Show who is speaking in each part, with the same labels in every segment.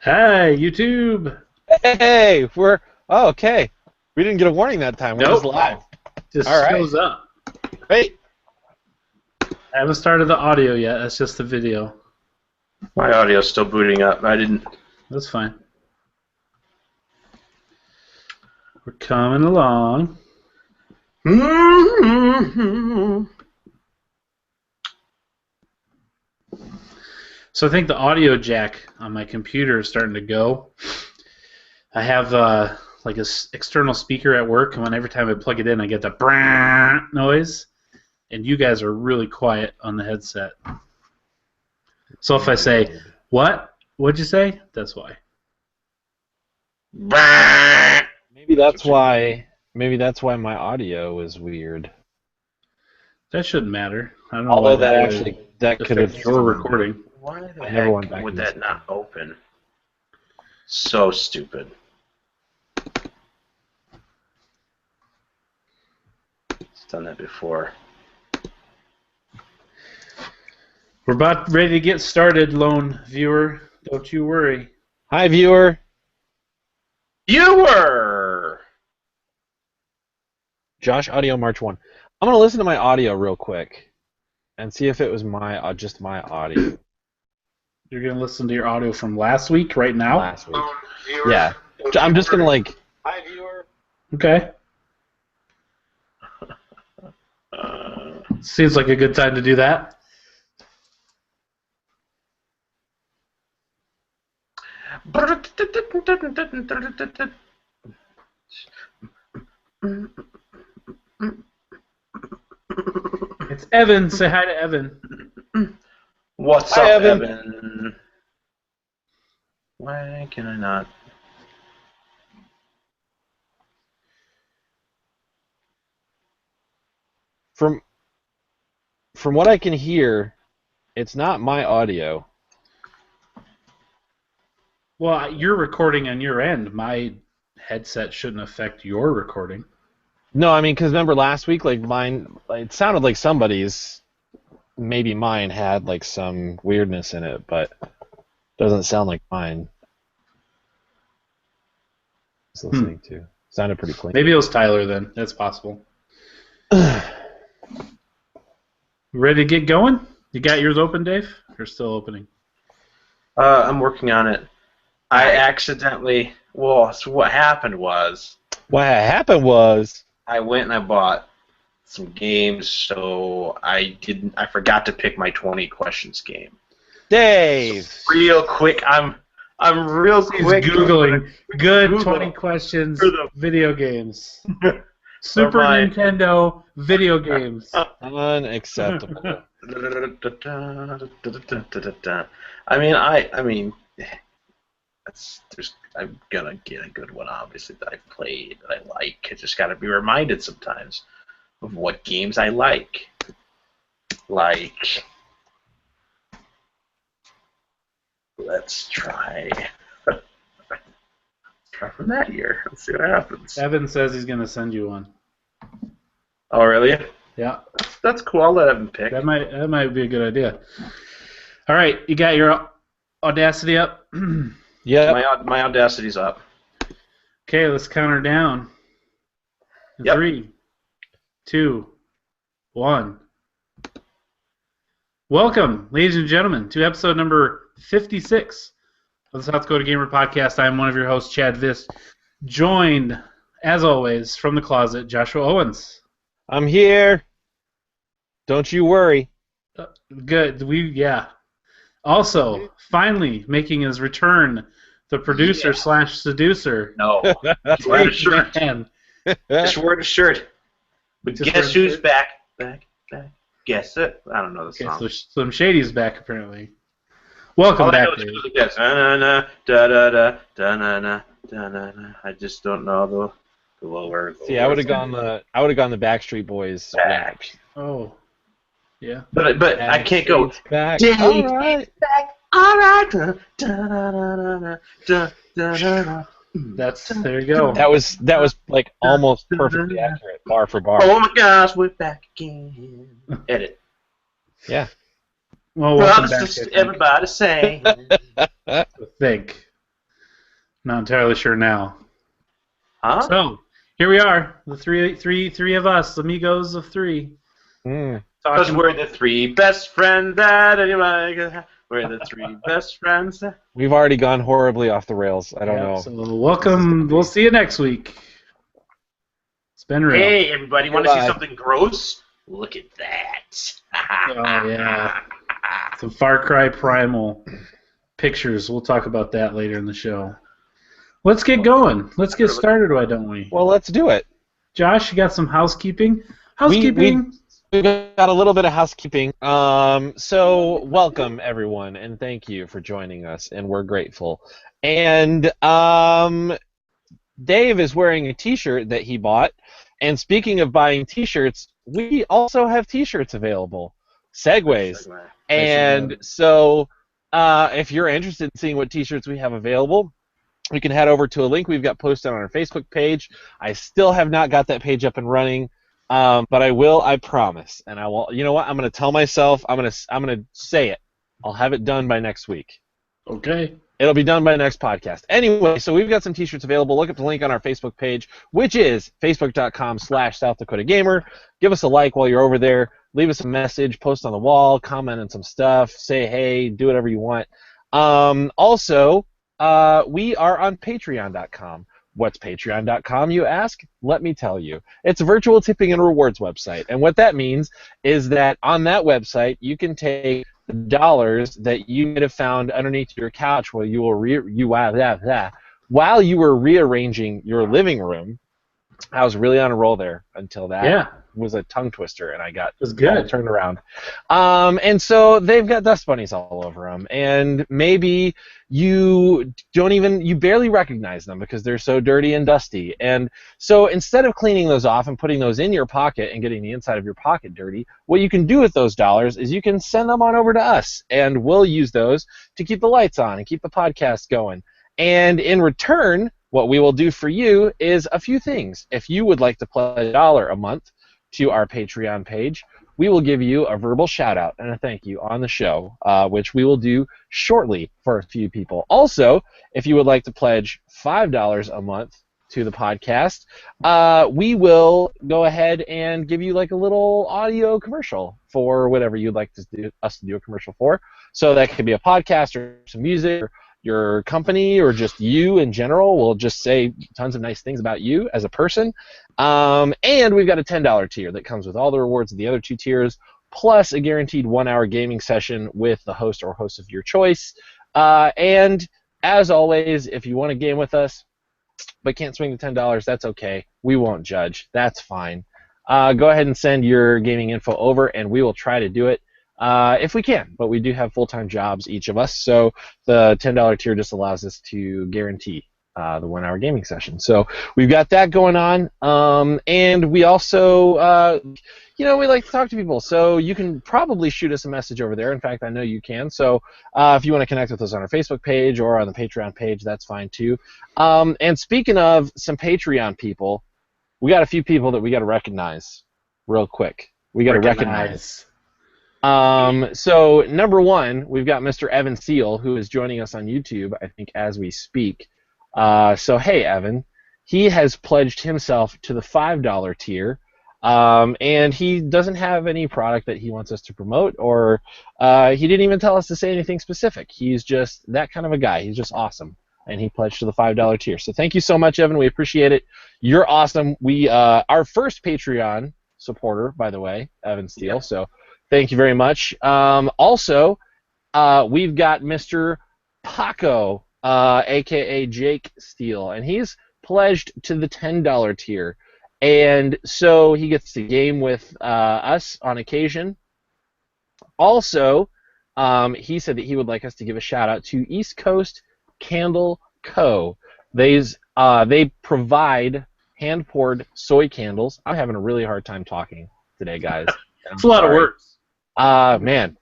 Speaker 1: Hi, YouTube.
Speaker 2: Hey, okay. We didn't get a warning that time. We're just live.
Speaker 1: Just
Speaker 2: All right.
Speaker 1: shows up.
Speaker 2: Great.
Speaker 1: I haven't started the audio yet. That's just the video.
Speaker 3: My audio's still booting up. I didn't.
Speaker 1: That's fine. We're coming along. So I think the audio jack on my computer is starting to go. I have like a external speaker at work, and every time I plug it in, I get the brrrr noise. And you guys are really quiet on the headset. So if I say, "What? What'd you say?" That's why.
Speaker 2: Maybe that's why my audio is weird.
Speaker 1: That shouldn't matter. I don't know.
Speaker 2: Although
Speaker 1: why
Speaker 2: that could have
Speaker 1: your recording.
Speaker 3: Why the
Speaker 2: I never went
Speaker 3: heck
Speaker 2: back
Speaker 3: would
Speaker 2: and
Speaker 3: that not open? So stupid. It's done that before.
Speaker 1: We're about ready to get started, lone viewer. Don't you worry.
Speaker 2: Hi, viewer.
Speaker 3: Viewer!
Speaker 2: Josh, audio March 1. I'm gonna listen to my audio real quick and see if it was just my audio.
Speaker 1: You're going to listen to your audio from last week right now?
Speaker 2: Last week. Yeah. I'm just gonna Hi, viewer.
Speaker 1: Okay. Seems like a good time to do that. It's Evan. Say hi to Evan.
Speaker 3: What's
Speaker 2: Hi,
Speaker 3: up,
Speaker 2: Evan?
Speaker 3: Evan? Why can I not?
Speaker 2: From what I can hear, it's not my audio.
Speaker 1: Well, you're recording on your end. My headset shouldn't affect your recording.
Speaker 2: No, I mean, because remember last week, it sounded like somebody's, maybe mine had like some weirdness in it, but doesn't sound like mine. I was listening to. Sounded pretty clean.
Speaker 1: Maybe it was Tyler then. That's possible. Ready to get going? You got yours open, Dave? Or still opening?
Speaker 3: I'm working on it. I accidentally. Well, so what happened was.
Speaker 2: What happened was.
Speaker 3: I went and I bought some games, so I forgot to pick my 20 questions game.
Speaker 2: Dave.
Speaker 3: So real quick, I'm real quick
Speaker 1: Googling good
Speaker 3: Google
Speaker 1: 20 questions
Speaker 3: for the
Speaker 1: video games. Super Nintendo video games.
Speaker 2: Unacceptable.
Speaker 3: I mean, I'm gonna get a good one, obviously, that I've played, that I like. I just gotta be reminded sometimes of what games I like. Let's try from that year. Let's see what happens.
Speaker 1: Evan says he's going to send you one.
Speaker 3: Oh, really?
Speaker 1: Yeah.
Speaker 3: That's cool. I'll let Evan pick.
Speaker 1: That might be a good idea. All right, you got your Audacity up?
Speaker 2: Yeah.
Speaker 3: My Audacity's up.
Speaker 1: Okay, let's count her down.
Speaker 3: Yep.
Speaker 1: 3, 2, 1. Welcome, ladies and gentlemen, to episode number 56 of the South Dakota Gamer Podcast. I'm one of your hosts, Chad Viss, joined, as always, from the closet, Joshua Owens.
Speaker 2: I'm here. Don't you worry.
Speaker 1: Good. Also, finally making his return, the producer / seducer.
Speaker 3: No. Just wearing a shirt. Just wearing a shirt. But guess who's back? Back. Guess it. I don't know the song.
Speaker 1: So Slim Shady's back, apparently. Welcome back, Dave.
Speaker 3: I just don't know the lower.
Speaker 2: See, I would have gone the Backstreet Boys.
Speaker 3: Back.
Speaker 1: Oh, yeah.
Speaker 3: But I can't go.
Speaker 2: Back.
Speaker 3: Dave,
Speaker 2: All right.
Speaker 3: back. All right.
Speaker 1: There you go.
Speaker 2: That was like almost perfectly accurate, bar for bar.
Speaker 3: Oh my gosh, we're back again. Edit.
Speaker 2: Yeah.
Speaker 1: Well, welcome back.
Speaker 3: Just everybody saying.
Speaker 1: I think. Not entirely sure now.
Speaker 3: Huh?
Speaker 1: So here we are, the three of us, amigos of three.
Speaker 3: Because we're the three best friends that anybody could have. We're the three best friends.
Speaker 2: We've already gone horribly off the rails. I don't know.
Speaker 1: So welcome. We'll see you next week. It's been real.
Speaker 3: Hey, everybody, want to see something gross? Look at that.
Speaker 1: Oh, yeah. Some Far Cry Primal pictures. We'll talk about that later in the show. Let's get going. Let's get started, why don't we?
Speaker 2: Well, let's do it.
Speaker 1: Josh, you got some housekeeping?
Speaker 2: We've got a little bit of housekeeping. So welcome, everyone, and thank you for joining us, and we're grateful. And Dave is wearing a T-shirt that he bought. And speaking of buying T-shirts, we also have T-shirts available. Segways. And so if you're interested in seeing what T-shirts we have available, you can head over to a link we've got posted on our Facebook page. I still have not got that page up and running, but I will, I promise. And I will. You know what? I'm going to tell myself. I'm going to say it. I'll have it done by next week.
Speaker 1: Okay.
Speaker 2: It'll be done by the next podcast. Anyway, so we've got some T-shirts available. Look up the link on our Facebook page, which is facebook.com/South Dakota Gamer. Give us a like while you're over there. Leave us a message, post on the wall, comment on some stuff, say hey, do whatever you want. Also, we are on patreon.com. What's patreon.com, you ask? Let me tell you. It's a virtual tipping and rewards website. And what that means is that on that website, you can take the dollars that you might have found underneath your couch while you were rearranging your living room. I was really on a roll there until that was a tongue twister, and I got turned around. And so they've got dust bunnies all over them, and maybe you barely recognize them because they're so dirty and dusty. And so instead of cleaning those off and putting those in your pocket and getting the inside of your pocket dirty, what you can do with those dollars is you can send them on over to us, and we'll use those to keep the lights on and keep the podcast going. And in return, what we will do for you is a few things. If you would like to pledge $1 a month to our Patreon page, we will give you a verbal shout-out and a thank you on the show, which we will do shortly for a few people. Also, if you would like to pledge $5 a month to the podcast, we will go ahead and give you like a little audio commercial for whatever you'd like us to do a commercial for. So that could be a podcast or some music or your company or just you in general. We'll just say tons of nice things about you as a person. And we've got a $10 tier that comes with all the rewards of the other two tiers, plus a guaranteed 1-hour gaming session with the host or host of your choice. And as always, if you want to game with us but can't swing the $10, that's okay. We won't judge. That's fine. Go ahead and send your gaming info over, and we will try to do it. If we can, but we do have full-time jobs, each of us, so the $10 tier just allows us to guarantee the 1-hour gaming session. So we've got that going on, and we also, we like to talk to people, so you can probably shoot us a message over there. In fact, I know you can, so if you want to connect with us on our Facebook page or on the Patreon page, that's fine too. And speaking of some Patreon people, we got a few people that we got to recognize real quick. We got to recognize. So number one, we've got Mr. Evan Seal, who is joining us on YouTube, I think, as we speak. So hey, Evan, he has pledged himself to the $5 tier, and he doesn't have any product that he wants us to promote, or he didn't even tell us to say anything specific. He's just that kind of a guy. He's just awesome, and he pledged to the $5 tier. So thank you so much, Evan. We appreciate it. You're awesome. We our first Patreon supporter, by the way, Evan Steele. Yeah. So thank you very much. Also, we've got Mr. Paco, a.k.a. Jake Steele, and he's pledged to the $10 tier. And so he gets to game with us on occasion. Also, he said that he would like us to give a shout-out to East Coast Candle Co. They provide hand-poured soy candles. I'm having a really hard time talking today, guys.
Speaker 1: It's a lot of words.
Speaker 2: Man.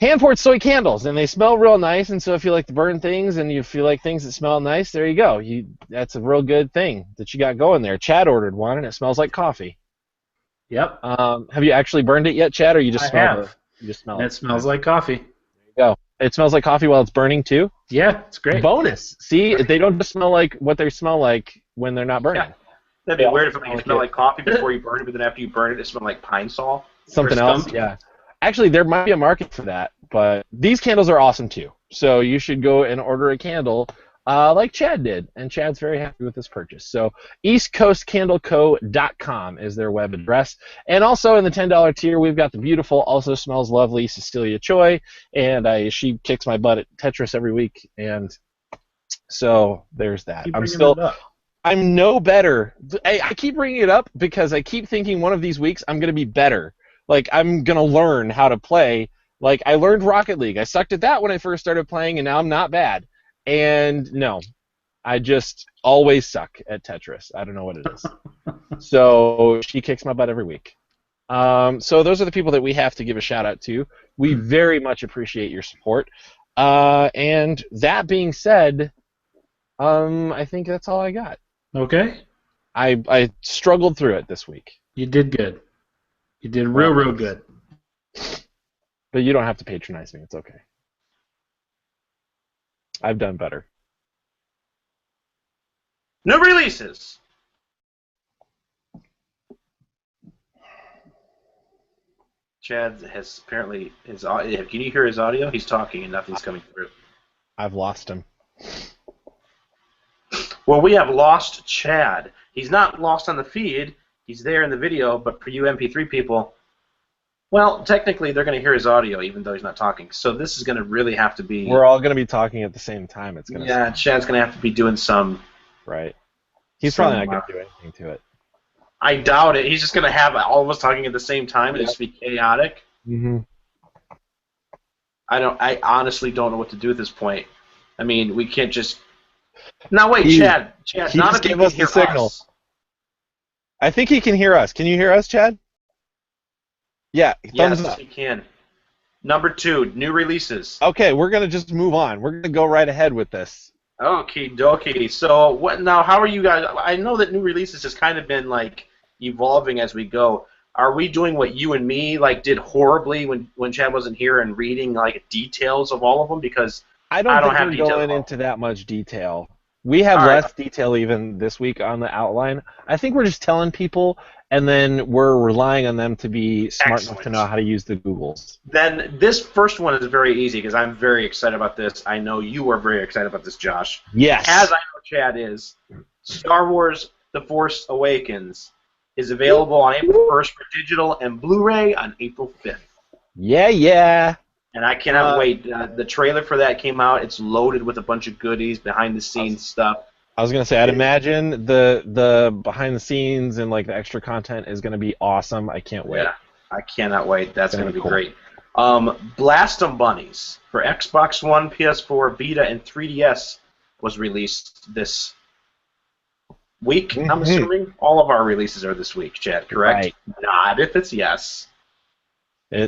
Speaker 2: Hand-poured soy candles, and they smell real nice, and so if you like to burn things and you feel like things that smell nice, there you go. That's a real good thing that you got going there. Chad ordered one, and it smells like coffee.
Speaker 1: Yep.
Speaker 2: Have you actually burned it yet, Chad, or you just smell it? You just smell it.
Speaker 1: It smells like coffee.
Speaker 2: There you go. It smells like coffee while it's burning too?
Speaker 1: Yeah, it's great.
Speaker 2: Bonus. See, they don't just smell like what they smell like when they're not burning.
Speaker 3: Yeah. That'd be weird if it smelled like coffee before you burn it, but then after you burn it, it smelled like pine sol.
Speaker 2: Something else, yeah. Actually, there might be a market for that, but these candles are awesome too. So you should go and order a candle like Chad did, and Chad's very happy with this purchase. So eastcoastcandleco.com is their web address. And also in the $10 tier, we've got the beautiful, also smells lovely Cecilia Choi, and she kicks my butt at Tetris every week, and so there's that. I'm no better. I keep bringing it up because I keep thinking one of these weeks I'm going to be better. Like, I'm going to learn how to play. Like, I learned Rocket League. I sucked at that when I first started playing, and now I'm not bad. And no, I just always suck at Tetris. I don't know what it is. So she kicks my butt every week. So those are the people that we have to give a shout-out to. We very much appreciate your support. And that being said, I think that's all I got.
Speaker 1: Okay.
Speaker 2: I struggled through it this week.
Speaker 1: You did good. You did real good.
Speaker 2: But you don't have to patronize me. It's okay. I've done better.
Speaker 3: New releases. Chad has apparently his audio. Can you hear his audio? He's talking and nothing's coming through.
Speaker 2: I've lost him.
Speaker 3: Well, we have lost Chad. He's not lost on the feed. He's there in the video, but for you MP3 people, well, technically they're going to hear his audio even though he's not talking. So this is going to really have to be...
Speaker 2: We're all going to be talking at the same time. It's going to.
Speaker 3: Yeah, Chad's going to have to be doing some...
Speaker 2: Right. He's probably not going to do anything to it.
Speaker 3: I doubt it. He's just going to have all of us talking at the same time and just be chaotic.
Speaker 2: Mm-hmm.
Speaker 3: I honestly don't know what to do at this point. I mean, we can't just... Now wait, Chad,
Speaker 2: he
Speaker 3: not
Speaker 2: just
Speaker 3: if
Speaker 2: gave
Speaker 3: he
Speaker 2: us
Speaker 3: can hear
Speaker 2: the signal.
Speaker 3: us.
Speaker 2: I think he can hear us. Can you hear us, Chad? Yeah, thumbs
Speaker 3: Yes,
Speaker 2: up.
Speaker 3: he can. Number 2, new releases.
Speaker 2: Okay, we're going to just move on. We're going to go right ahead with this.
Speaker 3: Okie dokie. So what now? How are you guys? I know that new releases has kind of been like evolving as we go. Are we doing what you and me like did horribly when Chad wasn't here and reading like details of all of them? Because
Speaker 2: I don't think
Speaker 3: have
Speaker 2: we're going into that much detail. We have less detail even this week on the outline. I think we're just telling people, and then we're relying on them to be smart enough to know how to use the Googles.
Speaker 3: Then this first one is very easy because I'm very excited about this. I know you are very excited about this, Josh.
Speaker 2: Yes.
Speaker 3: As I know Chad is, Star Wars The Force Awakens is available on April 1st for digital and Blu-ray on April 5th.
Speaker 2: Yeah.
Speaker 3: And I cannot wait. The trailer for that came out. It's loaded with a bunch of goodies, behind-the-scenes stuff.
Speaker 2: I was gonna say, I'd imagine the behind-the-scenes and like the extra content is gonna be awesome. I can't wait.
Speaker 3: Yeah, I cannot wait. That's gonna be cool. Great. Blast 'em Bunnies for Xbox One, PS4, Vita, and 3DS was released this week. Mm-hmm. I'm assuming all of our releases are this week, Chad. Correct?
Speaker 2: Right.
Speaker 3: Nod if it's yes.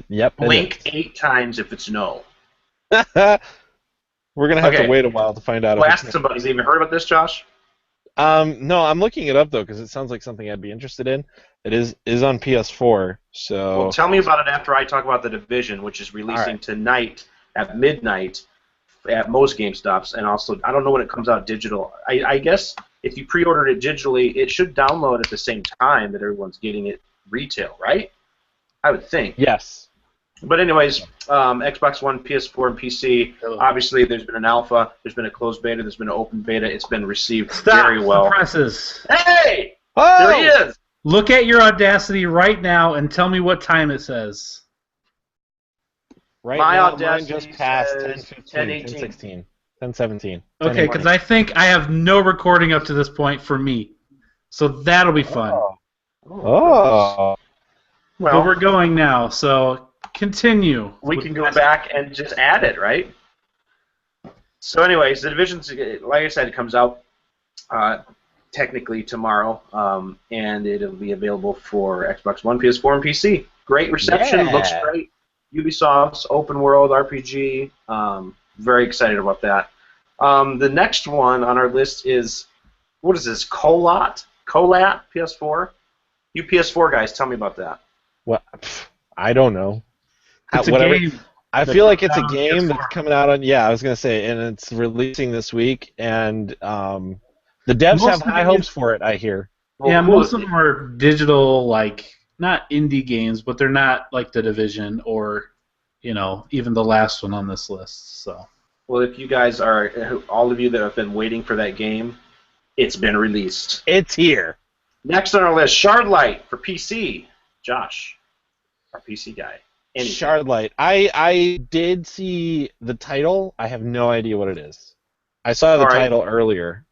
Speaker 2: Yep.
Speaker 3: Blink 8 times if it's no.
Speaker 2: We're gonna have to wait a while to find out.
Speaker 3: Blast 'em Bunnies. Have you heard about this, Josh?
Speaker 2: No, I'm looking it up though because it sounds like something I'd be interested in. It is on PS4, so.
Speaker 3: Well, tell me about it after I talk about The Division, which is releasing tonight at midnight at most GameStops, and also I don't know when it comes out digital. I guess if you pre-ordered it digitally, it should download at the same time that everyone's getting it retail, right? I would think.
Speaker 2: Yes.
Speaker 3: But anyways, Xbox One, PS4, and PC. Obviously, there's been an alpha, there's been a closed beta, there's been an open beta. It's been received very well.
Speaker 1: Presses.
Speaker 3: Hey!
Speaker 2: Oh!
Speaker 3: There he is!
Speaker 1: Look at your Audacity right now and tell me what time it says.
Speaker 2: Right
Speaker 3: My
Speaker 2: now,
Speaker 3: Audacity
Speaker 2: mine just passed
Speaker 3: 10:15,
Speaker 2: 10:16, 10:17.
Speaker 1: Okay, because I think I have no recording up to this point for me. So that'll be fun.
Speaker 2: Oh.
Speaker 3: Well,
Speaker 1: but we're going now, so continue.
Speaker 3: We can go back and just add it, right? So anyways, The Division, like I said, it comes out technically tomorrow, and it'll be available for Xbox One, PS4, and PC. Great reception, looks great. Ubisoft's open world RPG, very excited about that. The next one on our list is, what is this, Colat PS4? You PS4 guys, tell me about that.
Speaker 2: What? I don't know.
Speaker 1: It's a game.
Speaker 2: I feel like it's a game that's coming out on. Yeah, I was gonna say, and it's releasing this week, and the devs have high hopes for it. I hear.
Speaker 1: Yeah, most of them are digital, like not indie games, but they're not like The Division or, even the last one on this list. So.
Speaker 3: Well, if you guys are, all of you that have been waiting for that game, it's been released.
Speaker 2: It's here.
Speaker 3: Next on our list, Shardlight for PC. Josh, our PC guy.
Speaker 2: Shardlight. I did see the title. I have no idea what it is. I saw the title earlier.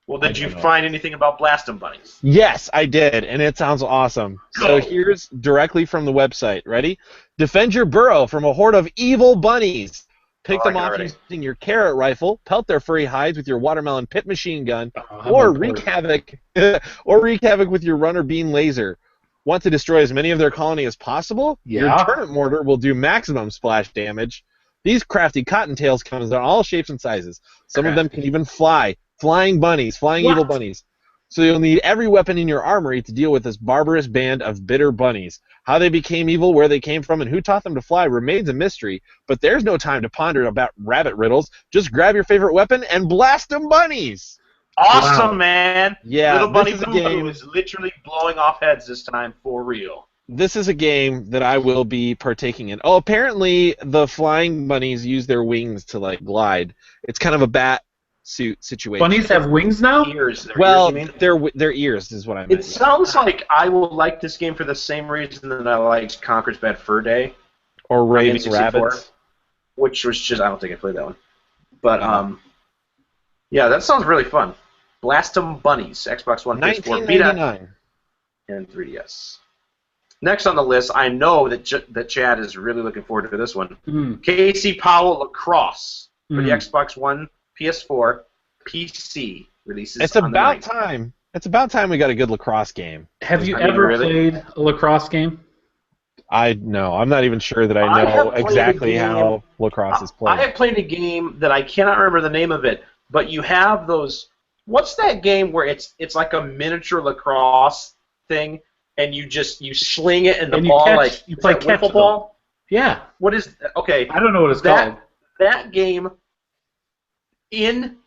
Speaker 3: Well, did you find anything about Blastum Bunnies?
Speaker 2: Yes, I did, and it sounds awesome. So here's directly from the website. Ready? Defend your burrow from a horde of evil bunnies. Pick them off using your carrot rifle, pelt their furry hides with your watermelon pit machine gun, or wreak havoc with your runner beam laser. Want to destroy as many of their colony as possible?
Speaker 1: Yeah.
Speaker 2: Your turnip mortar will do maximum splash damage. These crafty cottontails come in all shapes and sizes. Some of them can even fly. Flying bunnies, evil bunnies. So you'll need every weapon in your armory to deal with this barbarous band of bitter bunnies. How they became evil, where they came from, and who taught them to fly remains a mystery, but there's no time to ponder about rabbit riddles. Just grab your favorite weapon and blast them bunnies!
Speaker 3: Awesome, man!
Speaker 2: Yeah,
Speaker 3: Little Bunny Boo is literally blowing off heads this time, for real.
Speaker 2: This is a game that I will be partaking in. Oh, apparently the flying bunnies use their wings to, glide. It's kind of a bat suit situation.
Speaker 1: Bunnies have wings now?
Speaker 3: Ears.
Speaker 2: Their ears is what I meant.
Speaker 3: It sounds like I will like this game for the same reason that I liked Conker's Bad Fur Day.
Speaker 2: Or Raving Rabbits.
Speaker 3: Which was just, I don't think I played that one. But, yeah, that sounds really fun. Blastum Bunnies, Xbox One, PS4, Vita, and 3DS. Next on the list, I know that Chad is really looking forward to this one. Casey Powell Lacrosse for the Xbox One, PS4, PC releases.
Speaker 2: It's about time. It's about time we got a good lacrosse game.
Speaker 1: Have you ever played a lacrosse game?
Speaker 2: No, I'm not even sure that I know exactly how lacrosse is played.
Speaker 3: I have played a game that I cannot remember the name of it, but you have those. What's that game where it's like a miniature lacrosse thing, and you sling it and the ball
Speaker 1: you play catch ball? Yeah.
Speaker 3: What is okay?
Speaker 1: I don't know what it's called.
Speaker 3: That game. In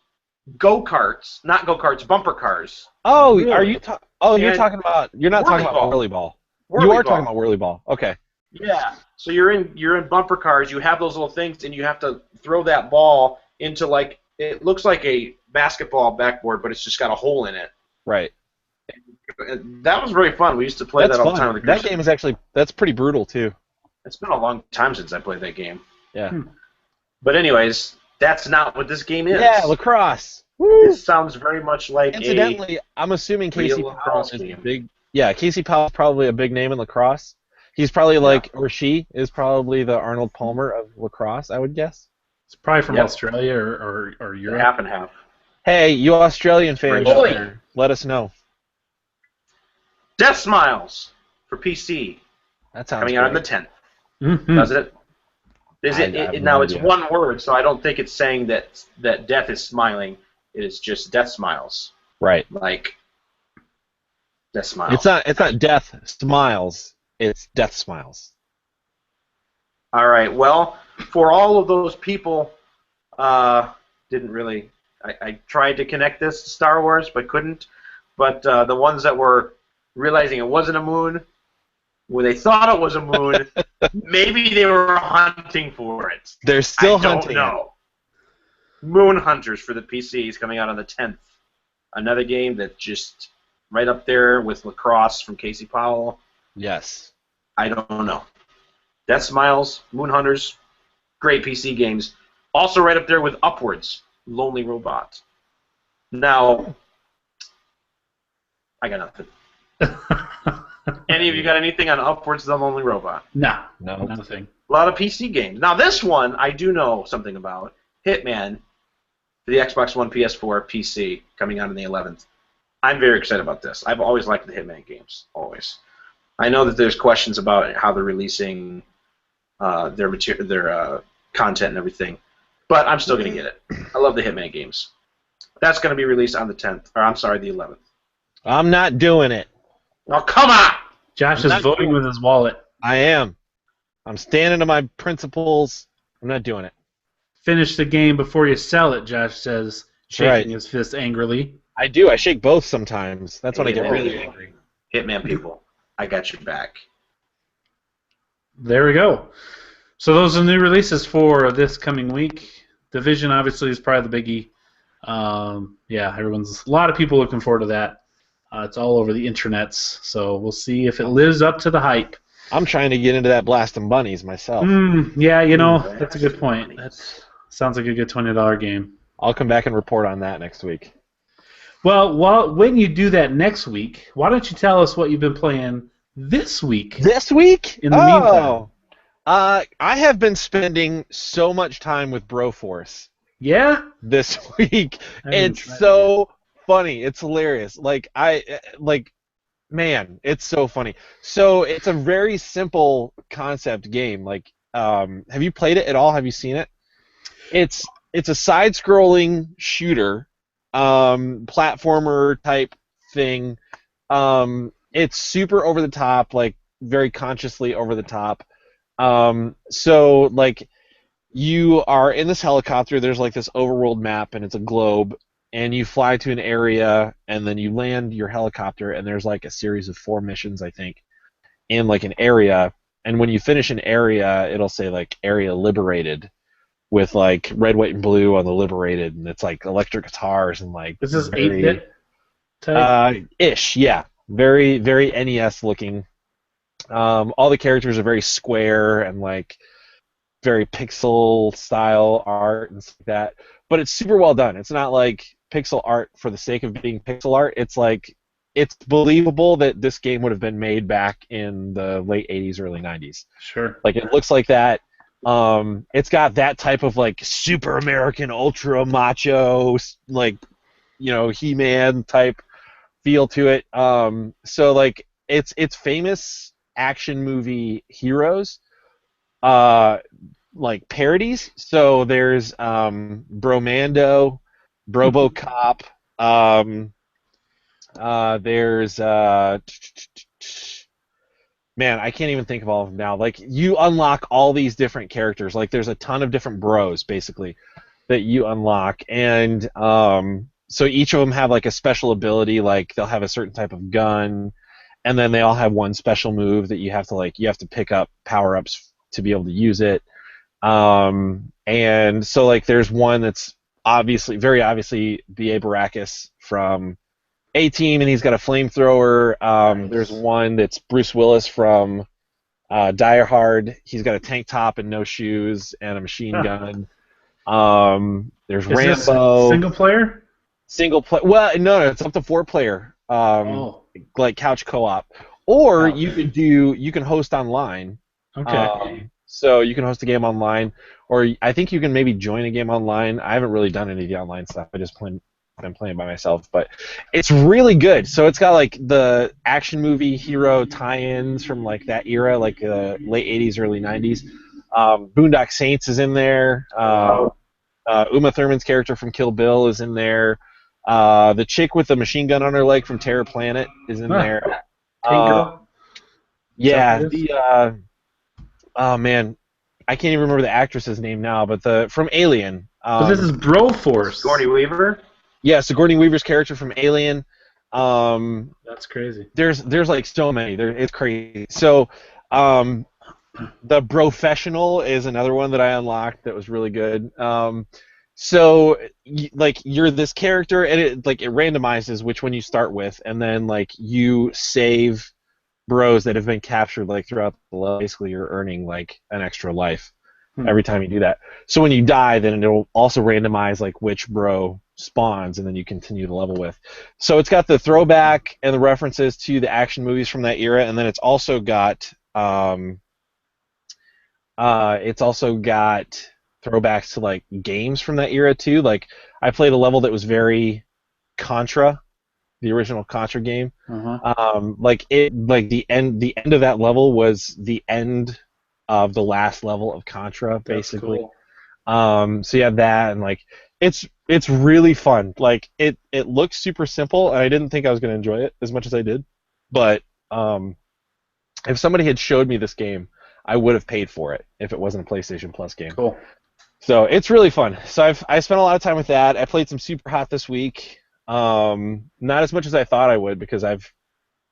Speaker 3: go-karts, not go-karts, bumper cars.
Speaker 2: Oh, really? You're talking about? You're not talking about whirly ball. You are talking about whirly ball. Okay.
Speaker 3: Yeah. So you're in bumper cars. You have those little things, and you have to throw that ball into it looks like a basketball backboard, but it's just got a hole in it.
Speaker 2: Right.
Speaker 3: That was very fun. We used to play that all the time.
Speaker 2: That game is that's pretty brutal too.
Speaker 3: It's been a long time since I played that game.
Speaker 2: Yeah.
Speaker 3: But anyways. That's not what this game is.
Speaker 2: Yeah, lacrosse.
Speaker 3: Woo! This sounds very much like
Speaker 2: Incidentally, I'm assuming Casey Powell is big. Yeah, Casey Powell is probably a big name in lacrosse. He's probably or she is probably the Arnold Palmer of lacrosse, I would guess.
Speaker 1: It's probably from Australia or Europe.
Speaker 3: Half and half.
Speaker 2: Hey, you Australian fans out there, let us know.
Speaker 3: Death Smiles for PC.
Speaker 2: That sounds
Speaker 3: coming out on the 10th.
Speaker 1: Mm-hmm.
Speaker 3: Does it? Now it's one word, so I don't think it's saying that death is smiling. It is just Death Smiles.
Speaker 2: Right.
Speaker 3: Like Death Smiles.
Speaker 2: It's not Death Smiles. It's Death Smiles.
Speaker 3: All right. Well, for all of those people, didn't really. I tried to connect this to Star Wars, but couldn't. But the ones that were realizing it wasn't a moon. When they thought it was a moon, maybe they were hunting for it.
Speaker 2: They're still hunting.
Speaker 3: I don't know. Moon Hunters for the PC is coming out on the 10th. Another game that just right up there with Lacrosse from Casey Powell.
Speaker 2: Yes.
Speaker 3: I don't know. Death Smiles, Moon Hunters, great PC games. Also right up there with Upwards, Lonely Robot. Now, I got nothing. Any of you got anything on Upwards, The Lonely Robot?
Speaker 1: No, nothing.
Speaker 3: A lot of PC games. Now this one I do know something about. Hitman, for the Xbox One, PS4, PC, coming out on the 11th. I'm very excited about this. I've always liked the Hitman games, always. I know that there's questions about how they're releasing their content and everything, but I'm still going to get it. I love the Hitman games. That's going to be released on the 10th, or I'm sorry, the 11th.
Speaker 2: I'm not doing it.
Speaker 3: Oh, come on!
Speaker 1: Josh is voting with his wallet.
Speaker 2: I am. I'm standing to my principles. I'm not doing it.
Speaker 1: Finish the game before you sell it, Josh says, shaking his fist angrily.
Speaker 2: I do. I shake both sometimes. That's when I get really angry.
Speaker 3: Hitman people, I got your back.
Speaker 1: There we go. So those are new releases for this coming week. Division obviously is probably the biggie. A lot of people looking forward to that. It's all over the internets, so we'll see if it lives up to the hype.
Speaker 2: I'm trying to get into that Blasting Bunnies myself.
Speaker 1: That's a good point. That sounds like a good $20 game.
Speaker 2: I'll come back and report on that next week.
Speaker 1: Well, when you do that next week, why don't you tell us what you've been playing this week?
Speaker 2: This week?
Speaker 1: In the meantime.
Speaker 2: I have been spending so much time with Broforce.
Speaker 1: Yeah?
Speaker 2: This week. It's so funny. It's hilarious. Man, it's so funny. So it's a very simple concept game. Have you played it at all? Have you seen it? It's a side-scrolling shooter, platformer type thing. It's super over the top, very consciously over the top. You are in this helicopter. There's this overworld map, and it's a globe. And you fly to an area, and then you land your helicopter, and there's a series of 4 missions, I think, in an area. And when you finish an area, it'll say area liberated, with red, white, and blue on the liberated, and it's electric guitars and
Speaker 1: This is 8-bit type?
Speaker 2: Ish, yeah, very very NES looking. All the characters are very square and very pixel style art and stuff like that. But it's super well done. It's not pixel art for the sake of being pixel art. It's it's believable that this game would have been made back in the late 80s, early 90s.
Speaker 1: Sure.
Speaker 2: It looks like that. It's got that type of super American ultra macho He-Man type feel to it. It's famous action movie heroes. Parodies. So there's Bromando, Brobocop. There's man, I can't even think of all of them now. You unlock all these different characters. There's a ton of different bros basically that you unlock, and so each of them have a special ability. They'll have a certain type of gun, and then they all have one special move that you have to pick up power-ups to be able to use it. And so there's one that's very obviously B.A. Baracus from A-Team, and he's got a flamethrower. Nice. There's one that's Bruce Willis from Die Hard. He's got a tank top and no shoes and a machine gun. There's Rambo.
Speaker 1: Single player?
Speaker 2: Single player. Well, no, it's up to 4-player. Couch co-op, or you can host online.
Speaker 1: Okay.
Speaker 2: So you can host a game online, or I think you can maybe join a game online. I haven't really done any of the online stuff. I just been playing by myself, but it's really good. So it's got the action movie hero tie-ins from that era, late 80s, early 90s. Boondock Saints is in there. Uma Thurman's character from Kill Bill is in there. The chick with the machine gun on her leg from Terror Planet is in there. Yeah, oh man, I can't even remember the actress's name now, but from Alien.
Speaker 1: But this is Broforce.
Speaker 3: Sigourney Weaver?
Speaker 2: Yeah, Sigourney Weaver's character from Alien.
Speaker 1: That's crazy.
Speaker 2: There's so many. It's crazy. So, the Professional is another one that I unlocked that was really good. So, you're this character, and it randomizes which one you start with, and then you save bros that have been captured throughout the level. Basically, you're earning an extra life every time you do that. So when you die, then it'll also randomize which bro spawns, and then you continue the level with. So it's got the throwback and the references to the action movies from that era, and then it's also got throwbacks to games from that era too. I played a level that was very Contra, the original Contra game. The end of that level was the end of the last level of Contra, basically. Cool. So you have that, and it's really fun. It looks super simple, and I didn't think I was going to enjoy it as much as I did. But if somebody had showed me this game, I would have paid for it if it wasn't a PlayStation Plus game.
Speaker 1: Cool.
Speaker 2: So it's really fun. So I spent a lot of time with that. I played some Super Hot this week. Not as much as I thought I would because I've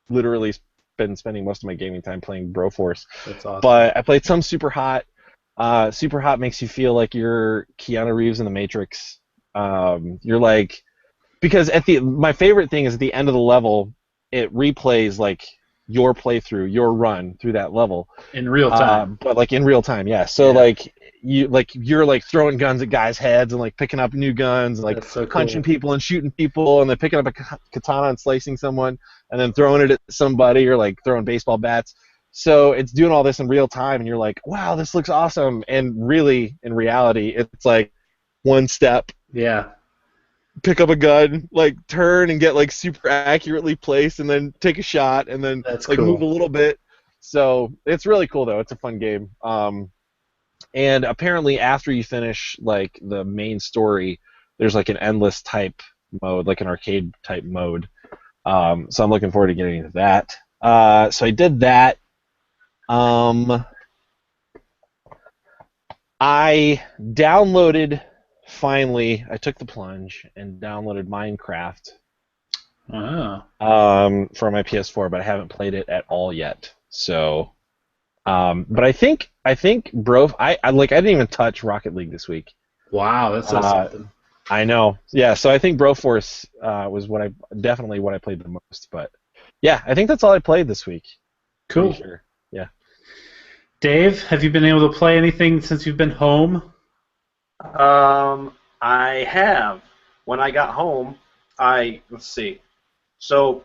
Speaker 2: literally been spending most of my gaming time playing Broforce.
Speaker 1: That's awesome.
Speaker 2: But I played some Super Hot. Super Hot makes you feel like you're Keanu Reeves in The Matrix. You're like, because my favorite thing is at the end of the level, it replays like your playthrough, your run through that level
Speaker 1: in real time.
Speaker 2: But like in real time, yeah. So like you're like throwing guns at guys' heads and like picking up new guns and like punching people and shooting people and then picking up a katana and slicing someone and then throwing it at somebody or like throwing baseball bats. So it's doing all this in real time and you're like, wow, this looks awesome. And really, in reality, it's like one step.
Speaker 1: Yeah.
Speaker 2: Pick up a gun, like turn and get like super accurately placed, and then take a shot, and then move a little bit. So it's really cool though. It's a fun game. And apparently after you finish like the main story, there's like an endless type mode, like an arcade type mode. So I'm looking forward to getting into that. So I did that. I downloaded. Finally, I took the plunge and downloaded Minecraft for my PS4, but I haven't played it at all yet. So, but I think I didn't even touch Rocket League this week.
Speaker 1: Wow, that's something.
Speaker 2: I know. Yeah, so I think Broforce was what I played the most. But yeah, I think that's all I played this week.
Speaker 1: Cool.
Speaker 2: Sure. Yeah.
Speaker 1: Dave, have you been able to play anything since you've been home?
Speaker 3: I have. When I got home, let's see. So,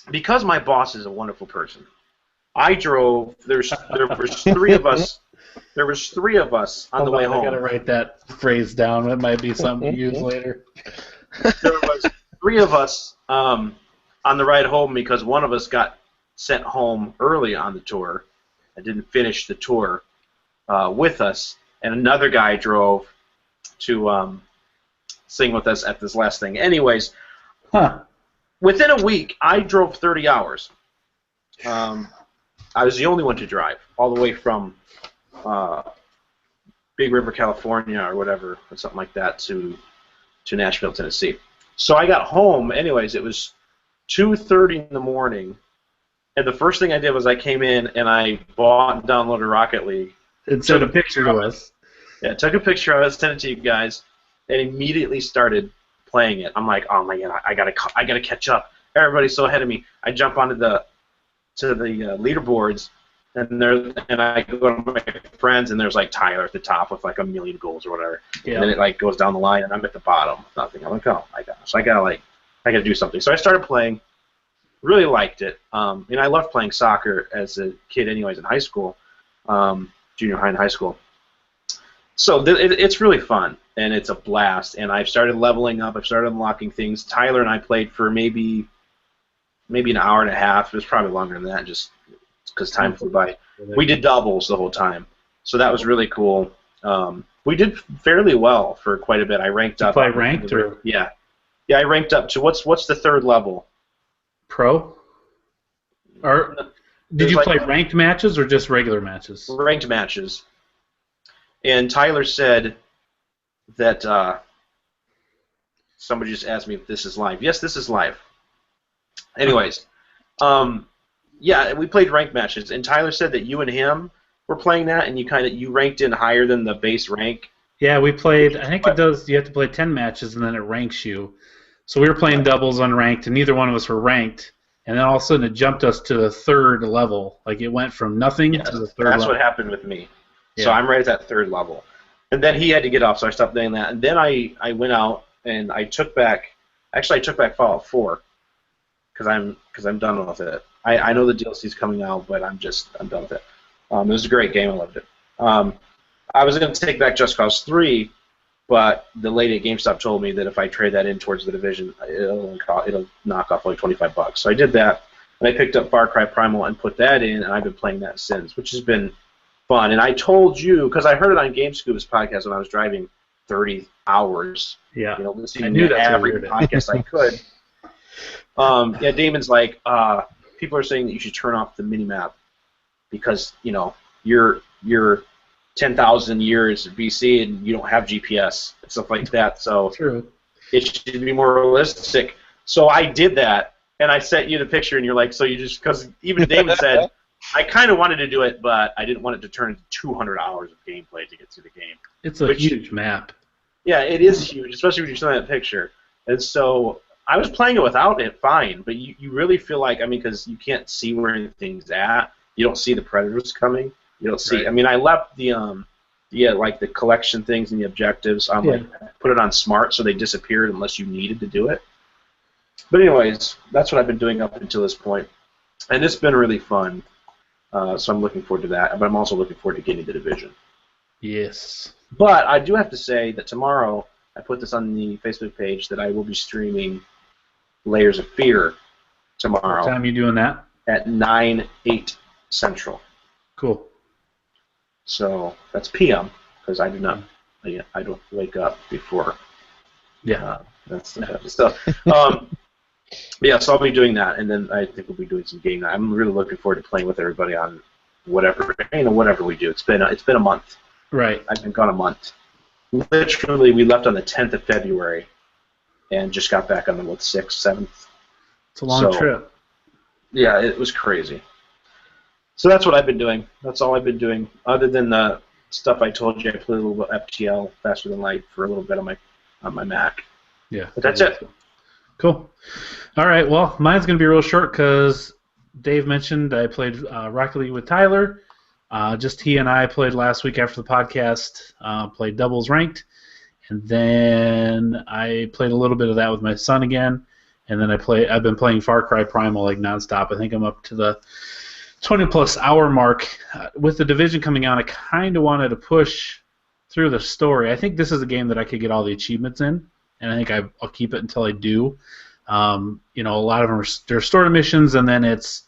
Speaker 3: because my boss is a wonderful person, I drove. There was three of us. There was three of us on the way home.
Speaker 1: I gotta write that phrase down. It might be something to use later.
Speaker 3: There was three of us on the ride home because one of us got sent home early on the tour and didn't finish the tour with us. And another guy drove to sing with us at this last thing. Anyways, within a week, I drove 30 hours. I was the only one to drive, all the way from Big River, California, or whatever, or something like that, to Nashville, Tennessee. So I got home. Anyways, it was 2:30 in the morning, and the first thing I did was I came in and I bought and downloaded Rocket League.
Speaker 1: And sent a picture to us.
Speaker 3: Yeah, took a picture of it, sent it to you guys, and immediately started playing it. I'm like, oh my god, I gotta catch up. Everybody's so ahead of me. I jump onto the leaderboards, and I go to my friends, and there's like Tyler at the top with like 1 million goals or whatever. Yeah. And then it like goes down the line, and I'm at the bottom. Nothing. I'm like, oh my gosh, I gotta do something. So I started playing. Really liked it. And I loved playing soccer as a kid, anyways, in high school. Junior high and high school. So it's really fun, and it's a blast, and I've started leveling up. I've started unlocking things. Tyler and I played for maybe an hour and a half. It was probably longer than that, just because time flew by. We did doubles the whole time, so that was really cool. We did fairly well for quite a bit. I ranked up.
Speaker 1: Play ranked or?
Speaker 3: Yeah, I ranked up to what's the third level?
Speaker 1: Pro? Or did you play ranked matches or just regular matches?
Speaker 3: Ranked matches. And Tyler said that somebody just asked me if this is live. Yes, this is live. Anyways, yeah, we played ranked matches, and Tyler said that you and him were playing that, and you ranked in higher than the base rank.
Speaker 1: Yeah, we played. I think it does. You have to play 10 matches, and then it ranks you. So we were playing doubles unranked, and neither one of us were ranked. And then all of a sudden, it jumped us to the third level. Like it went from nothing to the third level.
Speaker 3: That's what happened with me. Yeah. So I'm right at that third level. And then he had to get off, so I stopped doing that. And then I went out and I took back Fallout 4 because I'm done with it. I know the DLC's coming out, but I'm done with it. It was a great game. I loved it. I was going to take back Just Cause 3, but the lady at GameStop told me that if I trade that in towards the Division, it'll knock off like $25. So I did that, and I picked up Far Cry Primal and put that in, and I've been playing that since, which has been fun. And I told you, because I heard it on GameScoop's podcast when I was driving 30 hours.
Speaker 1: Yeah.
Speaker 3: Listening to every podcast I could. Yeah, Damon's like, people are saying that you should turn off the minimap because, you're 10,000 years BC and you don't have GPS and stuff like that. So
Speaker 1: True.
Speaker 3: It should be more realistic. So I did that, and I sent you the picture, and you're like, so you just, because even David said, I kind of wanted to do it, but I didn't want it to turn into 200 hours of gameplay to get through the game.
Speaker 1: It's a huge map.
Speaker 3: Yeah, it is huge, especially when you're showing that picture. And so I was playing it without it fine, but you really feel like, I mean, because you can't see where anything's at. You don't see the predators coming. You don't see. Right. I mean, I left the like the collection things and the objectives. Like, put it on smart so they disappeared unless you needed to do it. But anyways, that's what I've been doing up until this point, and it's been really fun. So I'm looking forward to that, but I'm also looking forward to getting the Division.
Speaker 1: Yes.
Speaker 3: But I do have to say that tomorrow, I put this on the Facebook page, that I will be streaming Layers of Fear tomorrow.
Speaker 1: What time are you doing that?
Speaker 3: At 9/8 Central.
Speaker 1: Cool.
Speaker 3: So that's PM, because I don't wake up before.
Speaker 1: Yeah.
Speaker 3: That's the stuff. Yeah, so I'll be doing that, and then I think we'll be doing some game night. I'm really looking forward to playing with everybody on whatever we do. It's been a month.
Speaker 1: Right.
Speaker 3: I've been gone a month. Literally, we left on the 10th of February, and just got back on the 6th, 7th.
Speaker 1: It's a long trip.
Speaker 3: Yeah, it was crazy. So that's what I've been doing. That's all I've been doing, other than the stuff I told you. I played a little bit of FTL, Faster Than Light, for a little bit on my Mac.
Speaker 1: Yeah.
Speaker 3: But that's it.
Speaker 1: Cool. All right. Well, mine's going to be real short because Dave mentioned I played Rocket League with Tyler. Just he and I played last week after the podcast. Played doubles ranked, and then I played a little bit of that with my son again. And then I've been playing Far Cry Primal like nonstop. I think I'm up to the 20+ hour mark. With the Division coming out, I kind of wanted to push through the story. I think this is a game that I could get all the achievements in, and I think I'll keep it until I do. A lot of them they're story missions, and then it's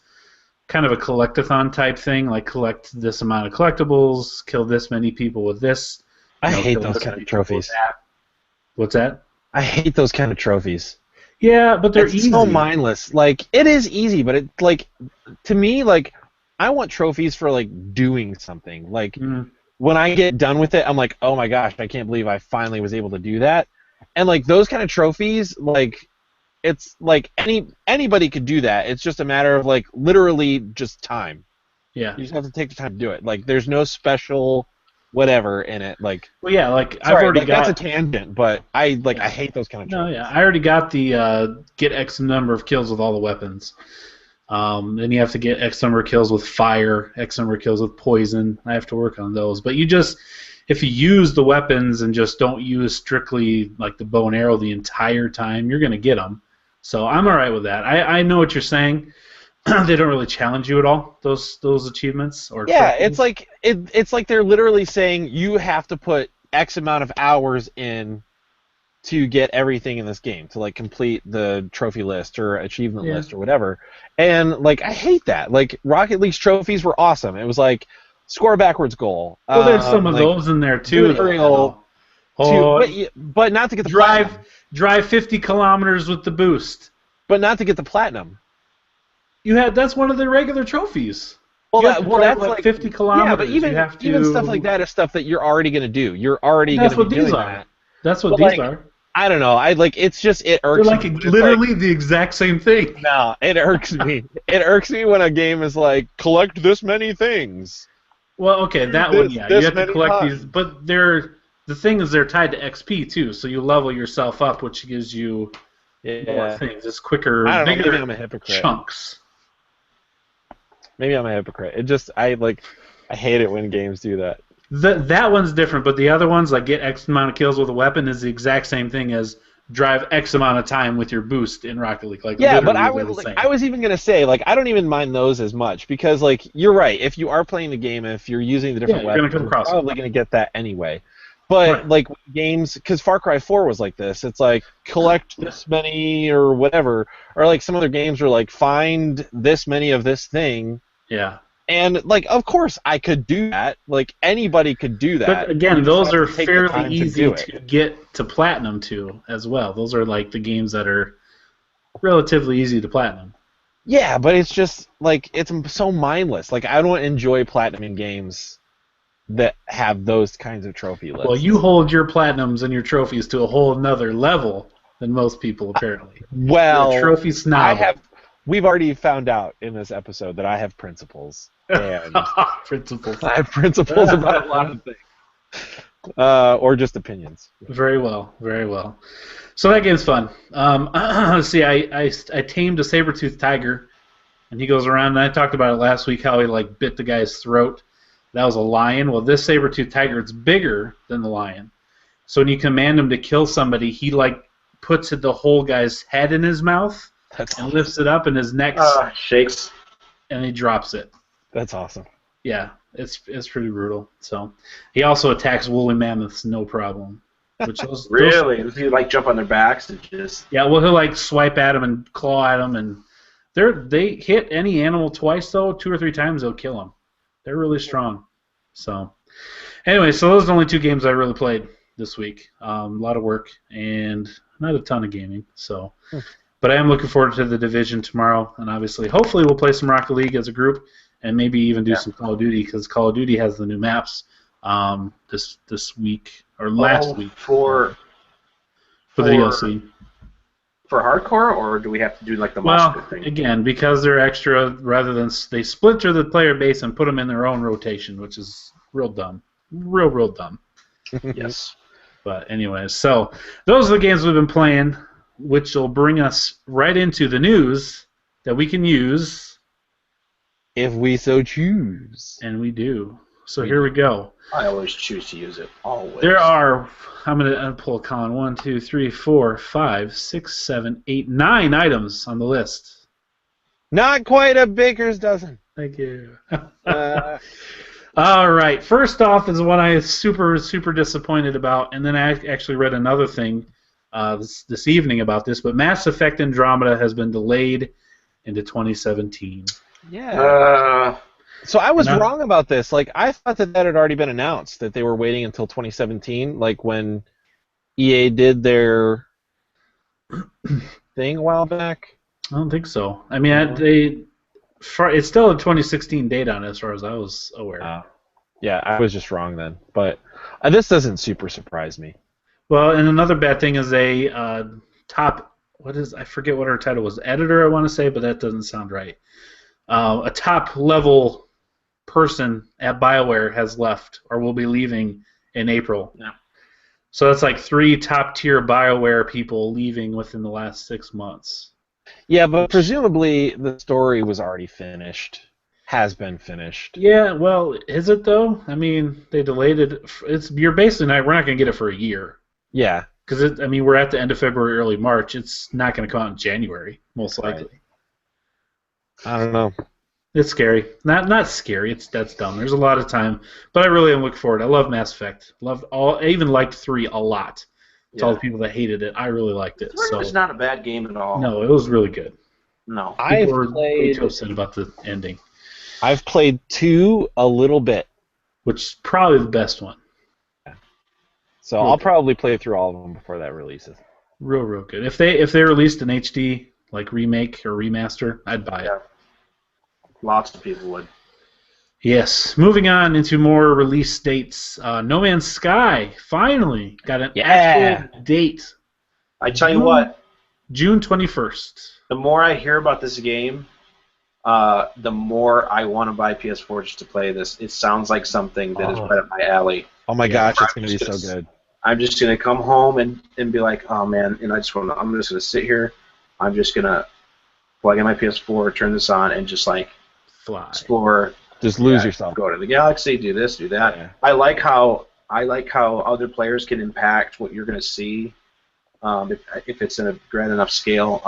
Speaker 1: kind of a collectathon type thing, like collect this amount of collectibles, kill this many people with this.
Speaker 2: I hate those kind of trophies.
Speaker 1: What's that?
Speaker 2: I hate those kind of trophies.
Speaker 1: Yeah, but they're easy.
Speaker 2: It's so mindless. Like, it is easy, but it, like, to me, like, I want trophies for, like, doing something. Like, when I get done with it, I'm like, oh my gosh, I can't believe I finally was able to do that. And, like, those kind of trophies, like, it's like anybody could do that. It's just a matter of, like, literally just time.
Speaker 1: Yeah.
Speaker 2: You just have to take the time to do it. Like, there's no special whatever in it. Like,
Speaker 1: well, yeah, like,
Speaker 2: sorry,
Speaker 1: I've already got...
Speaker 2: That's a tangent, but I hate those kind of trophies.
Speaker 1: No, yeah, I already got the get X number of kills with all the weapons. Then you have to get X number of kills with fire, X number of kills with poison. I have to work on those. But if you use the weapons and just don't use strictly like the bow and arrow the entire time, you're going to get them. So I'm all right with that. I know what you're saying. They don't really challenge you at all, those achievements. Or
Speaker 2: it's like it's like they're literally saying you have to put X amount of hours in to get everything in this game, to like complete the trophy list or achievement list or whatever. And like, I hate that. Like, Rocket League's trophies were awesome. It was like score a backwards goal.
Speaker 1: Well, there's some of those in there too.
Speaker 2: But not to get the
Speaker 1: drive 50 kilometers with the boost.
Speaker 2: But not to get the platinum.
Speaker 1: That's one of the regular trophies.
Speaker 2: Well, that's like
Speaker 1: 50 kilometers.
Speaker 2: Yeah, but even stuff like that is stuff that you're already going to do. You're already going to be doing that.
Speaker 1: That's what these are.
Speaker 2: I don't know. It irks me.
Speaker 1: They're like literally the exact same thing.
Speaker 2: No, it irks me. It irks me when a game is like, collect this many things.
Speaker 1: Well, okay, that one, yeah. You have to collect these, but the thing is they're tied to XP too, so you level yourself up, which gives you more things. It's quicker, bigger
Speaker 2: maybe I'm a hypocrite.
Speaker 1: Chunks.
Speaker 2: Maybe I'm a hypocrite. I hate it when games do that.
Speaker 1: That one's different, but the other ones, like get X amount of kills with a weapon, is the exact same thing as drive X amount of time with your boost in Rocket League. Like,
Speaker 2: yeah, but I was even gonna say, like, I don't even mind those as much because, like, you're right. If you are playing the game, if you're using the different weapons, you're probably gonna get that anyway. But like games, because Far Cry 4 was like this. It's like collect this many or whatever, or like some other games are like find this many of this thing.
Speaker 1: Yeah.
Speaker 2: And, like, of course I could do that. Like, anybody could do that.
Speaker 1: But, again, those are fairly easy to get to Platinum to as well. Those are, like, the games that are relatively easy to Platinum.
Speaker 2: Yeah, but it's just like it's so mindless. Like I don't enjoy platinum games that have those kinds of trophy lists.
Speaker 1: Well, you hold your platinums and your trophies to a whole nother level than most people, apparently.
Speaker 2: Well,
Speaker 1: you're a trophy snob.
Speaker 2: We've already found out in this episode that I have principles. And
Speaker 1: principles.
Speaker 2: I have principles about a lot of things. Or just opinions.
Speaker 1: Very well, very well. So that game's fun. Let's see, I tamed a saber-toothed tiger, and he goes around, and I talked about it last week, how he bit the guy's throat. That was a lion. Well, this saber-toothed tiger, it's bigger than the lion. So when you command him to kill somebody, he puts the whole guy's head in his mouth and lifts it up, and his neck
Speaker 3: shakes,
Speaker 1: and he drops it.
Speaker 2: That's awesome.
Speaker 1: Yeah, it's pretty brutal. So he also attacks woolly mammoths, no problem. Which
Speaker 3: really? Does he jump on their backs and just?
Speaker 1: Yeah, well he'll swipe at them and claw at them, and they hit any animal twice though, 2 or 3 times they'll kill them. They're really strong. So anyway, so those are the only 2 games I really played this week. A lot of work and not a ton of gaming. So, but I am looking forward to the Division tomorrow, and obviously, hopefully, we'll play some Rocket League as a group, and maybe even do some Call of Duty because Call of Duty has the new maps this week or last week
Speaker 3: for
Speaker 1: the DLC.
Speaker 3: For hardcore, or do we have to do the monster thing?
Speaker 1: Again, because they're extra, rather than they splinter the player base and put them in their own rotation, which is real dumb, real dumb.
Speaker 3: Yes.
Speaker 1: But anyways, so those are the games we've been playing, which will bring us right into the news that we can use
Speaker 2: if we so choose.
Speaker 1: And we do. So here we go.
Speaker 3: I always choose to use it. Always.
Speaker 1: There are, I'm going to pull Colin, 1, 2, 3, 4, 5, 6, 7, 8, 9 items on the list.
Speaker 2: Not quite a baker's dozen.
Speaker 1: Thank you. All right. First off is one I was super disappointed about, and then I actually read another thing this evening about this, but Mass Effect Andromeda has been delayed into 2017.
Speaker 2: Yeah. So I was wrong about this. I thought that had already been announced, that they were waiting until 2017, when EA did their thing a while back.
Speaker 1: I don't think so. I mean, it's still a 2016 date on it, as far as I was aware.
Speaker 2: Yeah, I was just wrong then. But this doesn't super surprise me.
Speaker 1: Well, and another bad thing is a top. I forget what her title was. Editor, I want to say, but that doesn't sound right. A top level person at BioWare has left or will be leaving in April.
Speaker 3: Yeah.
Speaker 1: So that's 3 top-tier BioWare people leaving within the last 6 months.
Speaker 2: Yeah, but presumably the story was already finished. Has been finished.
Speaker 1: Yeah, well, is it though? I mean, they delayed it. You're basically we're not going to get it for a year.
Speaker 2: Yeah.
Speaker 1: Because we're at the end of February, early March. It's not going to come out in January, most likely.
Speaker 2: Right. I don't know.
Speaker 1: It's scary. Not scary. That's dumb. There's a lot of time, but I really am looking forward. I love Mass Effect. I even liked 3 a lot. To all the people that hated it, I really liked it.
Speaker 3: 3 was not a bad game at all.
Speaker 1: No, it was really good.
Speaker 3: No.
Speaker 1: People were way too upset about the ending.
Speaker 2: I've played 2 a little bit,
Speaker 1: which is probably the best one.
Speaker 2: Yeah. So I'll probably play through all of them before that releases.
Speaker 1: Real good. If they released an HD remake or remaster, I'd buy it.
Speaker 3: Lots of people would.
Speaker 1: Yes. Moving on into more release dates. No Man's Sky finally got an actual date.
Speaker 3: I tell you what.
Speaker 1: June 21st.
Speaker 3: The more I hear about this game, the more I want to buy PS4 just to play this. It sounds like something that is right up my alley.
Speaker 2: Oh my gosh, it's going to be so good.
Speaker 3: I'm just going to come home and be like, oh man, and I'm just going to sit here. I'm just going to plug in my PS4, turn this on, and just
Speaker 1: fly.
Speaker 3: Explore.
Speaker 2: Just lose yourself.
Speaker 3: Go to the galaxy, do this, do that. Yeah. I like how other players can impact what you're going to see if it's in a grand enough scale.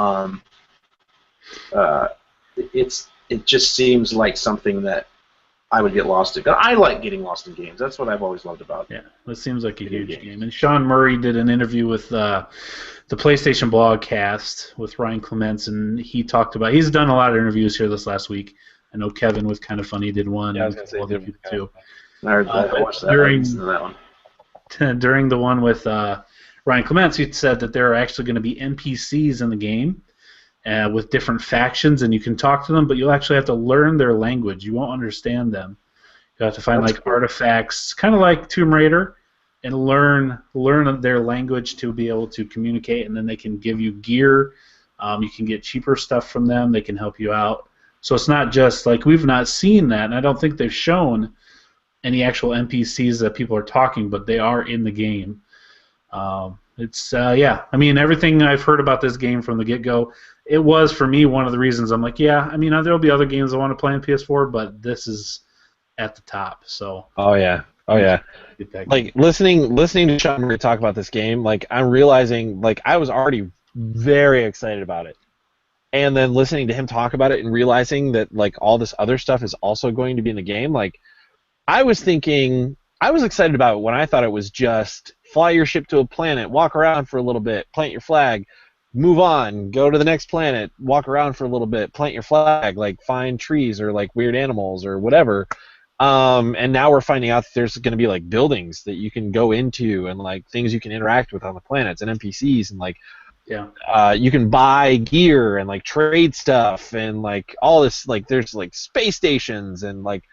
Speaker 3: It just seems like something that I would get lost in. I like getting lost in games. That's what I've always loved about.
Speaker 1: Yeah, this seems like a huge game. And Sean Murray did an interview with the PlayStation Blogcast with Ryan Clements, and he talked about. He's done a lot of interviews here this last week. I know Kevin with Kind of Funny did one.
Speaker 2: Yeah, I was going to say
Speaker 1: other people too.
Speaker 3: I watched that.
Speaker 1: During the one with Ryan Clements, he said that there are actually going to be NPCs in the game, with different factions, and you can talk to them, but you'll actually have to learn their language. You won't understand them. You have to find like artifacts, kind of like Tomb Raider, and learn their language to be able to communicate, and then they can give you gear. You can get cheaper stuff from them. They can help you out. So it's not just like we've not seen that, and I don't think they've shown any actual NPCs that people are talking, but they are in the game. Yeah. I mean, everything I've heard about this game from the get-go, it was for me one of the reasons I'm like, yeah. I mean, there'll be other games I want to play on PS4, but this is at the top. So.
Speaker 2: Oh yeah. Like listening to Sean Murray talk about this game, like I'm realizing, like I was already very excited about it, and then listening to him talk about it and realizing that like all this other stuff is also going to be in the game, like. I was excited about it when I thought it was just fly your ship to a planet, walk around for a little bit, plant your flag, move on, go to the next planet, walk around for a little bit, plant your flag, like find trees or like weird animals or whatever. And now we're finding out that there's going to be like buildings that you can go into and like things you can interact with on the planets and NPCs and like you can buy gear and like trade stuff and like all this, like there's like space stations and like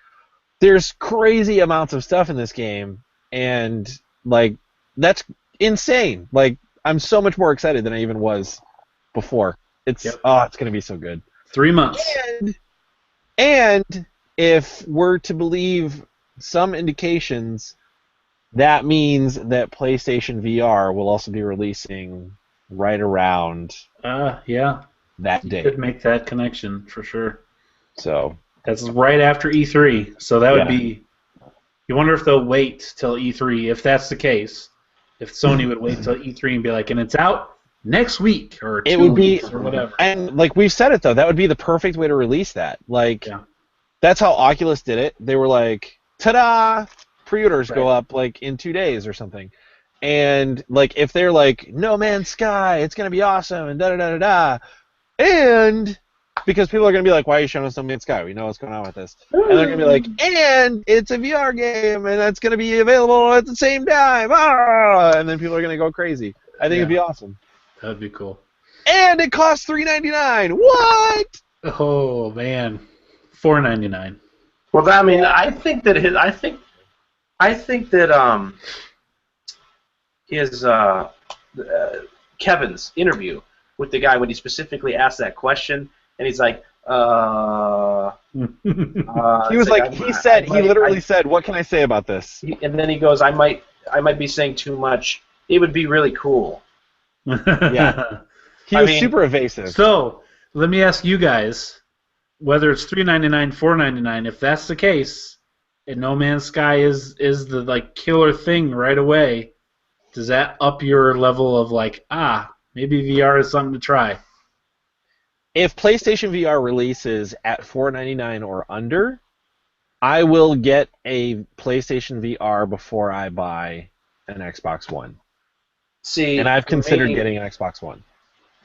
Speaker 2: there's crazy amounts of stuff in this game, and like that's insane. Like I'm so much more excited than I even was before. It's it's gonna be so good.
Speaker 1: 3 months.
Speaker 2: And if we're to believe some indications, that means that PlayStation VR will also be releasing right around that day.
Speaker 1: Could make that connection for sure.
Speaker 2: So.
Speaker 1: That's right after E3, so that would be... You wonder if they'll wait till E3, if that's the case. If Sony would wait till E3 and be like, and it's out next week, or 2 weeks, or whatever.
Speaker 2: And, like, we've said it, though, that would be the perfect way to release that. Like, that's how Oculus did it. They were like, ta-da! Pre-orders go up, like, in 2 days or something. And, like, if they're like, No Man's Sky, it's going to be awesome, and da-da-da-da-da, and... Because people are going to be like, why are you showing us No Man's Sky? We know what's going on with this. And they're going to be like, and it's a VR game, and that's going to be available at the same time. And then people are going to go crazy. I think it'd be awesome.
Speaker 1: That would be cool.
Speaker 2: And it costs $3.99. What?
Speaker 1: Oh, man. $4.99.
Speaker 3: Well, I mean, I think that Kevin's interview with the guy when he specifically asked that question, and he's like,
Speaker 2: he was like, he literally said, what can I say about this?
Speaker 3: And then he goes, I might be saying too much. It would be really cool.
Speaker 2: Yeah. He was super evasive.
Speaker 1: So, let me ask you guys, whether it's $3.99, $4.99, if that's the case, and No Man's Sky is the like killer thing right away, does that up your level of like, maybe VR is something to try?
Speaker 2: If PlayStation VR releases at $4.99 or under, I will get a PlayStation VR before I buy an Xbox One.
Speaker 3: See,
Speaker 2: and I've considered getting an Xbox One.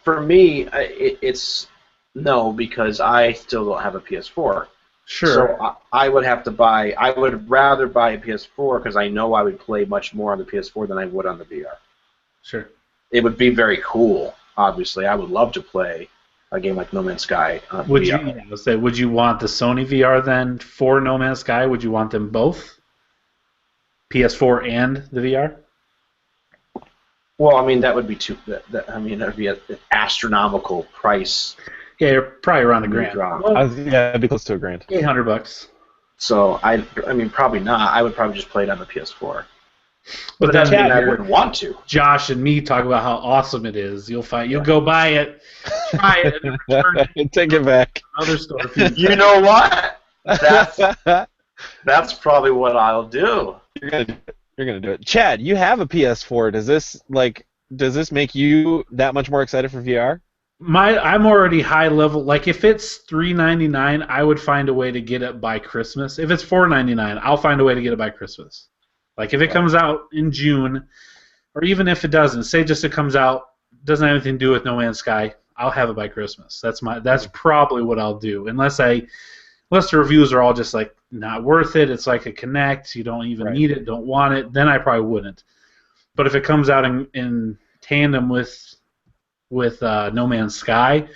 Speaker 3: For me, it's no, because I still don't have a PS4.
Speaker 1: Sure.
Speaker 3: So I would rather buy a PS4 because I know I would play much more on the PS4 than I would on the VR.
Speaker 1: Sure.
Speaker 3: It would be very cool, obviously. I would love to play a game like No Man's Sky on VR.
Speaker 1: Would you want the Sony VR then for No Man's Sky? Would you want them both? PS4 and the VR?
Speaker 3: Well, I mean, that would be that would be an astronomical price.
Speaker 1: Yeah, you're probably around $1,000.
Speaker 2: Well, it'd be close to $1,000.
Speaker 1: $800.
Speaker 3: So I mean, probably not. I would probably just play it on the PS4.
Speaker 1: But
Speaker 3: that doesn't mean I wouldn't want to.
Speaker 1: Josh and me talk about how awesome it is. You'll go buy it, try it, and return it.
Speaker 2: Take it back.
Speaker 1: Other store.
Speaker 3: You know what? That's probably what I'll do.
Speaker 2: You're gonna do it. Chad, you have a PS4. Does this make you that much more excited for VR?
Speaker 1: I'm already high level. Like if it's $3.99, I would find a way to get it by Christmas. If it's $4.99, I'll find a way to get it by Christmas. Like if it comes out in June, or even if it doesn't, say just it comes out, doesn't have anything to do with No Man's Sky, I'll have it by Christmas. That's probably what I'll do, unless the reviews are all just like not worth it. It's like a Kinect, you don't even need it, don't want it. Then I probably wouldn't. But if it comes out in tandem with No Man's Sky,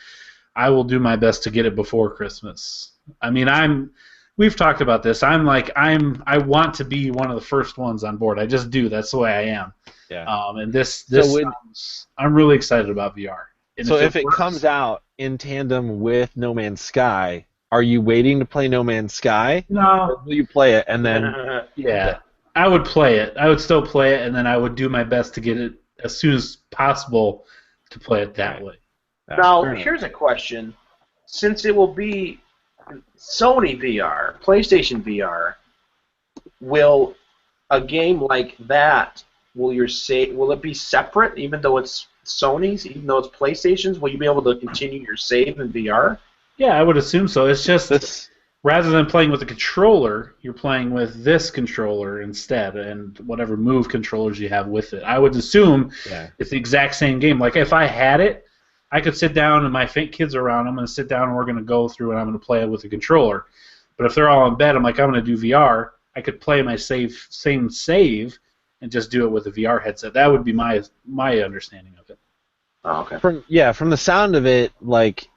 Speaker 1: I will do my best to get it before Christmas. I mean, we've talked about this. I want to be one of the first ones on board. I just do. That's the way I am. Yeah. I'm really excited about VR.
Speaker 2: And so if it comes out in tandem with No Man's Sky, are you waiting to play No Man's Sky?
Speaker 1: No.
Speaker 2: Or will you play it and then?
Speaker 1: Yeah. I would play it. I would still play it, and then I would do my best to get it as soon as possible to play it that way.
Speaker 3: Now, here's a question. Since it will be Sony VR, PlayStation VR, will a game like that, will it be separate even though it's Sony's, even though it's PlayStation's? Will you be able to continue your save in VR?
Speaker 1: Yeah, I would assume so. It's just rather than playing with a controller, you're playing with this controller instead, and whatever Move controllers you have with it. I would assume it's the exact same game. Like if I had it, I could sit down and my kids are around. I'm going to sit down and we're going to go through and I'm going to play it with a controller. But if they're all in bed, I'm like, I'm going to do VR. I could play my same save and just do it with a VR headset. That would be my understanding of it.
Speaker 3: Oh, okay.
Speaker 2: From the sound of it, like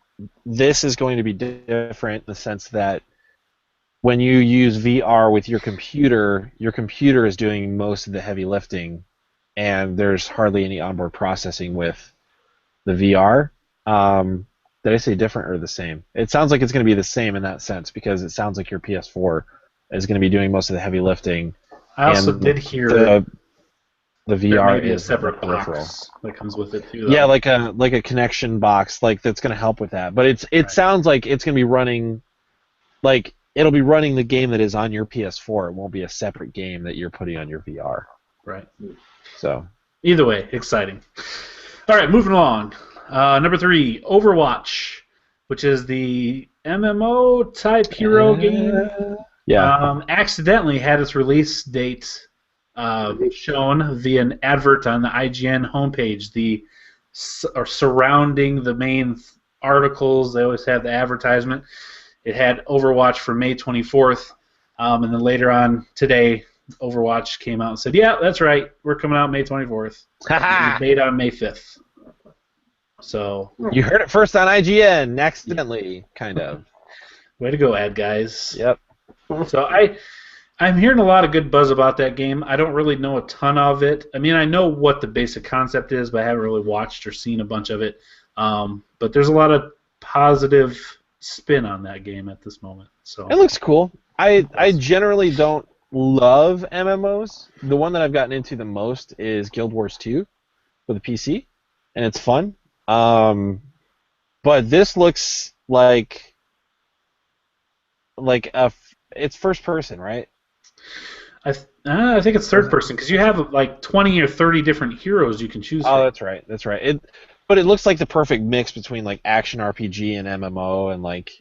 Speaker 2: this is going to be different in the sense that when you use VR with your computer is doing most of the heavy lifting, and there's hardly any onboard processing with the VR. Did I say different or the same? It sounds like it's going to be the same in that sense because it sounds like your PS4 is going to be doing most of the heavy lifting.
Speaker 1: I also did hear
Speaker 2: the VR
Speaker 1: is a separate box that comes with it too.
Speaker 2: Yeah, like a connection box, like that's going to help with that. But it sounds like it's going to be running, like it'll be running the game that is on your PS4. It won't be a separate game that you're putting on your VR.
Speaker 1: Right.
Speaker 2: So
Speaker 1: either way, exciting. All right, moving along. Number 3, Overwatch, which is the MMO type hero game.
Speaker 2: Yeah.
Speaker 1: Accidentally had its release date shown via an advert on the IGN homepage. Surrounding the main articles, they always have the advertisement. It had Overwatch for May 24th, and then later on today, Overwatch came out and said, "Yeah, that's right, we're coming out May 24th." It made on May 5th. So
Speaker 2: you heard it first on IGN, accidentally, kind of.
Speaker 1: Way to go, ad guys.
Speaker 2: Yep.
Speaker 1: So I'm hearing a lot of good buzz about that game. I don't really know a ton of it. I mean, I know what the basic concept is, but I haven't really watched or seen a bunch of it. But there's a lot of positive spin on that game at this moment. So
Speaker 2: it looks cool. I generally don't love MMOs. The one that I've gotten into the most is Guild Wars 2 for the PC, and it's fun. But this looks like it's first person, right?
Speaker 1: I think it's third person because you have like 20 or 30 different heroes you can choose from.
Speaker 2: Oh, that's right. But it looks like the perfect mix between like action RPG and MMO, and like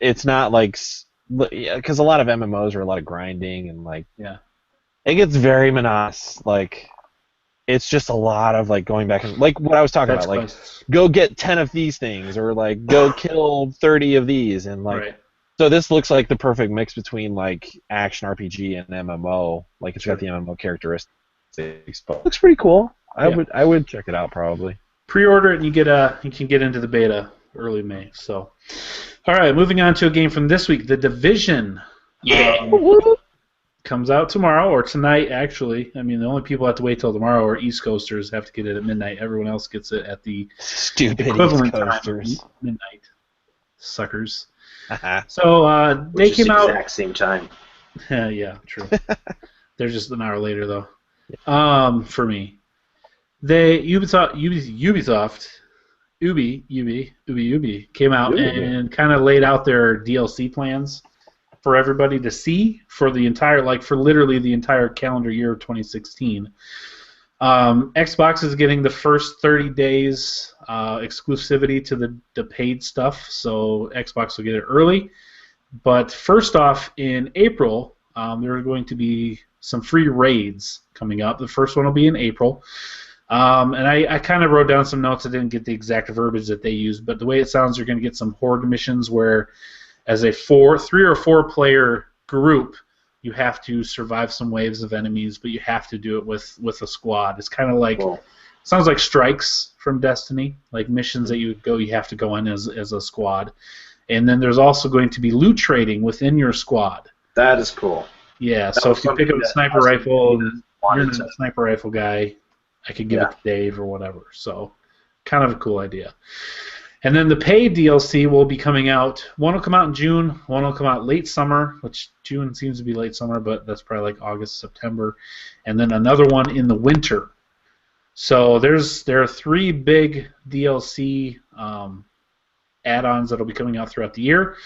Speaker 2: it's not like because a lot of MMOs are a lot of grinding and like it gets very monotonous. Like it's just a lot of like going back and like what I was talking about, like go get 10 of these things or like go kill 30 of these and like. Right. So this looks like the perfect mix between like action RPG and MMO. Like it's got the MMO characteristics, but it looks pretty cool. I would check it out probably.
Speaker 1: Pre-order it and you can get into the beta early May. So, all right, moving on to a game from this week, The Division.
Speaker 3: Yeah.
Speaker 1: Comes out tomorrow or tonight actually. I mean, the only people who have to wait till tomorrow are East Coasters have to get it at midnight. Everyone else gets it at the
Speaker 2: stupid
Speaker 1: equivalent
Speaker 2: East Coasters.
Speaker 1: Time midnight. Suckers. So they came out
Speaker 3: exact same time.
Speaker 1: Yeah, true. They're just an hour later though. For me, Ubisoft came out and kind of laid out their DLC plans for everybody to see for the entire, for literally the entire calendar year of 2016. Xbox is getting the first 30 days exclusivity to the paid stuff, so Xbox will get it early. But first off, in April, there are going to be some free raids coming up. The first one will be in April. And I kind of wrote down some notes. I didn't get the exact verbiage that they used, but the way it sounds, you're going to get some horde missions where, as a 3 or 4 player group, you have to survive some waves of enemies, but you have to do it with a squad. It's kind of like sounds like strikes from Destiny, like missions that you have to go in as a squad. And then there's also going to be loot trading within your squad.
Speaker 3: That is cool.
Speaker 1: Yeah, so if you pick up a sniper rifle, and you're not a sniper rifle guy, I could give it to Dave or whatever. So kind of a cool idea. And then the paid DLC will be coming out. One will come out in June. One will come out late summer, which June seems to be late summer, but that's probably like August, September. And then another one in the winter. So there are 3 big DLC add-ons that will be coming out throughout the year.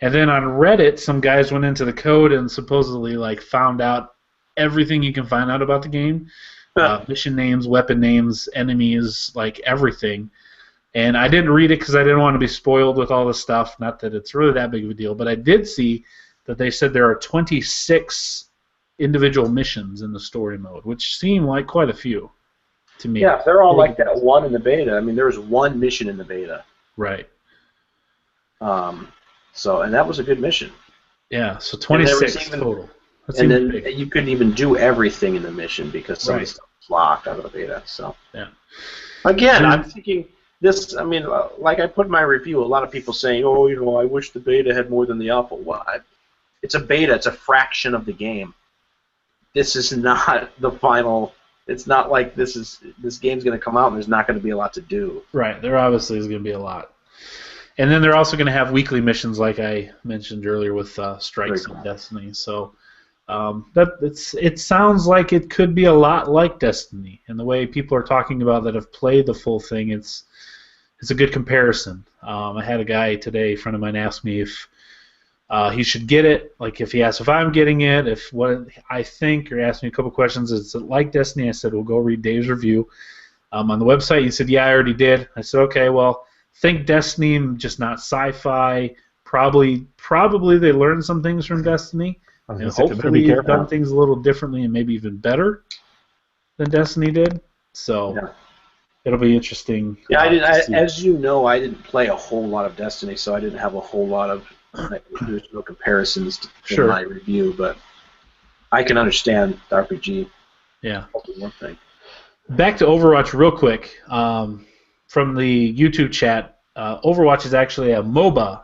Speaker 1: And then on Reddit, some guys went into the code and supposedly found out everything you can find out about the game. Mission names, weapon names, enemies, everything. And I didn't read it because I didn't want to be spoiled with all this stuff. Not that it's really that big of a deal, but I did see that they said there are 26 individual missions in the story mode, which seem like quite a few to me.
Speaker 3: Yeah, they're all like that one in the beta. I mean, there was one mission in the beta.
Speaker 1: Right.
Speaker 3: And that was a good mission.
Speaker 1: Yeah, so 26 total.
Speaker 3: And then you couldn't even do everything in the mission because some of the stuff was locked out of the beta. So yeah. Again, I'm thinking this. I mean, like I put in my review, a lot of people saying, "Oh, I wish the beta had more than the alpha." Well, it's a beta. It's a fraction of the game. This is not the final. It's not like this game's going to come out and there's not going to be a lot to do.
Speaker 1: Right. There obviously is going to be a lot. And then they're also going to have weekly missions, like I mentioned earlier, with strikes and Destiny. So it sounds like it could be a lot like Destiny. And the way people are talking about that have played the full thing, it's a good comparison. I had a guy today, a friend of mine, ask me if he should get it. Like if he asked if I'm getting it, if what I think, or asked me a couple questions. Is it like Destiny? I said, well, go read Dave's review on the website. He said, yeah, I already did. I said, okay, well, think Destiny, just not sci-fi. Probably they learned some things from Destiny, and hopefully they've done things a little differently and maybe even better than Destiny did. So it'll be interesting.
Speaker 3: Yeah, as you know, I didn't play a whole lot of Destiny, so I didn't have a whole lot of there's no comparisons in my review, but I can understand the RPG.
Speaker 1: Yeah.
Speaker 3: One thing.
Speaker 1: Back to Overwatch real quick. From the YouTube chat, Overwatch is actually a MOBA,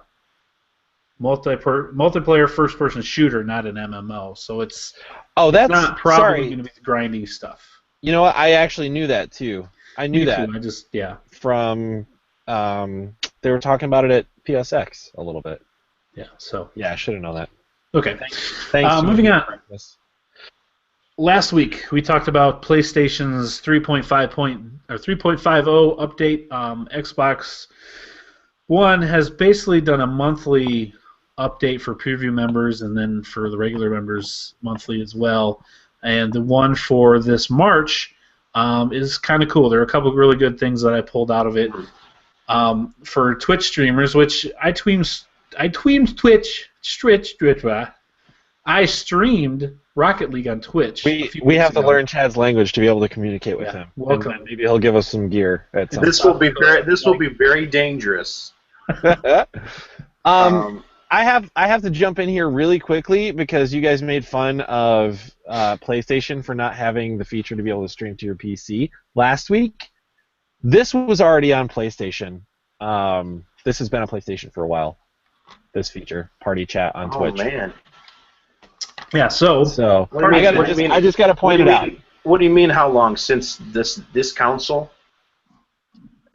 Speaker 1: multiplayer first-person shooter, not an MMO. So it's not probably going to be the grindy stuff.
Speaker 2: You know what? I actually knew that too. I knew that.
Speaker 1: I just
Speaker 2: from they were talking about it at PSX a little bit.
Speaker 1: Yeah. So
Speaker 2: I should have known that.
Speaker 1: Okay.
Speaker 2: Thanks.
Speaker 1: Moving on. Last week we talked about PlayStation's 3.50 update. Xbox One has basically done a monthly update for preview members, and then for the regular members monthly as well. And the one for this March is kind of cool. There are a couple of really good things that I pulled out of it. For Twitch streamers, which I streamed Rocket League on Twitch.
Speaker 2: We have to learn Chad's language to be able to communicate with him.
Speaker 1: Welcome.
Speaker 2: And maybe he'll give us some gear at some
Speaker 3: This will be very dangerous.
Speaker 2: I have to jump in here really quickly because you guys made fun of PlayStation for not having the feature to be able to stream to your PC last week. This was already on PlayStation. This has been on PlayStation for a while. This feature, party chat on Twitch. Oh man.
Speaker 1: Yeah. So
Speaker 2: I just got to point it out.
Speaker 3: What do you mean? How long since this console?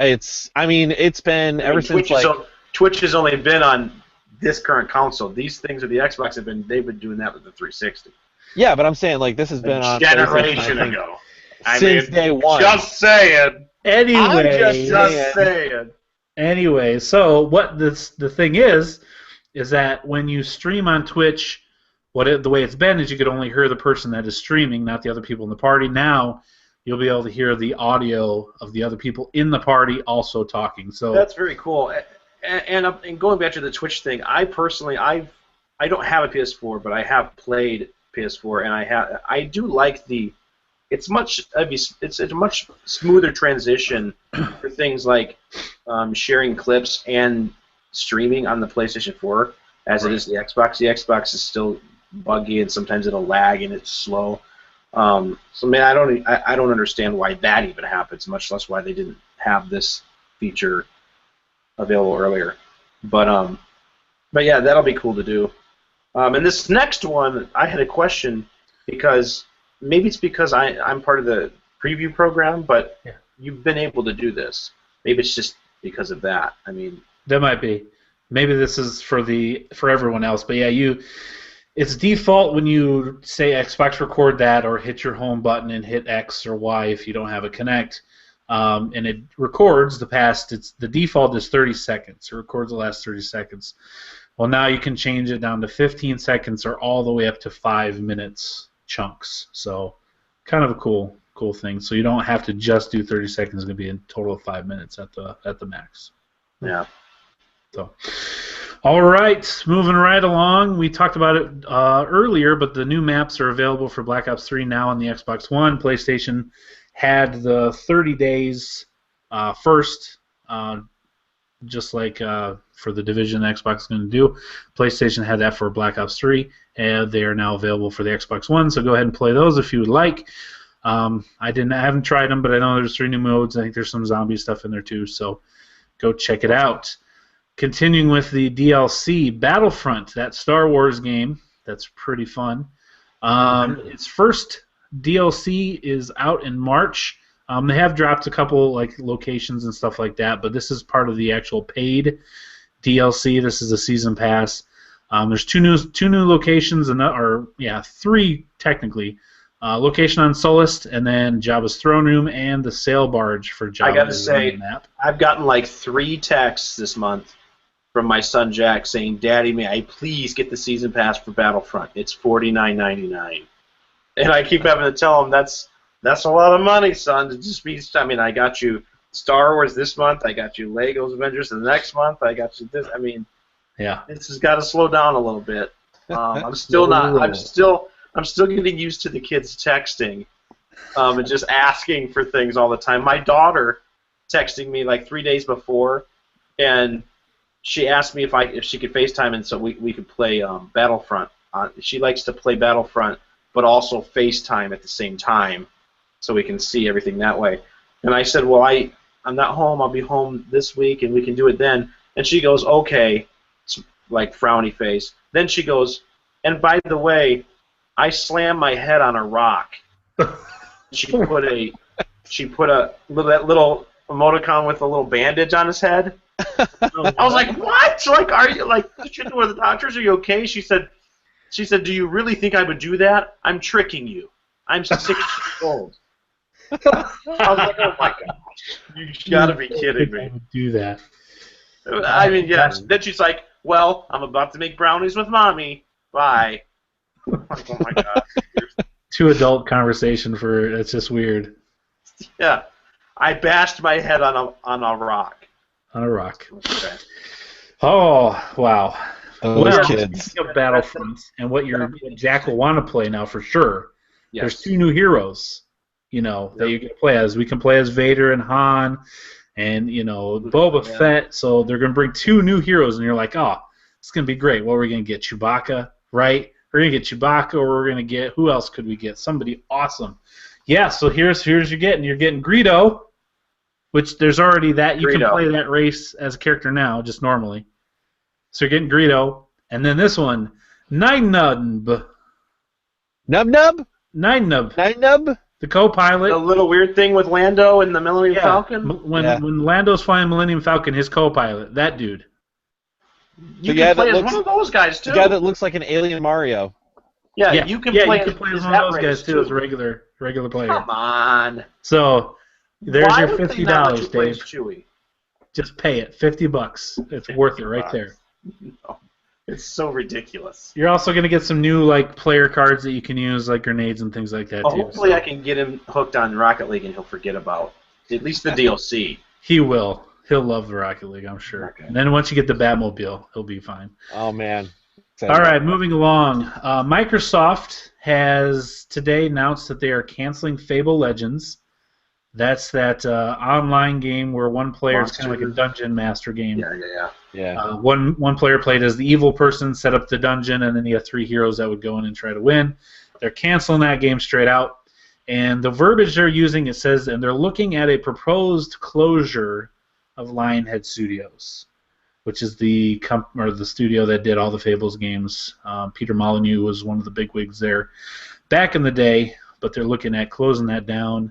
Speaker 2: It's been ever since
Speaker 3: Twitch has only been on this current console. These things with the Xbox they've been doing that with the 360.
Speaker 2: Yeah, but I'm saying this has been on
Speaker 3: generation ago.
Speaker 2: Since day one.
Speaker 3: Just saying.
Speaker 1: Anyway,
Speaker 3: just saying.
Speaker 1: Anyway, so what the thing is that when you stream on Twitch, the way it's been is you could only hear the person that is streaming, not the other people in the party. Now you'll be able to hear the audio of the other people in the party also talking. So
Speaker 3: that's very cool. And going back to the Twitch thing, I personally I don't have a PS4, but I have played PS4, and I do like it's a much smoother transition for things like sharing clips and streaming on the PlayStation 4 as it is the Xbox. The Xbox is still buggy, and sometimes it'll lag and it's slow. So man, I don't understand why that even happens, much less why they didn't have this feature available earlier. But yeah, that'll be cool to do. And this next one, I had a question because maybe it's because I'm part of the preview program, but you've been able to do this. Maybe it's just because of that. I mean,
Speaker 1: that might be. Maybe this is for everyone else, but yeah, it's default when you say Xbox record that or hit your home button and hit X or Y if you don't have a Kinect, and it records the default is 30 seconds. It records the last 30 seconds. Well, now you can change it down to 15 seconds or all the way up to 5 minutes chunks. So, kind of a cool thing. So you don't have to just do 30 seconds. It's going to be a total of 5 minutes at the max.
Speaker 3: Yeah.
Speaker 1: So, all right, moving right along. We talked about it earlier, but the new maps are available for Black Ops 3 now on the Xbox One. PlayStation had the 30 days first, just like for the Division Xbox is going to do. PlayStation had that for Black Ops 3, and they are now available for the Xbox One. So go ahead and play those if you would like. I haven't tried them, but I know there's 3 new modes. I think there's some zombie stuff in there too. So go check it out. Continuing with the DLC, Battlefront, that Star Wars game, that's pretty fun. Its first DLC is out in March. They have dropped a couple locations and stuff like that, but this is part of the actual paid DLC. This is a season pass. There's two new locations, or 3 technically. Location on Sullust, and then Jabba's throne room and the sail barge for Jabba.
Speaker 3: I gotta say, I've gotten 3 texts this month from my son Jack saying, "Daddy, may I please get the season pass for Battlefront? It's $49.99." And I keep having to tell him that's a lot of money, son. To just be, I mean, I got you Star Wars this month, I got you Legos Avengers the next month, I got you this. I mean, this has got to slow down a little bit. I'm still not. I'm still getting used to the kids texting and just asking for things all the time. My daughter texting me 3 days before, and she asked me if she could FaceTime, and so we could play Battlefront. She likes to play Battlefront, but also FaceTime at the same time, so we can see everything that way. And I said, well, I'm not home. I'll be home this week, and we can do it then. And she goes, okay, frowny face. Then she goes, and by the way, I slammed my head on a rock. She put a little emoticon with a little bandage on his head. I was like, what? Are you did you go to the doctors? Are you okay? She said, do you really think I would do that? I'm tricking you. I'm 6 years old. I was like, oh my gosh, you gotta be kidding me.
Speaker 1: Do that.
Speaker 3: I mean, yes. Then she's like, well, I'm about to make brownies with mommy. Bye. Oh my god.
Speaker 1: Too adult conversation for it's just weird.
Speaker 3: Yeah, I bashed my head on a rock.
Speaker 1: On a rock.
Speaker 3: Okay.
Speaker 1: Oh wow.
Speaker 2: Those kids.
Speaker 1: Speaking of Battlefront and what Jack will want to play now for sure. Yes. There's 2 new heroes, that you can play as. We can play as Vader and Han, and Boba Fett. So they're gonna bring 2 new heroes, and you're like, oh, it's gonna be great. What are we gonna get? Chewbacca, right? We're going to get Chewbacca, or we're going to get, who else could we get? Somebody awesome. Yeah, so here's you're getting Greedo, which there's already that. You can play that race as a character now, just normally. So you're getting Greedo. And then this one, Nine-Nub.
Speaker 2: Nub-Nub?
Speaker 1: Nine-Nub.
Speaker 2: Nine-Nub?
Speaker 1: The co-pilot.
Speaker 3: The little weird thing with Lando and the Millennium Falcon?
Speaker 1: When Lando's flying Millennium Falcon, his co-pilot, that dude.
Speaker 3: You can play as one of those guys, too.
Speaker 2: The guy that looks like an alien Mario.
Speaker 3: Yeah, you can play
Speaker 1: as one of those guys, too, as a regular player.
Speaker 3: Come on.
Speaker 1: So, there's your $50, Dave.
Speaker 3: Chewie?
Speaker 1: Just pay it. $50. It's worth it right there.
Speaker 3: No. It's so ridiculous.
Speaker 1: You're also going to get some new player cards that you can use, like grenades and things like that, too.
Speaker 3: Hopefully I can get him hooked on Rocket League and he'll forget about at least the DLC.
Speaker 1: He will. He'll love the Rocket League, I'm sure. Okay. And then once you get the Batmobile, he'll be fine.
Speaker 2: Oh, man.
Speaker 1: All right, moving along. Microsoft has today announced that they are canceling Fable Legends. That's that online game where one player is kind of like a dungeon master game.
Speaker 3: Yeah.
Speaker 1: One player played as the evil person, set up the dungeon, and then you have 3 heroes that would go in and try to win. They're canceling that game straight out. And the verbiage they're using, it says, and they're looking at a proposed closure of Lionhead Studios, which is the studio that did all the Fables games. Peter Molyneux was one of the bigwigs there back in the day, but they're looking at closing that down,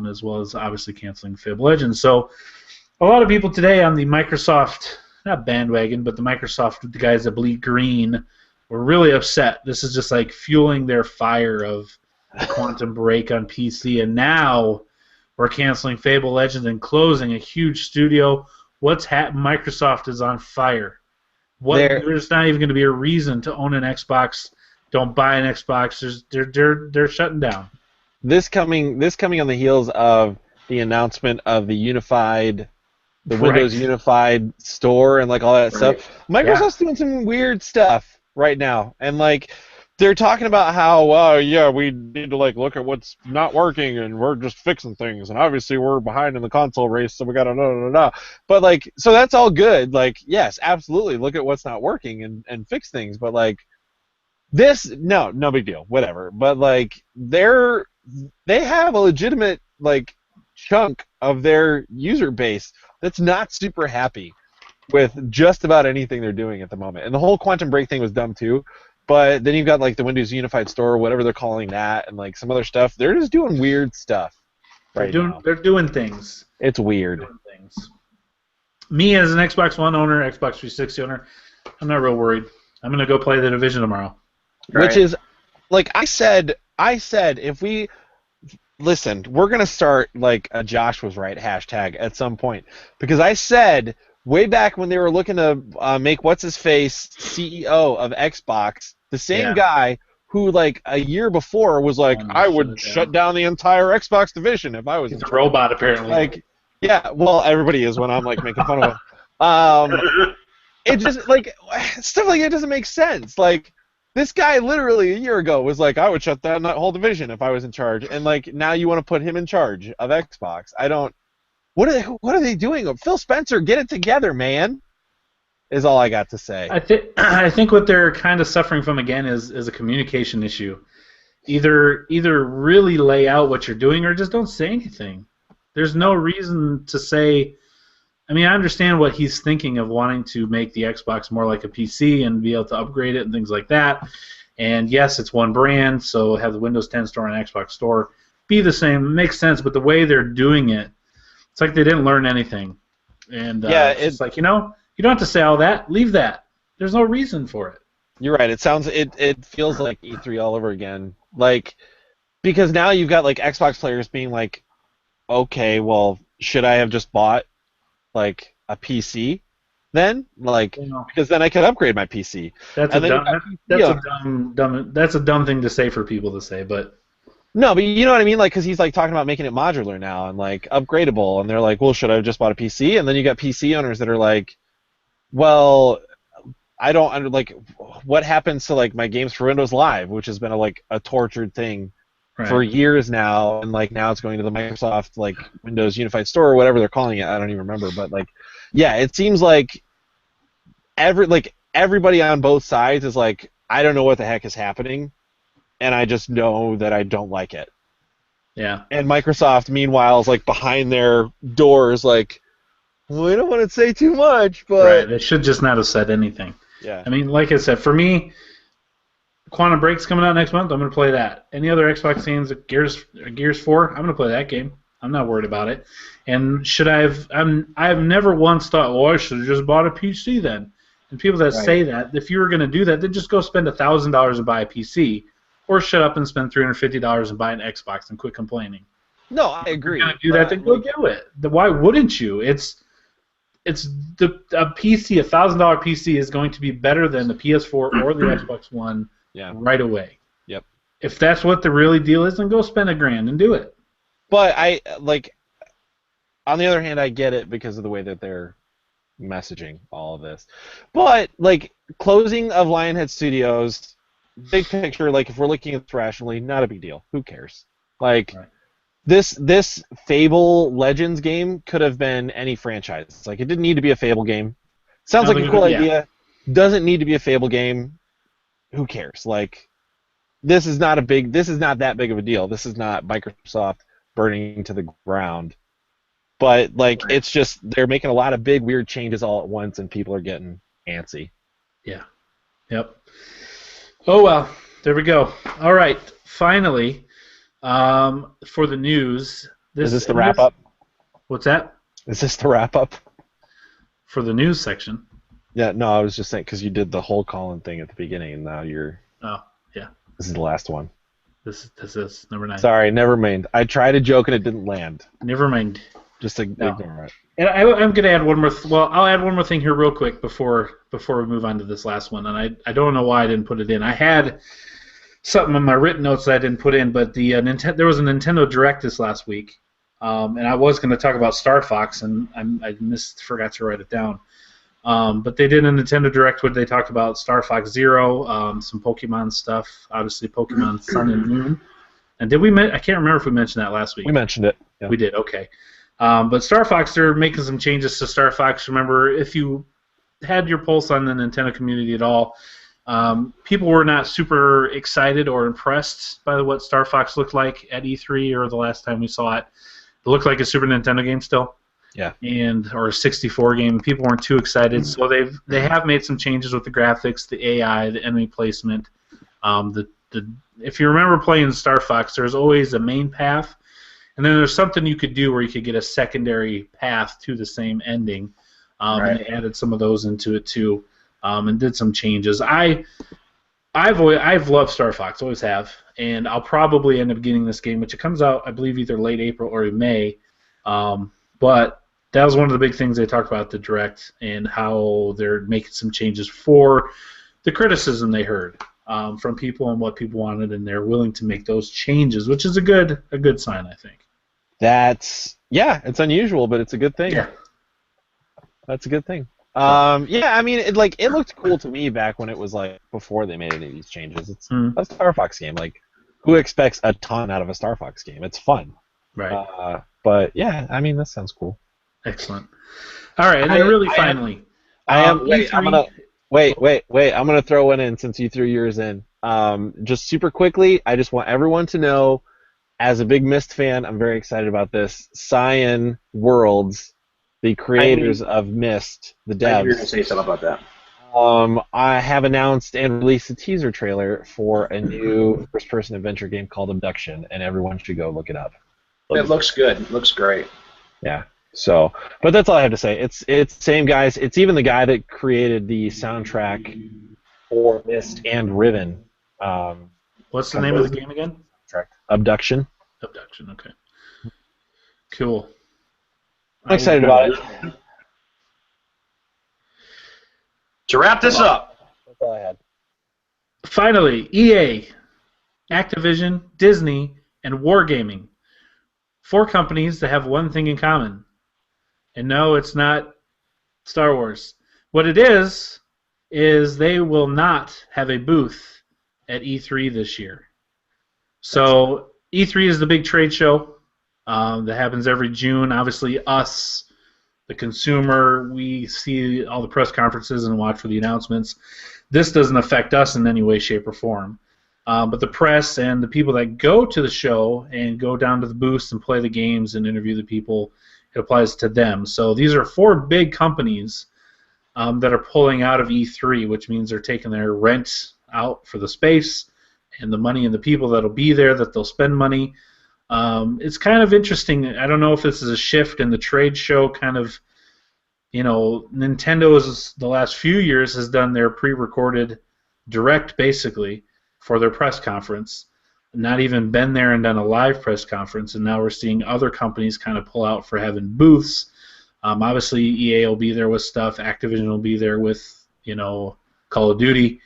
Speaker 1: as well as obviously canceling Fable Legends. So a lot of people today on the Microsoft, not bandwagon, but the Microsoft, the guys that bleed green, were really upset. This is just like fueling their fire of Quantum Break on PC, and now we're canceling Fable Legends and closing a huge studio. What's happened? Microsoft is on fire. There's not even going to be a reason to own an Xbox. Don't buy an Xbox. They're shutting down.
Speaker 2: This coming on the heels of the announcement of the Windows Unified Store and like all that stuff. Microsoft's doing some weird stuff right now, and like they're talking about how we need to like look at what's not working, and we're just fixing things, and obviously we're behind in the console race, so we gotta da. But like, so that's all good. Like, yes, absolutely, look at what's not working and fix things. But like, this, no big deal, whatever. But like, they have a legitimate like chunk of their user base that's not super happy with just about anything they're doing at the moment. And the whole Quantum Break thing was dumb too. But then you've got like the Windows Unified Store, or whatever they're calling that, and like some other stuff. They're just doing weird stuff now.
Speaker 1: They're doing things.
Speaker 2: It's weird.
Speaker 1: Me as an Xbox One owner, Xbox 360 owner, I'm not real worried. I'm gonna go play The Division tomorrow.
Speaker 2: Which is, like I said, if we listen, we're gonna start like a Josh was right hashtag at some point, because I said way back when they were looking to make what's-his-face CEO of Xbox, the same guy who, like, a year before was like, I would shut down the entire Xbox division if I was...
Speaker 1: He's a robot, apparently.
Speaker 2: Like, yeah, well, everybody is when I'm, like, making fun of him. It just, like, stuff like that doesn't make sense. Like, this guy literally a year ago was like, I would shut down that whole division if I was in charge. And, like, now you want to put him in charge of Xbox. I don't... What are they doing? Phil Spencer, get it together, man. Is all I got to say.
Speaker 1: I think what they're kind of suffering from again is a communication issue. Either really lay out what you're doing, or just don't say anything. There's no reason to say. I mean, I understand what he's thinking of wanting to make the Xbox more like a PC and be able to upgrade it and things like that. And yes, it's one brand, so have the Windows 10 store and Xbox store be the same. It makes sense, but the way they're doing it, it's like they didn't learn anything. And it's like, you don't have to say all that. Leave that. There's no reason for it.
Speaker 2: You're right. It feels like E3 all over again. Like, because now you've got like Xbox players being like, okay, well, should I have just bought like a PC then? Like, because then I could upgrade my PC.
Speaker 1: That's a dumb thing to say for people to say, but.
Speaker 2: No, but you know what I mean? Like, because he's like talking about making it modular now and like upgradable, and they're like, well, should I have just bought a PC? And then you got PC owners that are like, well, I don't like what happens to like my games for Windows Live, which has been a tortured thing for years now, and like now it's going to the Microsoft like Windows Unified Store or whatever they're calling it. I don't even remember, but like, yeah, it seems like everybody on both sides is like, I don't know what the heck is happening. And I just know that I don't like it.
Speaker 1: Yeah.
Speaker 2: And Microsoft, meanwhile, is like behind their doors, like, we don't want to say too much, but
Speaker 1: right. They should just not have said anything.
Speaker 2: Yeah.
Speaker 1: I mean, like I said, for me, Quantum Break's coming out next month. I'm going to play that. Any other Xbox games, Gears 4, I'm going to play that game. I'm not worried about it. And I've never once thought, well, I should have just bought a PC then. And people that say that, if you were going to do that, then just go spend $1,000 and buy a PC. Or shut up and spend $350 and buy an Xbox and quit complaining.
Speaker 2: No, I agree.
Speaker 1: If you're gonna do that, then go do it. Why wouldn't you? A $1,000 PC is going to be better than the PS4 or the Xbox One right away.
Speaker 2: Yep.
Speaker 1: If that's what the really deal is, then go spend $1,000 and do it.
Speaker 2: But on the other hand, I get it because of the way that they're messaging all of this. But like closing of Lionhead Studios. Big picture, like if we're looking at this rationally, not a big deal. Who cares? Like this Fable Legends game could have been any franchise. It's like it didn't need to be a Fable game. Sounds like a cool idea. Doesn't need to be a Fable game. Who cares? Like this is not that big of a deal. This is not Microsoft burning to the ground. But like it's just they're making a lot of big weird changes all at once, and people are getting antsy.
Speaker 1: Yeah. Yep. Oh well, there we go. All right, finally, for the news.
Speaker 2: Is this the wrap up?
Speaker 1: What's that?
Speaker 2: Is this the wrap up?
Speaker 1: For the news section.
Speaker 2: Yeah, no, I was just saying because you did the whole Colin thing at the beginning, and now you're.
Speaker 1: Oh yeah.
Speaker 2: This is the last one.
Speaker 1: This is number 9.
Speaker 2: Sorry, never mind. I tried a joke and it didn't land.
Speaker 1: Never mind.
Speaker 2: Just ignore it.
Speaker 1: And I'm going to add one more. I'll add one more thing here real quick before we move on to this last one. And I don't know why I didn't put it in. I had something in my written notes that I didn't put in, but there was a Nintendo Direct this last week, and I was going to talk about Star Fox, and I forgot to write it down. But they did a Nintendo Direct where they talked about Star Fox Zero, some Pokemon stuff, obviously Pokemon Sun and Moon. And did we? I can't remember if we mentioned that last week.
Speaker 2: We mentioned it. Yeah.
Speaker 1: We did. Okay. But Star Fox, they're making some changes to Star Fox. Remember, if you had your pulse on the Nintendo community at all, people were not super excited or impressed by what Star Fox looked like at E3 or the last time we saw it. It looked like a Super Nintendo game still.
Speaker 2: Yeah.
Speaker 1: Or a 64 game. People weren't too excited, so they have made some changes with the graphics, the AI, the enemy placement. If you remember playing Star Fox, there's always a main path. And then there's something you could do where you could get a secondary path to the same ending. And they added some of those into it too, and did some changes. I've loved Star Fox, always have, and I'll probably end up getting this game, which it comes out, I believe, either late April or May. But that was one of the big things they talked about at the Direct, and how they're making some changes for the criticism they heard from people and what people wanted, and they're willing to make those changes, which is a good sign, I think.
Speaker 2: It's unusual, but it's a good thing.
Speaker 1: Yeah.
Speaker 2: That's a good thing. I mean, it looked cool to me back when it was like before they made any of these changes. It's a Star Fox game. Like, who expects a ton out of a Star Fox game? It's fun.
Speaker 1: Right.
Speaker 2: But yeah, I mean, that sounds cool.
Speaker 1: Excellent. All right, and then finally,
Speaker 2: I'm gonna throw one in since you threw yours in. Just super quickly, I just want everyone to know, as a big Myst fan, I'm very excited about this. Cyan Worlds, the creators of Myst, the devs.
Speaker 3: You're gonna say something about that.
Speaker 2: I have announced and released a teaser trailer for a new first-person adventure game called Abduction, and everyone should go look it up.
Speaker 3: It looks good. It looks great.
Speaker 2: Yeah. So, but that's all I have to say. It's same guys. It's even the guy that created the soundtrack for Myst and Riven.
Speaker 1: What's the name of the game again?
Speaker 2: Abduction.
Speaker 1: Abduction. Okay. Cool.
Speaker 2: I'm excited about it.
Speaker 3: To wrap this up.
Speaker 2: That's all I had.
Speaker 1: Finally, EA, Activision, Disney, and Wargaming. 4 companies that have one thing in common. And no, it's not Star Wars. What it is they will not have a booth at E3 this year. So E3 is the big trade show that happens every June. Obviously, us, the consumer, we see all the press conferences and watch for the announcements. This doesn't affect us in any way, shape, or form. But the press and the people that go to the show and go down to the booths and play the games and interview the people, it applies to them. So these are 4 big companies that are pulling out of E3, which means they're taking their rent out for the space and the money and the people that'll be there, that they'll spend money. It's kind of interesting. I don't know if this is a shift in the trade show kind of, Nintendo the last few years has done their pre-recorded direct basically for their press conference, not even been there and done a live press conference, and now we're seeing other companies kind of pull out for having booths. Obviously, EA will be there with stuff. Activision will be there with, Call of Duty.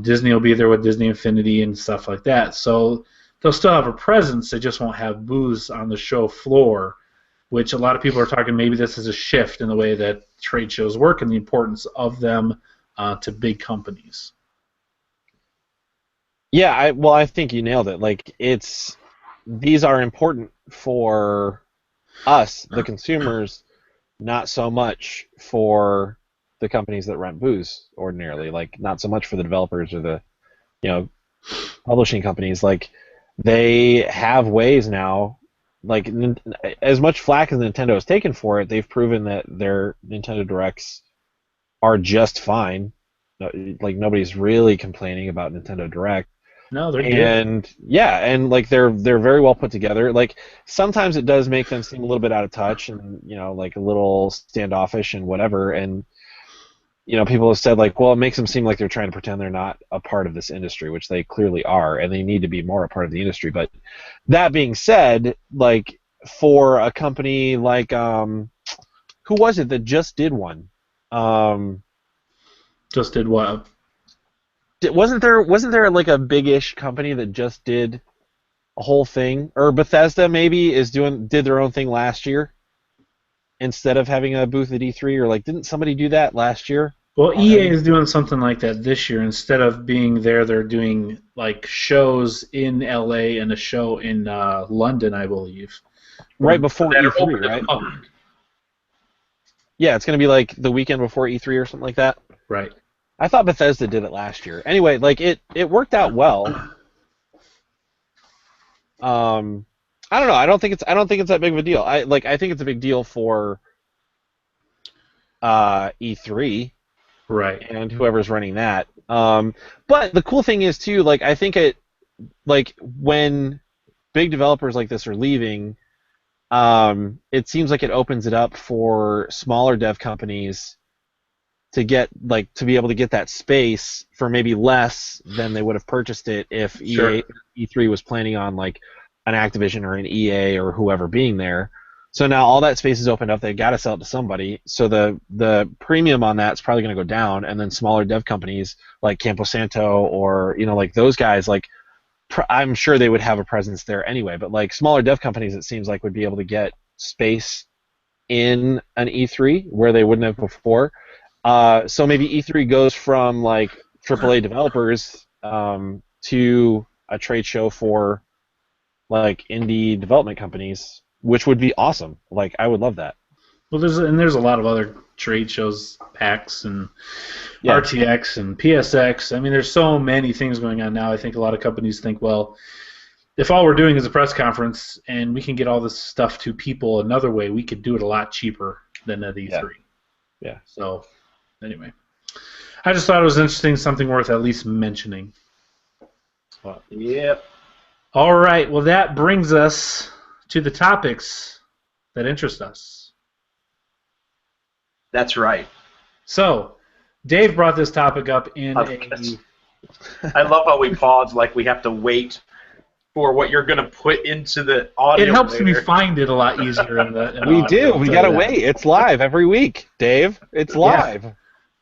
Speaker 1: Disney will be there with Disney Infinity and stuff like that. So they'll still have a presence. They just won't have booths on the show floor, which a lot of people are talking maybe this is a shift in the way that trade shows work and the importance of them to big companies.
Speaker 2: Yeah, I think you nailed it. Like, these are important for us, the consumers, not so much for the companies that rent booths ordinarily. Like, not so much for the developers or the, publishing companies, like they have ways now. Like as much flack as Nintendo has taken for it, they've proven that their Nintendo Directs are just fine. Like nobody's really complaining about Nintendo Direct.
Speaker 1: No, they're
Speaker 2: good. And like they're very well put together. Like sometimes it does make them seem a little bit out of touch and like a little standoffish and whatever. And people have said like, well, it makes them seem like they're trying to pretend they're not a part of this industry, which they clearly are, and they need to be more a part of the industry. But that being said, like for a company like who was it that just did one?
Speaker 1: Just did what?
Speaker 2: Wasn't there like a big-ish company that just did a whole thing? Or Bethesda maybe did their own thing last year instead of having a booth at E3, or like didn't somebody do that last year?
Speaker 1: Well, EA is doing something like that this year. Instead of being there, they're doing like shows in LA and a show in London, I believe.
Speaker 2: Right before E3, right? Yeah, it's going to be like the weekend before E3 or something like that.
Speaker 1: Right.
Speaker 2: I thought Bethesda did it last year. Anyway, like it worked out well. I don't know. I don't think it's that big of a deal. I think it's a big deal for E3.
Speaker 1: Right.
Speaker 2: And whoever's running that. But the cool thing is too, like I think when big developers like this are leaving, it seems like it opens it up for smaller dev companies to be able to get that space for maybe less than they would have purchased it if E3 was planning on like an Activision or an EA or whoever being there. So now all that space is opened up. They've got to sell it to somebody. So the premium on that is probably going to go down, and then smaller dev companies like Campo Santo or like those guys, like I'm sure they would have a presence there anyway. But like smaller dev companies, it seems like would be able to get space in an E3 where they wouldn't have before. So maybe E3 goes from like AAA developers to a trade show for like indie development companies, which would be awesome. Like I would love that.
Speaker 1: Well, there's a lot of other trade shows, PAX and RTX and PSX. I mean, there's so many things going on now. I think a lot of companies think, well, if all we're doing is a press conference and we can get all this stuff to people another way, we could do it a lot cheaper than at E3.
Speaker 2: Yeah.
Speaker 1: So, anyway, I just thought it was interesting, something worth at least mentioning.
Speaker 3: But, yep.
Speaker 1: All right. Well, that brings us to the topics that interest us.
Speaker 3: That's right.
Speaker 1: So, Dave brought this topic up in
Speaker 3: I love how we pause like we have to wait for what you're going to put into the audio.
Speaker 1: It helps me find it a lot easier in the
Speaker 2: We do. We got to wait. It's live every week, Dave. It's live.
Speaker 1: Yeah.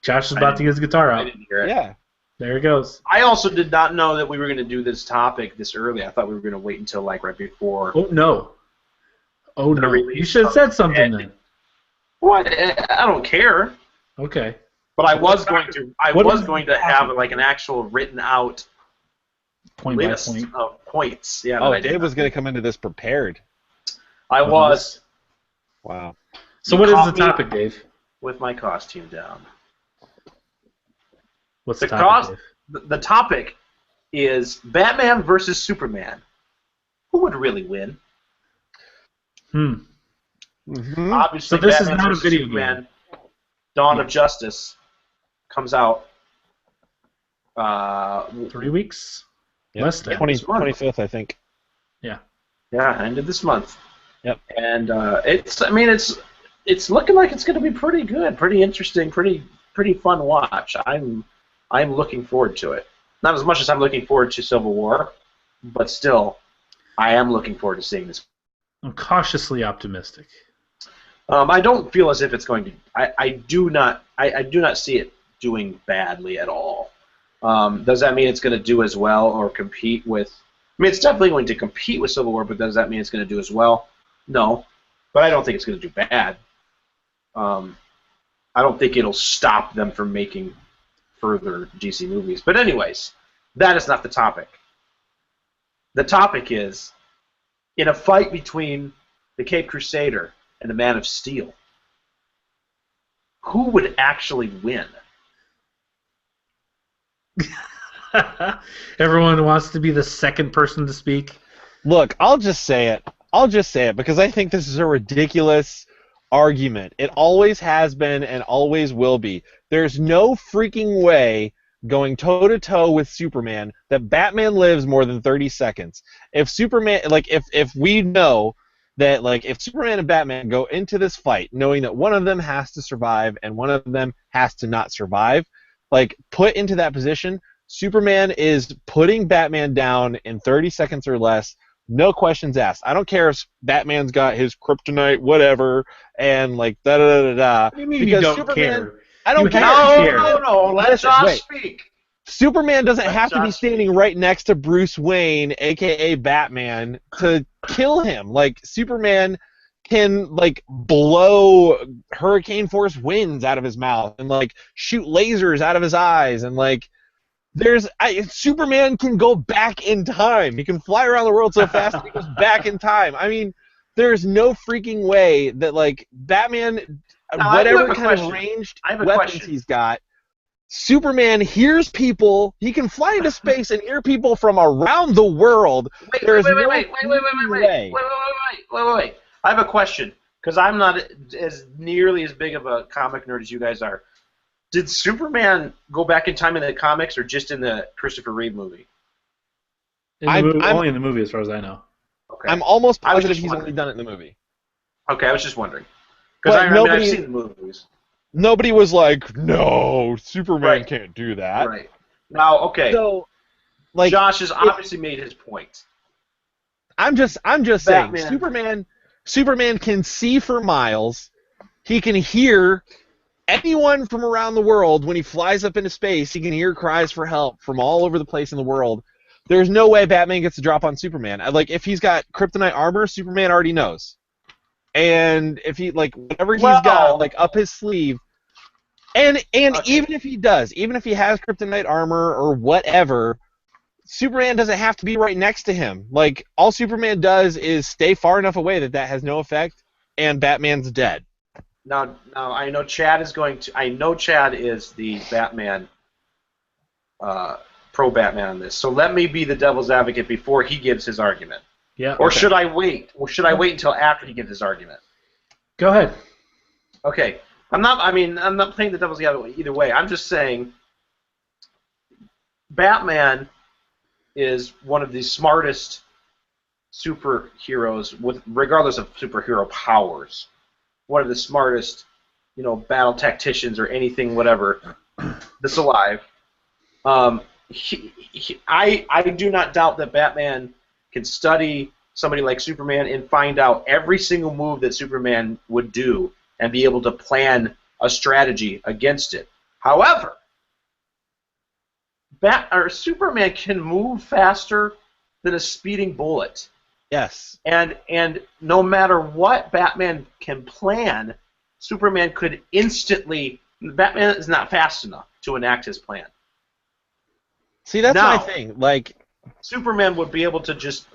Speaker 1: Josh is about to get his guitar out.
Speaker 3: I didn't hear it.
Speaker 2: Yeah.
Speaker 1: There it goes.
Speaker 3: I also did not know that we were going to do this topic this early. I thought we were going to wait until like right before.
Speaker 1: Oh, no. Oh, no. You should have said something then.
Speaker 3: What? I don't care.
Speaker 1: Okay.
Speaker 3: But I was going to have like an actual written out list of points. Yeah.
Speaker 2: Oh, Dave was going to come into this prepared.
Speaker 3: I was.
Speaker 2: Wow.
Speaker 1: So what is the topic, Dave?
Speaker 3: With my costume down.
Speaker 1: What's the topic, Dave?
Speaker 3: The topic is Batman versus Superman. Who would really win?
Speaker 2: Mm-hmm.
Speaker 3: Obviously,
Speaker 1: so this
Speaker 3: Batman
Speaker 1: is not a video
Speaker 3: Superman,
Speaker 1: game.
Speaker 3: Dawn of Justice comes out
Speaker 1: 3 weeks?
Speaker 2: Yep.
Speaker 1: Less than.
Speaker 2: 25th, I think.
Speaker 1: Yeah.
Speaker 3: Yeah, end of this month.
Speaker 2: Yep.
Speaker 3: And it's looking like it's going to be pretty good, pretty interesting, pretty fun watch. I'm looking forward to it. Not as much as I'm looking forward to Civil War, but still, I am looking forward to seeing this.
Speaker 1: I'm cautiously optimistic.
Speaker 3: I don't feel as if it's going to. I do not see it doing badly at all. Does that mean it's going to do as well or compete with? I mean, it's definitely going to compete with Civil War, but does that mean it's going to do as well? No, but I don't think it's going to do bad. I don't think it'll stop them from making further DC movies. But anyways, that is not the topic. The topic is, in a fight between the Caped Crusader and the Man of Steel, who would actually win?
Speaker 1: Everyone wants to be the second person to speak.
Speaker 2: Look, I'll just say it. Because I think this is a ridiculous argument. It always has been and always will be. There's no freaking way going toe-to-toe with Superman that Batman lives more than 30 seconds. If Superman, if we know that, if Superman and Batman go into this fight knowing that one of them has to survive and one of them has to not survive, put into that position, Superman is putting Batman down in 30 seconds or less. No questions asked. I don't care if Batman's got his kryptonite, whatever, and da da da da.
Speaker 1: What do you mean you don't care?
Speaker 2: I don't care.
Speaker 3: No. Let Josh speak.
Speaker 2: Superman doesn't have to be standing right next to Bruce Wayne, a.k.a. Batman, to kill him. Superman can, blow hurricane force winds out of his mouth and, shoot lasers out of his eyes and, Superman can go back in time. He can fly around the world so fast that he goes back in time. I mean, there's no freaking way that Batman, whatever kind of ranged weapons he's got, Superman hears people. He can fly into space and hear people from around the world.
Speaker 3: Wait. I have a question because I'm not as nearly as big of a comic nerd as you guys are. Did Superman go back in time in the comics or just in the Christopher Reeve movie?
Speaker 1: Only in the movie, as far as I know.
Speaker 2: Okay. I'm almost positive he's only done it in the movie.
Speaker 3: Okay, I was just wondering. Because I've seen the movies.
Speaker 2: Nobody was like, no, Superman can't do that.
Speaker 3: Right. Now, okay.
Speaker 2: So,
Speaker 3: Josh has obviously made his point.
Speaker 2: I'm just saying, Superman can see for miles. He can hear anyone from around the world. When he flies up into space, he can hear cries for help from all over the place in the world. There's no way Batman gets a drop on Superman. If he's got kryptonite armor, Superman already knows. And if he, whatever he's got, up his sleeve, and even if he does, even if he has kryptonite armor or whatever, Superman doesn't have to be right next to him. All Superman does is stay far enough away that has no effect, and Batman's dead.
Speaker 3: Now I know Chad is the Batman, pro Batman on this. So let me be the devil's advocate before he gives his argument.
Speaker 1: Yeah.
Speaker 3: Or should I wait? Or should I wait until after he gives his argument?
Speaker 1: Go ahead.
Speaker 3: Okay. I'm not playing the devil's advocate either way. I'm just saying Batman is one of the smartest superheroes regardless of superhero powers. One of the smartest, battle tacticians or anything, whatever, that's alive. I do not doubt that Batman can study somebody like Superman and find out every single move that Superman would do and be able to plan a strategy against it. However, Superman can move faster than a speeding bullet.
Speaker 2: Yes.
Speaker 3: And no matter what Batman can plan, Superman could instantly. Batman is not fast enough to enact his plan.
Speaker 2: See, that's my thing.
Speaker 3: Superman would be able to just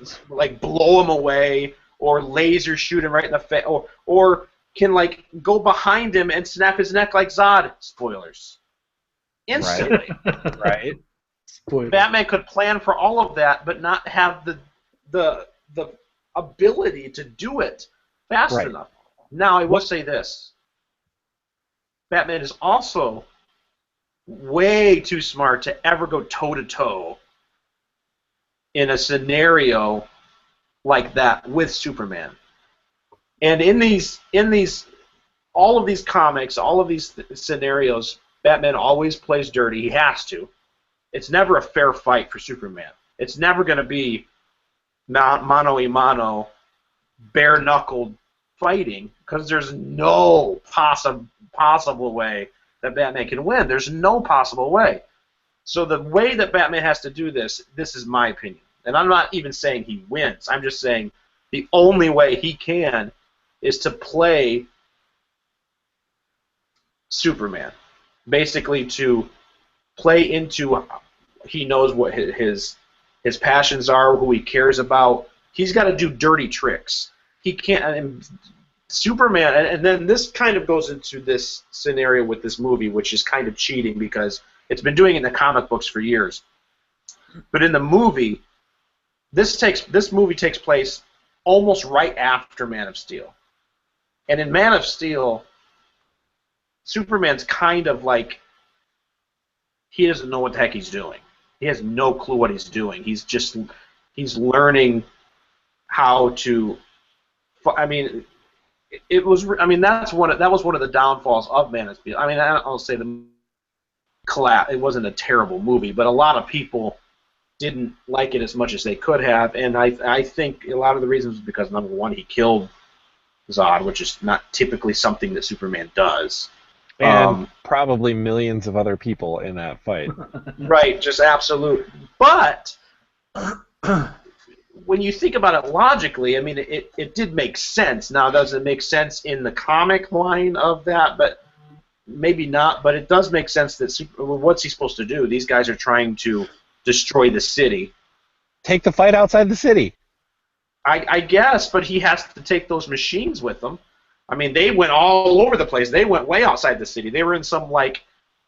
Speaker 3: blow him away or laser shoot him right in the face, or can go behind him and snap his neck like Zod. Spoilers. Instantly.
Speaker 2: Right.
Speaker 1: Spoilers.
Speaker 3: Batman could plan for all of that, but not have the ability to do it fast enough. Now, I will say this. Batman is also way too smart to ever go toe-to-toe in a scenario like that with Superman. And in all of these comics, all of these scenarios, Batman always plays dirty. He has to. It's never a fair fight for Superman. It's never going to be mano-a-mano, bare-knuckled fighting, because there's no possible way that Batman can win. There's no possible way. So the way that Batman has to do this is my opinion. And I'm not even saying he wins. I'm just saying the only way he can is to play Superman. Basically to play into, he knows what his passions are, who he cares about. He's got to do dirty tricks. He can't. Superman, and then this kind of goes into this scenario with this movie, which is kind of cheating because it's been doing it in the comic books for years. But in the movie, this movie takes place almost right after Man of Steel. And in Man of Steel, Superman's kind of like, he doesn't know what the heck he's doing. He has no clue what he's doing. He's learning how to. I mean, that was one of the downfalls of Man of Steel. I mean, I'll say the collapse. It wasn't a terrible movie, but a lot of people didn't like it as much as they could have, and I think a lot of the reasons was because, number one, he killed Zod, which is not typically something that Superman does.
Speaker 2: And probably millions of other people in that fight.
Speaker 3: Right, just absolute. But when you think about it logically, I mean, it did make sense. Now, does it make sense in the comic line of that? But maybe not. But it does make sense that what's he supposed to do? These guys are trying to destroy the city.
Speaker 2: Take the fight outside the city.
Speaker 3: I guess, but he has to take those machines with him. I mean, they went all over the place. They went way outside the city. They were in some like.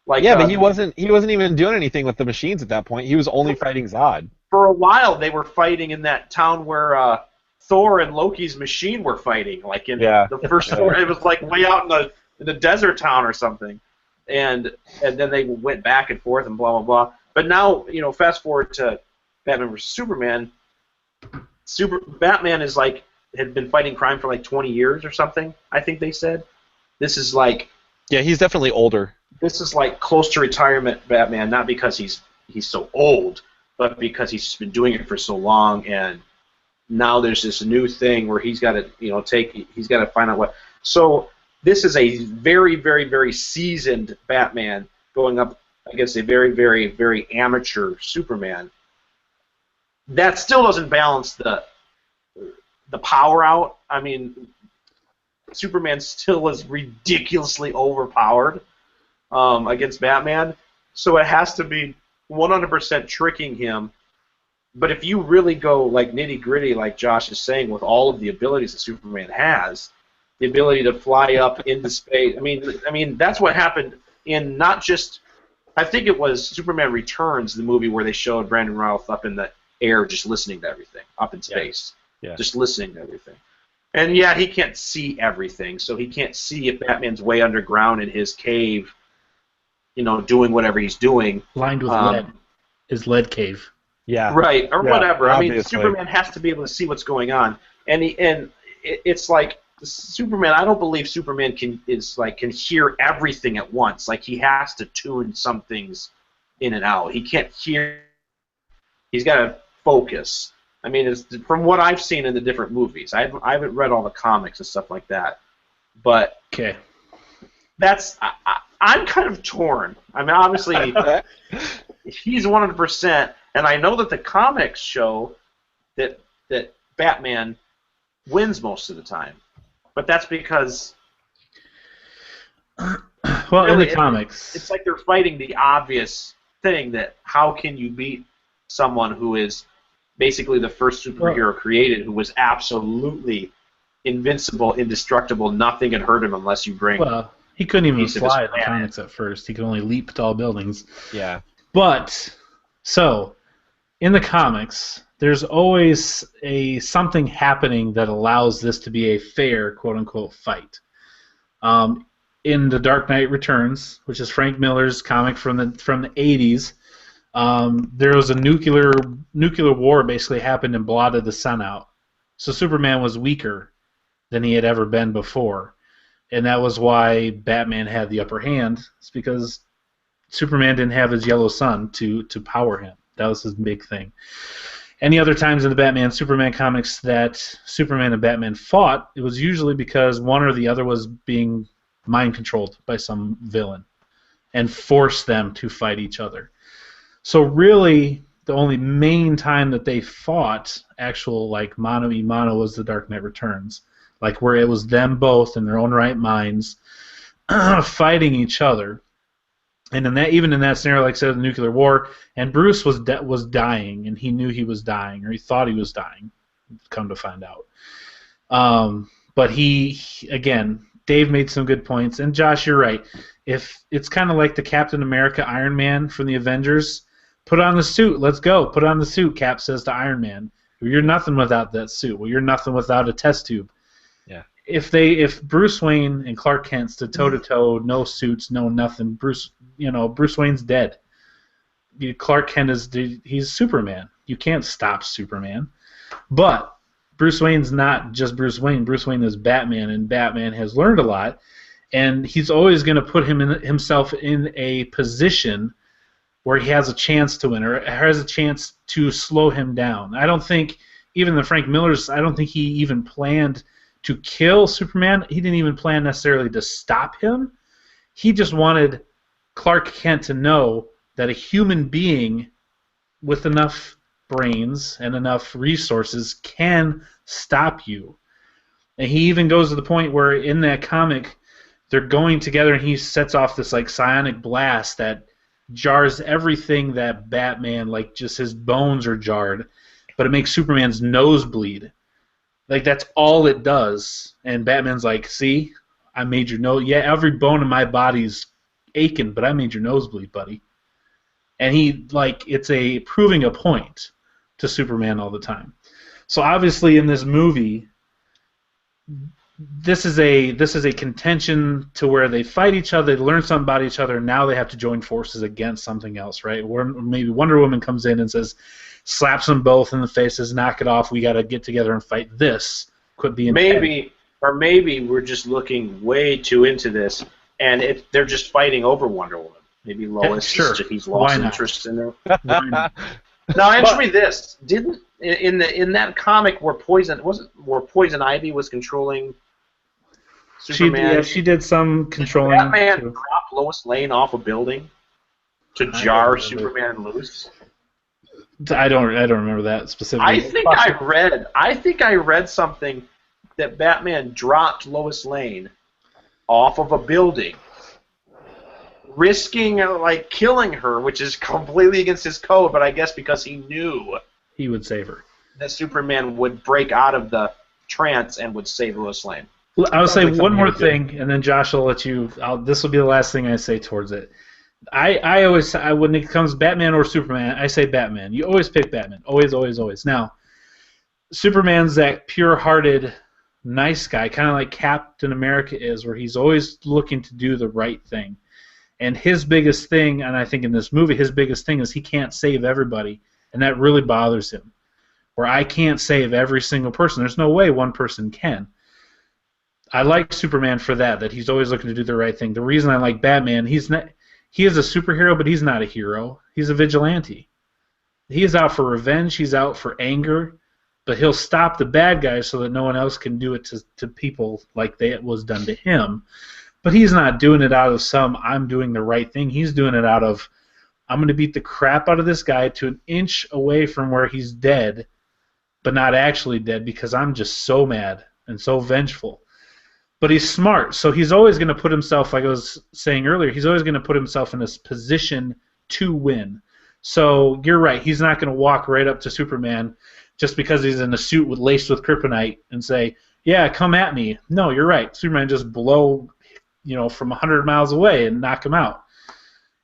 Speaker 2: Yeah, but he wasn't even doing anything with the machines at that point. He was only fighting Zod.
Speaker 3: For a while, they were fighting in that town where Thor and Loki's machine were fighting. Like in the first Thor, it was like way out in the desert town or something. And then they went back and forth and blah blah blah. But now, fast forward to Batman vs Superman. Batman is had been fighting crime for like 20 years or something, I think they said. This is like...
Speaker 2: Yeah, he's definitely older.
Speaker 3: This is like close to retirement Batman, not because he's so old, but because he's just been doing it for so long, and now there's this new thing where he's got to, he's got to find out what... So this is a very, very, very seasoned Batman going up against a very, very, very amateur Superman. That still doesn't balance the power out. I mean, Superman still is ridiculously overpowered against Batman, so it has to be 100% tricking him. But if you really go like nitty-gritty, like Josh is saying, with all of the abilities that Superman has, the ability to fly up into space, I mean that's what happened in not just... I think it was Superman Returns, the movie where they showed Brandon Routh up in the air just listening to everything, up in space.
Speaker 2: Yeah.
Speaker 3: Just listening to everything. And yeah, he can't see everything, so he can't see if Batman's way underground in his cave, doing whatever he's doing.
Speaker 1: Lined with lead. His lead cave.
Speaker 3: Yeah. Right, or whatever.
Speaker 2: Obviously.
Speaker 3: I mean, Superman has to be able to see what's going on. And it's like Superman, I don't believe Superman can hear everything at once. Like, he has to tune some things in and out. He can't hear. He's got to focus. I mean, from what I've seen in the different movies. I haven't read all the comics and stuff like that. But
Speaker 1: okay,
Speaker 3: I'm kind of torn. I mean, obviously, he's 100%, and I know that the comics show that Batman wins most of the time. But that's because...
Speaker 1: Well, really, in the comics...
Speaker 3: It's like they're fighting the obvious thing that how can you beat someone who is basically the first superhero created, who was absolutely invincible, indestructible, nothing can hurt him unless you bring...
Speaker 1: Well, he couldn't even fly in the comics at first. He could only leap tall buildings.
Speaker 2: Yeah.
Speaker 1: But, so, in the comics... There's always something happening that allows this to be a fair, quote-unquote, fight. In The Dark Knight Returns, which is Frank Miller's comic from the 80s, there was a nuclear war basically happened and blotted the sun out. So Superman was weaker than he had ever been before. And that was why Batman had the upper hand. It's because Superman didn't have his yellow sun to power him. That was his big thing. Any other times in the Batman-Superman comics that Superman and Batman fought, it was usually because one or the other was being mind-controlled by some villain and forced them to fight each other. So really, the only main time that they fought, actual like mano-a-mano, was The Dark Knight Returns, like where it was them both in their own right minds fighting each other. And even in that scenario, like I said, the nuclear war, and Bruce was dying, and he knew he was dying, or he thought he was dying, come to find out. But again, Dave made some good points, and Josh, you're right. If it's kind of like the Captain America Iron Man from the Avengers, Put on the suit. Let's go. Put on the suit, Cap says to Iron Man. You're nothing without that suit. Well, you're nothing without a test tube.
Speaker 2: Yeah.
Speaker 1: If Bruce Wayne and Clark Kent stood toe to toe, no suits, no nothing, Bruce Wayne's dead. Clark Kent he's Superman. You can't stop Superman. But Bruce Wayne's not just Bruce Wayne. Bruce Wayne is Batman, and Batman has learned a lot, and he's always going to put himself in a position where he has a chance to win or has a chance to slow him down. I don't think even the Frank Millers, I don't think he even planned to kill Superman. He didn't even plan necessarily to stop him. He just wanted Clark Kent to know that a human being with enough brains and enough resources can stop you. And he even goes to the point where in that comic they're going together and he sets off this like psionic blast that jars everything that Batman, like just his bones are jarred, but it makes Superman's nose bleed. Like that's all it does. And Batman's like, see, I made your nose. Yeah, every bone in my body's aching, but I made your nose bleed, buddy. And it's a proving a point to Superman all the time. So obviously in this movie, this is a contention to where they fight each other, they learn something about each other, and now they have to join forces against something else, right? Where maybe Wonder Woman comes in and says, slaps them both in the faces, knock it off, we got to get together and fight this. Quit being
Speaker 3: maybe we're just looking way too into this, and they're just fighting over Wonder Woman. Maybe Lois, he's lost interest in her. Now answer me this: didn't in that comic where Poison Ivy was controlling Superman?
Speaker 1: She did some controlling.
Speaker 3: Did Batman drop Lois Lane off a building to jar Superman loose?
Speaker 1: I don't remember that specifically.
Speaker 3: I think I read something that Batman dropped Lois Lane off of a building, risking like killing her, which is completely against his code, but I guess because he knew
Speaker 1: he would save her,
Speaker 3: that Superman would break out of the trance and would save Lois Lane.
Speaker 1: I'll say one more thing, and then Josh will let you. This will be the last thing I say towards it. I always when it comes Batman or Superman, I say Batman. You always pick Batman. Always, always, always. Now, Superman's that pure-hearted, nice guy, kind of like Captain America is, where he's always looking to do the right thing. And his biggest thing, and I think in this movie, his biggest thing is he can't save everybody, and that really bothers him. Where I can't save every single person. There's no way one person can. I like Superman for that he's always looking to do the right thing. The reason I like Batman, he is a superhero, but he's not a hero. He's a vigilante. He is out for revenge. He's out for anger, but he'll stop the bad guys so that no one else can do it to people like it was done to him. But he's not doing it out of I'm doing the right thing. He's doing it out of, I'm going to beat the crap out of this guy to an inch away from where he's dead, but not actually dead because I'm just so mad and so vengeful. But he's smart, so he's always going to put himself, like I was saying earlier, he's always going to put himself in this position to win. So you're right, he's not going to walk right up to Superman just because he's in a suit laced with kryptonite and say, yeah, come at me. No, you're right. Superman just blow from 100 miles away and knock him out.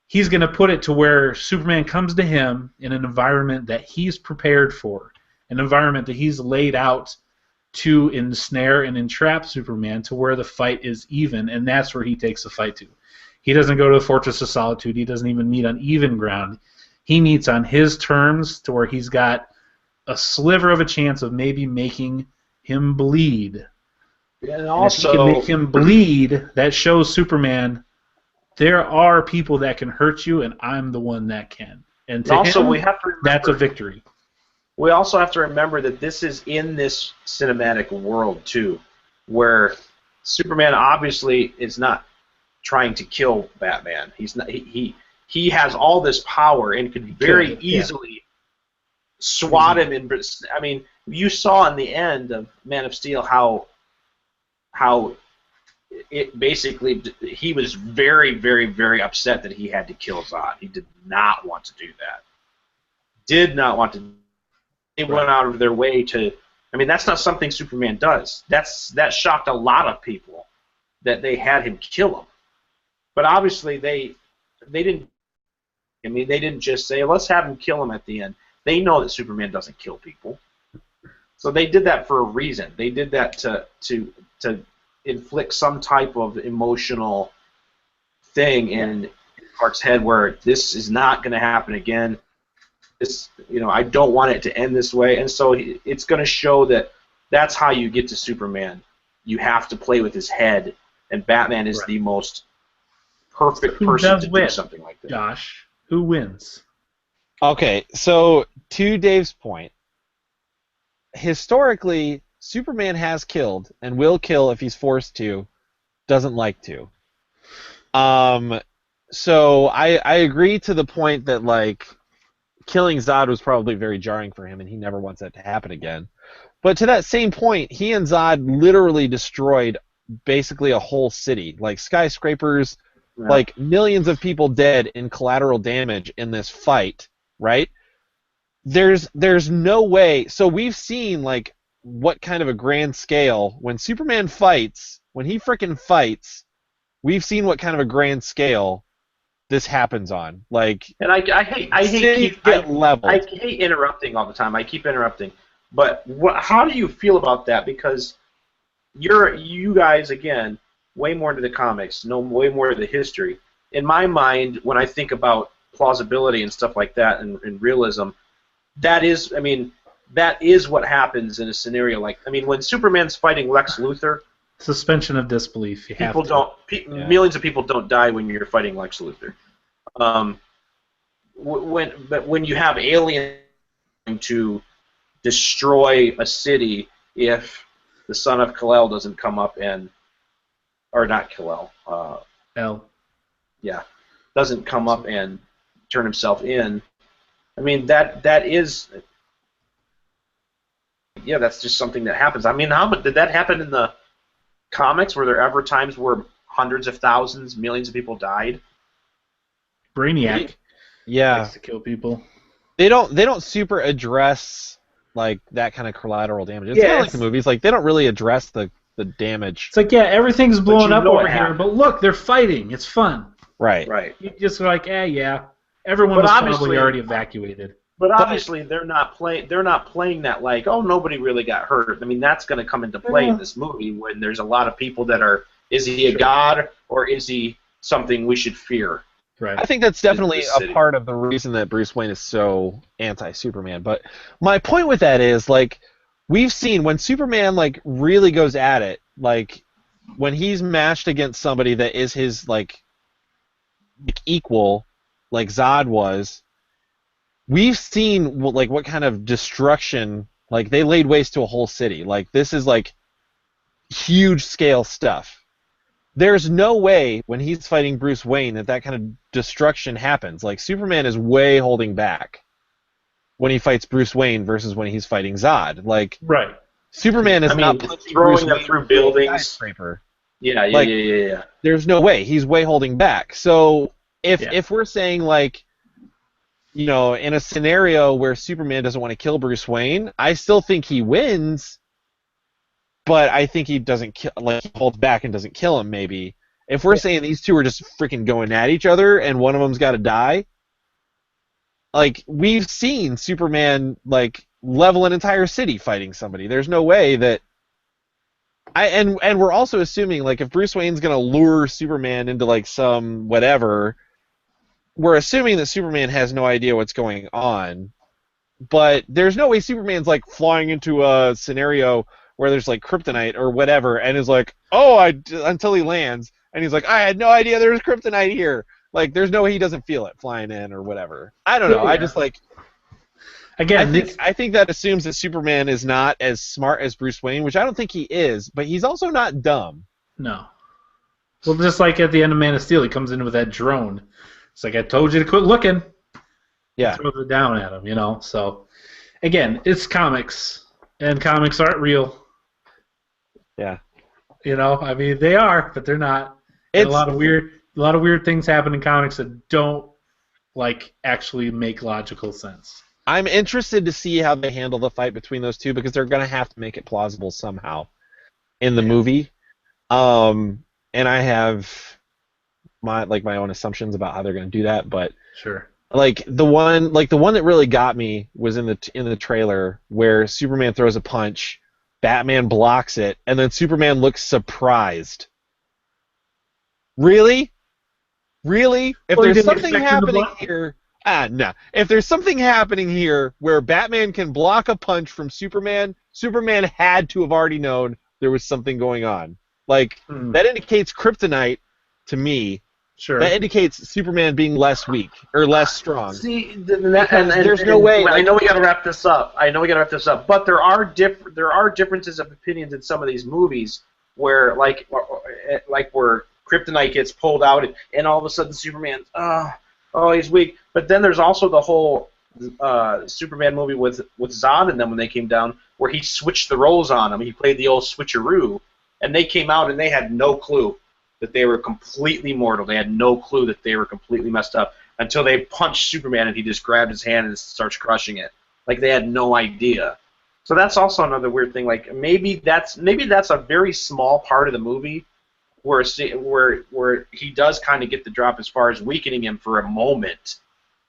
Speaker 1: He's going to put it to where Superman comes to him in an environment that he's prepared for, an environment that he's laid out to ensnare and entrap Superman to where the fight is even, and that's where he takes the fight to. He doesn't go to the Fortress of Solitude. He doesn't even meet on even ground. He meets on his terms to where he's got a sliver of a chance of maybe making him bleed.
Speaker 3: And also,
Speaker 1: if he can make him bleed, that shows Superman there are people that can hurt you, and I'm the one that can. And to
Speaker 3: also,
Speaker 1: him,
Speaker 3: we have to remember,
Speaker 1: that's a victory.
Speaker 3: We also have to remember that this is in this cinematic world, too, where Superman obviously is not trying to kill Batman. He's not. He has all this power and could very easily swat him. I mean, you saw in the end of Man of Steel how it basically, he was very, very, very upset that he had to kill Zod. He did not want to do that. Did not want to. They went out of their way to. I mean, that's not something Superman does. That shocked a lot of people that they had him kill him. But obviously they didn't. I mean, they didn't just say, let's have him kill him at the end. They know that Superman doesn't kill people. So they did that for a reason. They did that to inflict some type of emotional thing in Clark's head where this is not going to happen again. This, I don't want it to end this way. And so it's going to show that that's how you get to Superman. You have to play with his head, and Batman is the most perfect person to do something like that.
Speaker 1: Josh, who wins?
Speaker 2: Okay, so to Dave's point, historically, Superman has killed and will kill if he's forced to, doesn't like to. So I agree to the point that, like, killing Zod was probably very jarring for him, and he never wants that to happen again. But to that same point, he and Zod literally destroyed basically a whole city, like skyscrapers, like millions of people dead in collateral damage in this fight, right? There's no way. So we've seen, like, what kind of a grand scale when Superman fights, when he frickin' fights, we've seen what kind of a grand scale this happens on. Like,
Speaker 3: and I hate interrupting all the time. I keep interrupting. But how do you feel about that? Because you guys, again, way more into the comics, know way more of the history. In my mind, when I think about plausibility and stuff like that and realism, that is what happens in a scenario like, when Superman's fighting Lex Luthor,
Speaker 1: suspension of disbelief.
Speaker 3: Millions of people don't die when you're fighting Lex Luthor. But when you have aliens to destroy a city, if the son of Kal-El doesn't come up or not Kal-El, doesn't come up and turn himself in. That is, that's just something that happens. How did that happen in the comics? Were there ever times where hundreds of thousands, millions of people died?
Speaker 1: Brainiac likes to kill people.
Speaker 2: They don't super address, like, that kind of collateral damage. It's kind of like the movies. Like, they don't really address the damage.
Speaker 1: It's like, everything's blowing up over here, but look, they're fighting. It's fun.
Speaker 2: Right.
Speaker 1: You just like, everyone was probably already evacuated.
Speaker 3: But obviously, they're not playing that like, oh, nobody really got hurt. That's going to come into play in this movie when there's a lot of people that are. Is he a god or is he something we should fear?
Speaker 2: Right. I think that's definitely a part of the reason that Bruce Wayne is so anti-Superman. But my point with that is, like, we've seen when Superman, like, really goes at it, like, when he's matched against somebody that is his, like equal, like Zod was, we've seen, like, what kind of destruction, like, they laid waste to a whole city. Like, this is, like, huge scale stuff. There's no way when he's fighting Bruce Wayne that kind of destruction happens. Like, Superman is way holding back when he fights Bruce Wayne versus when he's fighting Zod. Like, Superman is not punching
Speaker 3: Bruce Wayne through buildings. Yeah.
Speaker 2: There's no way. He's way holding back. So if we're saying, like, in a scenario where Superman doesn't want to kill Bruce Wayne, I still think he wins. But I think he doesn't he holds back and doesn't kill him. Maybe if we're saying these two are just freaking going at each other and one of them's got to die, like, we've seen Superman, like, level an entire city fighting somebody. There's no way that and we're also assuming, like, if Bruce Wayne's gonna lure Superman into, like, some whatever, we're assuming that Superman has no idea what's going on. But there's no way Superman's, like, flying into a scenario where there's, like, kryptonite or whatever, and is like, until he lands, and he's like, I had no idea there was kryptonite here. Like, there's no way he doesn't feel it flying in or whatever. I don't know. I just, like, again, I think that assumes that Superman is not as smart as Bruce Wayne, which I don't think he is, but he's also not dumb.
Speaker 1: No. Well, just like at the end of Man of Steel, he comes in with that drone. It's like, I told you to quit looking.
Speaker 2: Yeah.
Speaker 1: Throws it down at him, So, again, it's comics, and comics aren't real.
Speaker 2: Yeah.
Speaker 1: They are, but they're not. A lot of weird things happen in comics that don't, like, actually make logical sense.
Speaker 2: I'm interested to see how they handle the fight between those two, because they're going to have to make it plausible somehow in the movie. And I have my own assumptions about how they're going to do that, but
Speaker 1: sure.
Speaker 2: Like the one that really got me was in the trailer where Superman throws a punch, Batman blocks it, and then Superman looks surprised. Really? Really? If there's something happening here, no. If there's something happening here where Batman can block a punch from Superman, Superman had to have already known there was something going on. Like that indicates kryptonite to me.
Speaker 1: Sure.
Speaker 2: That indicates Superman being less weak or less strong.
Speaker 3: See, there's no way. I know we got to wrap this up. But there are differences of opinions in some of these movies where, like where kryptonite gets pulled out and all of a sudden Superman's he's weak. But then there's also the whole Superman movie with Zod and them when they came down, where he switched the roles on him. He played the old switcheroo, and they came out and they had no clue that they were completely mortal. They had no clue that they were completely messed up until they punched Superman and he just grabbed his hand and starts crushing it. Like they had no idea. So that's also another weird thing. Like maybe that's a very small part of the movie where he does kind of get the drop as far as weakening him for a moment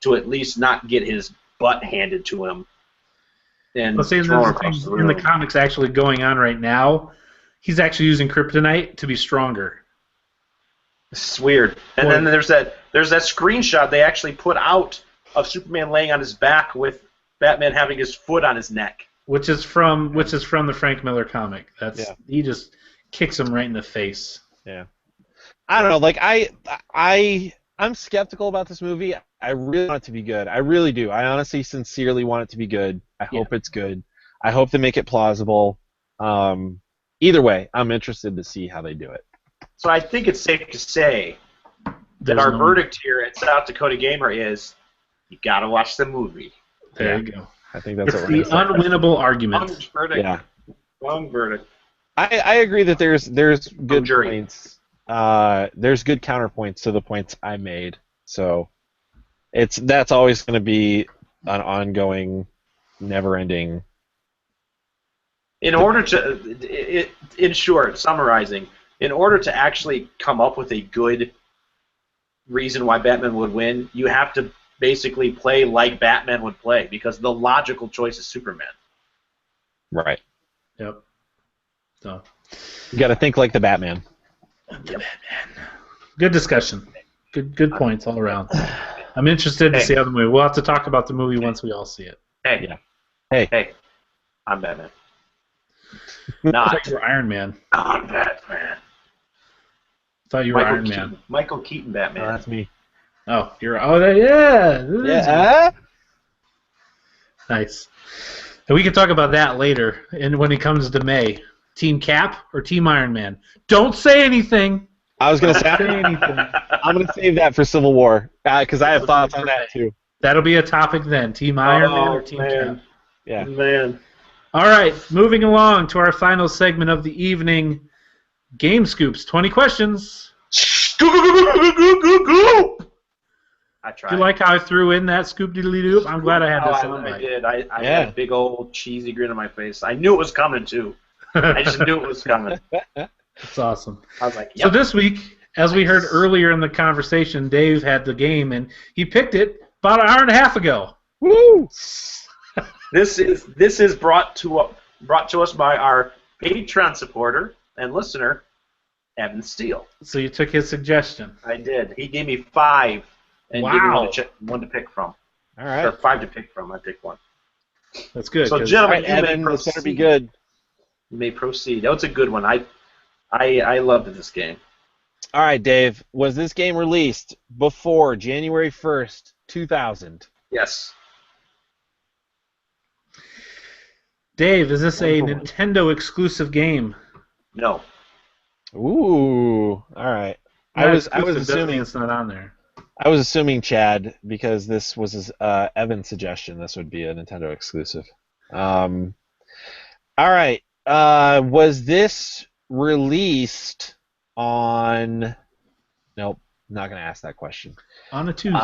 Speaker 3: to at least not get his butt handed to him. And
Speaker 1: well, see, there's things in the comics actually going on right now. He's actually using kryptonite to be stronger.
Speaker 3: It's weird. And then there's that screenshot they actually put out of Superman laying on his back with Batman having his foot on his neck.
Speaker 1: Which is from the Frank Miller comic. He just kicks him right in the face.
Speaker 2: Yeah. I don't know, like I'm skeptical about this movie. I really want it to be good. I really do. I honestly sincerely want it to be good. I hope it's good. I hope they make it plausible. Either way, I'm interested to see how they do it.
Speaker 3: So I think it's safe to say that our verdict here at South Dakota Gamer is you got to watch the movie.
Speaker 1: There you go.
Speaker 2: I think that's
Speaker 1: it's the unwinnable argument.
Speaker 3: Verdict. Wrong verdict.
Speaker 2: I agree that there's good points. There's good counterpoints to the points I made. So that's always going to be an ongoing, never-ending.
Speaker 3: In short, summarizing. In order to actually come up with a good reason why Batman would win, you have to basically play like Batman would play, because the logical choice is Superman.
Speaker 2: Right.
Speaker 1: Yep. So
Speaker 2: you got to think like the Batman.
Speaker 1: Yep. Good discussion. Good points all around. I'm interested to see how the movie. We'll have to talk about the movie once we all see it.
Speaker 3: Hey. I'm Batman. Not
Speaker 1: you're Iron Man.
Speaker 3: I'm Batman.
Speaker 1: Thought you were Iron Man.
Speaker 3: Michael Keaton Batman.
Speaker 2: Oh, that's me.
Speaker 1: Oh, you're. Oh, yeah.
Speaker 2: Yeah.
Speaker 1: Nice. And we can talk about that later. And when it comes to May, Team Cap or Team Iron Man? Don't say anything.
Speaker 2: I was gonna say anything. I'm gonna save that for Civil War because I have thoughts on that too.
Speaker 1: That'll be a topic then. Team Iron Man or Team Cap?
Speaker 2: Yeah.
Speaker 3: Man.
Speaker 1: All right, moving along to our final segment of the evening. Game Scoops, 20 questions.
Speaker 3: I tried.
Speaker 1: Do you like how I threw in that scoop-diddly-doop? I'm glad I had this on.
Speaker 3: I did. I had a big old cheesy grin on my face. I knew it was coming, too. I just knew it was coming.
Speaker 1: That's awesome.
Speaker 3: I was like, yep.
Speaker 1: So this week, as we heard earlier in the conversation, Dave had the game, and he picked it about an hour and a half ago.
Speaker 2: Woo!
Speaker 3: This is brought to us by our Patreon supporter and listener, Evan Steele.
Speaker 1: So you took his suggestion.
Speaker 3: I did. He gave me 5 and gave me one to pick from.
Speaker 2: All right.
Speaker 3: Or 5 to pick from. I picked one.
Speaker 1: That's good.
Speaker 3: So, gentlemen,
Speaker 2: Evan, this better be good.
Speaker 3: You may proceed. That was a good one. I loved this game.
Speaker 2: All right, Dave. Was this game released before January 1st, 2000?
Speaker 3: Yes.
Speaker 1: Dave, is this a Nintendo exclusive game?
Speaker 3: No.
Speaker 2: Ooh, all right. I was assuming
Speaker 1: it's not on there.
Speaker 2: I was assuming Chad, because this was Evan's suggestion. This would be a Nintendo exclusive. All right. Was this released on? Nope, not gonna ask that question.
Speaker 1: On a Tuesday.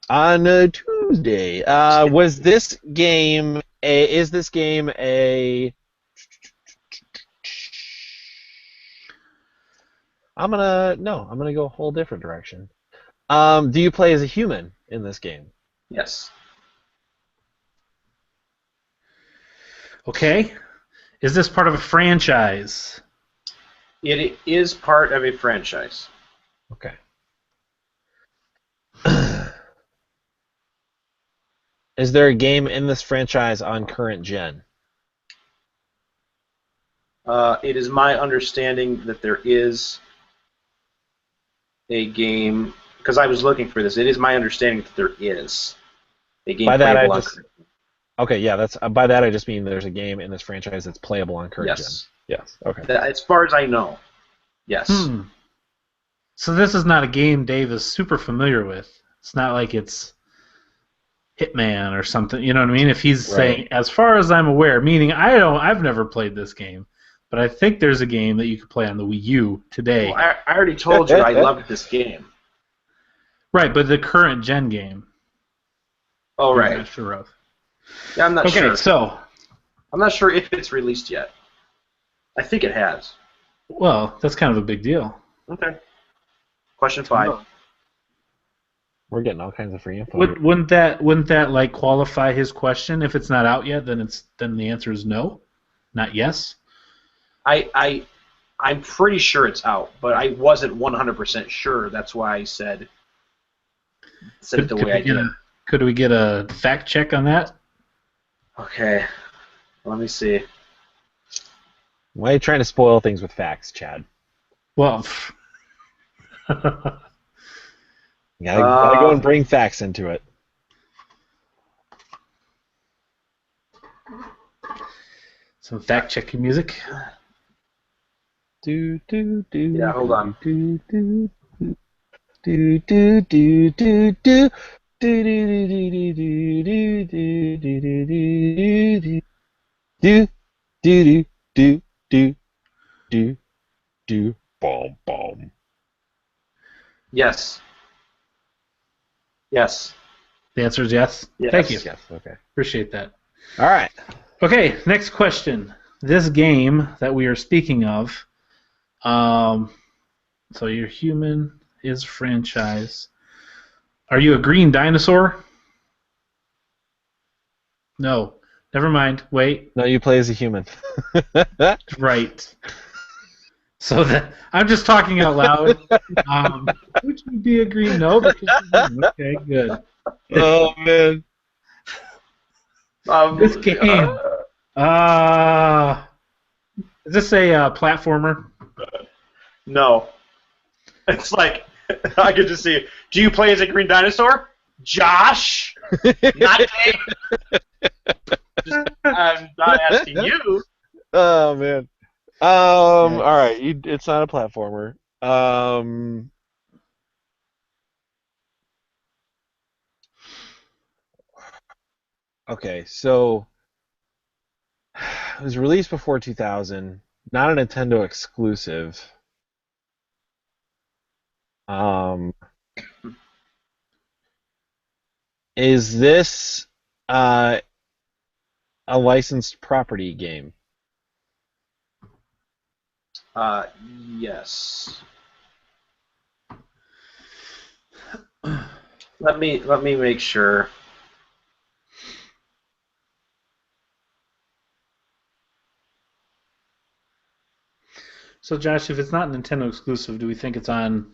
Speaker 2: On a Tuesday. Was this game? Is this game a? I'm gonna go a whole different direction. Do you play as a human in this game?
Speaker 3: Yes.
Speaker 1: Okay. Is this part of a franchise?
Speaker 3: It is part of a franchise.
Speaker 2: Okay. Is there a game in this franchise on current gen?
Speaker 3: It is my understanding that there is a game, because I was looking for this. It is my understanding that there is a game playable on current gen.
Speaker 2: Okay, yeah, that's by that I just mean there's a game in this franchise that's playable on current gen.
Speaker 3: Yes.
Speaker 2: Yes. Okay.
Speaker 3: As far as I know, yes.
Speaker 1: So this is not a game Dave is super familiar with. It's not like it's Hitman or something. You know what I mean? If he's saying, as far as I'm aware, meaning I've never played this game, but I think there's a game that you could play on the Wii U today.
Speaker 3: Well, I already told you I loved this game.
Speaker 1: Right, but the current gen game.
Speaker 3: Oh, right.
Speaker 1: I'm not sure of.
Speaker 3: Yeah, I'm not sure.
Speaker 1: Okay, so
Speaker 3: I'm not sure if it's released yet. I think it has.
Speaker 1: Well, that's kind of a big deal.
Speaker 3: Okay. Question 5.
Speaker 2: We're getting all kinds of free info.
Speaker 1: Wouldn't that like qualify his question? If it's not out yet, then the answer is no, not yes.
Speaker 3: I'm pretty sure it's out, but I wasn't 100% sure. That's why I said it the way I did.
Speaker 1: Could we get a fact check on that?
Speaker 3: Okay. Let me see.
Speaker 2: Why are you trying to spoil things with facts, Chad?
Speaker 1: Well,
Speaker 2: you gotta go and bring facts into it.
Speaker 1: Some fact checking music.
Speaker 2: Do do do.
Speaker 3: Yeah, hold on.
Speaker 2: Do do do do do do do do. Do do do do do do do do do do do do do bomb bomb.
Speaker 3: Yes. Yes.
Speaker 1: The answer is yes.
Speaker 3: Yes.
Speaker 1: Thank you.
Speaker 2: Yes. Okay.
Speaker 1: Appreciate that.
Speaker 2: All right.
Speaker 1: Okay. Next question. This game that we are speaking of. So your human is franchise. Are you a green dinosaur? No. Never mind. Wait.
Speaker 2: No, you play as a human.
Speaker 1: Right. So I'm just talking out loud. Would you be a green? No. Okay, good.
Speaker 2: Oh man.
Speaker 1: This game. Is this a platformer?
Speaker 3: No. It's like I could just see. Do you play as a green dinosaur, Josh? Not Dave. I'm not asking you.
Speaker 2: Oh man. All right. It's not a platformer. Okay, so it was released before 2000. Not a Nintendo exclusive. Is this a licensed property game?
Speaker 3: Yes. Let me make sure.
Speaker 1: So, Josh, if it's not Nintendo exclusive, do we think it's on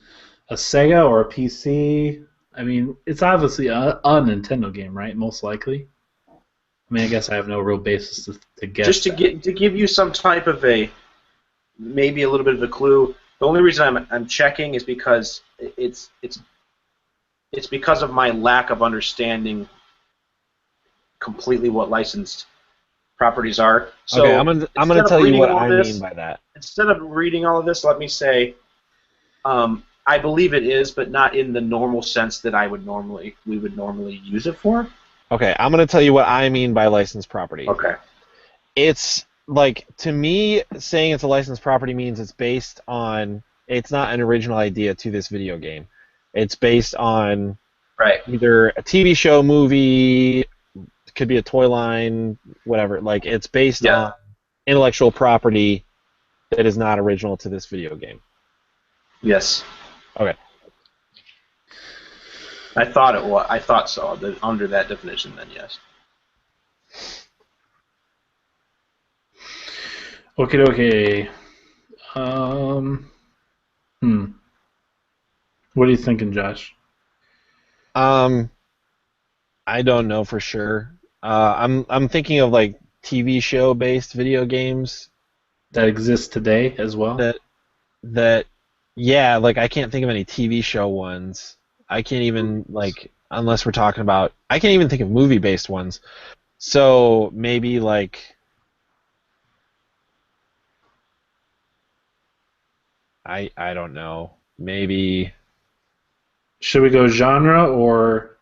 Speaker 1: a Sega or a PC? I mean, it's obviously a Nintendo game, right? Most likely. I mean, I guess I have no real basis to guess.
Speaker 3: Just to give you some type of maybe a little bit of a clue. The only reason I'm checking is because it's because of my lack of understanding completely what licensed properties are. So
Speaker 2: okay, I'm gonna tell you what I mean by that.
Speaker 3: Instead of reading all of this, let me say, I believe it is, but not in the normal sense that we would normally use it for.
Speaker 2: Okay, I'm gonna tell you what I mean by licensed property.
Speaker 3: Okay.
Speaker 2: It's like, to me, saying it's a licensed property means it's not an original idea to this video game. It's based on either a TV show, movie, it could be a toy line, whatever. Like, it's based on intellectual property that is not original to this video game.
Speaker 3: Yes.
Speaker 2: Okay.
Speaker 3: I thought it was. I thought so. Under that definition, then yes.
Speaker 1: Okay. What are you thinking, Josh?
Speaker 2: I don't know for sure. I'm thinking of like TV show based video games
Speaker 1: that exist today as well.
Speaker 2: That yeah, like I can't think of any TV show ones. I can't even unless we're talking about. I can't even think of movie based ones. So maybe like. I don't know. Maybe.
Speaker 1: Should we go genre or?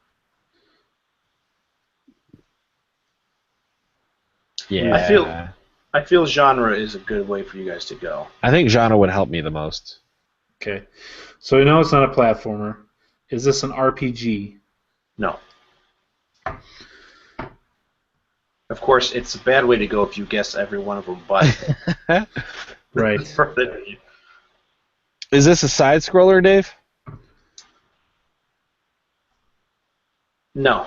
Speaker 2: Yeah.
Speaker 3: I feel genre is a good way for you guys to go.
Speaker 2: I think genre would help me the most.
Speaker 1: Okay. So we know it's not a platformer. Is this an RPG?
Speaker 3: No. Of course, it's a bad way to go if you guess every one of them, but
Speaker 1: right.
Speaker 2: Is this a side scroller, Dave?
Speaker 3: No.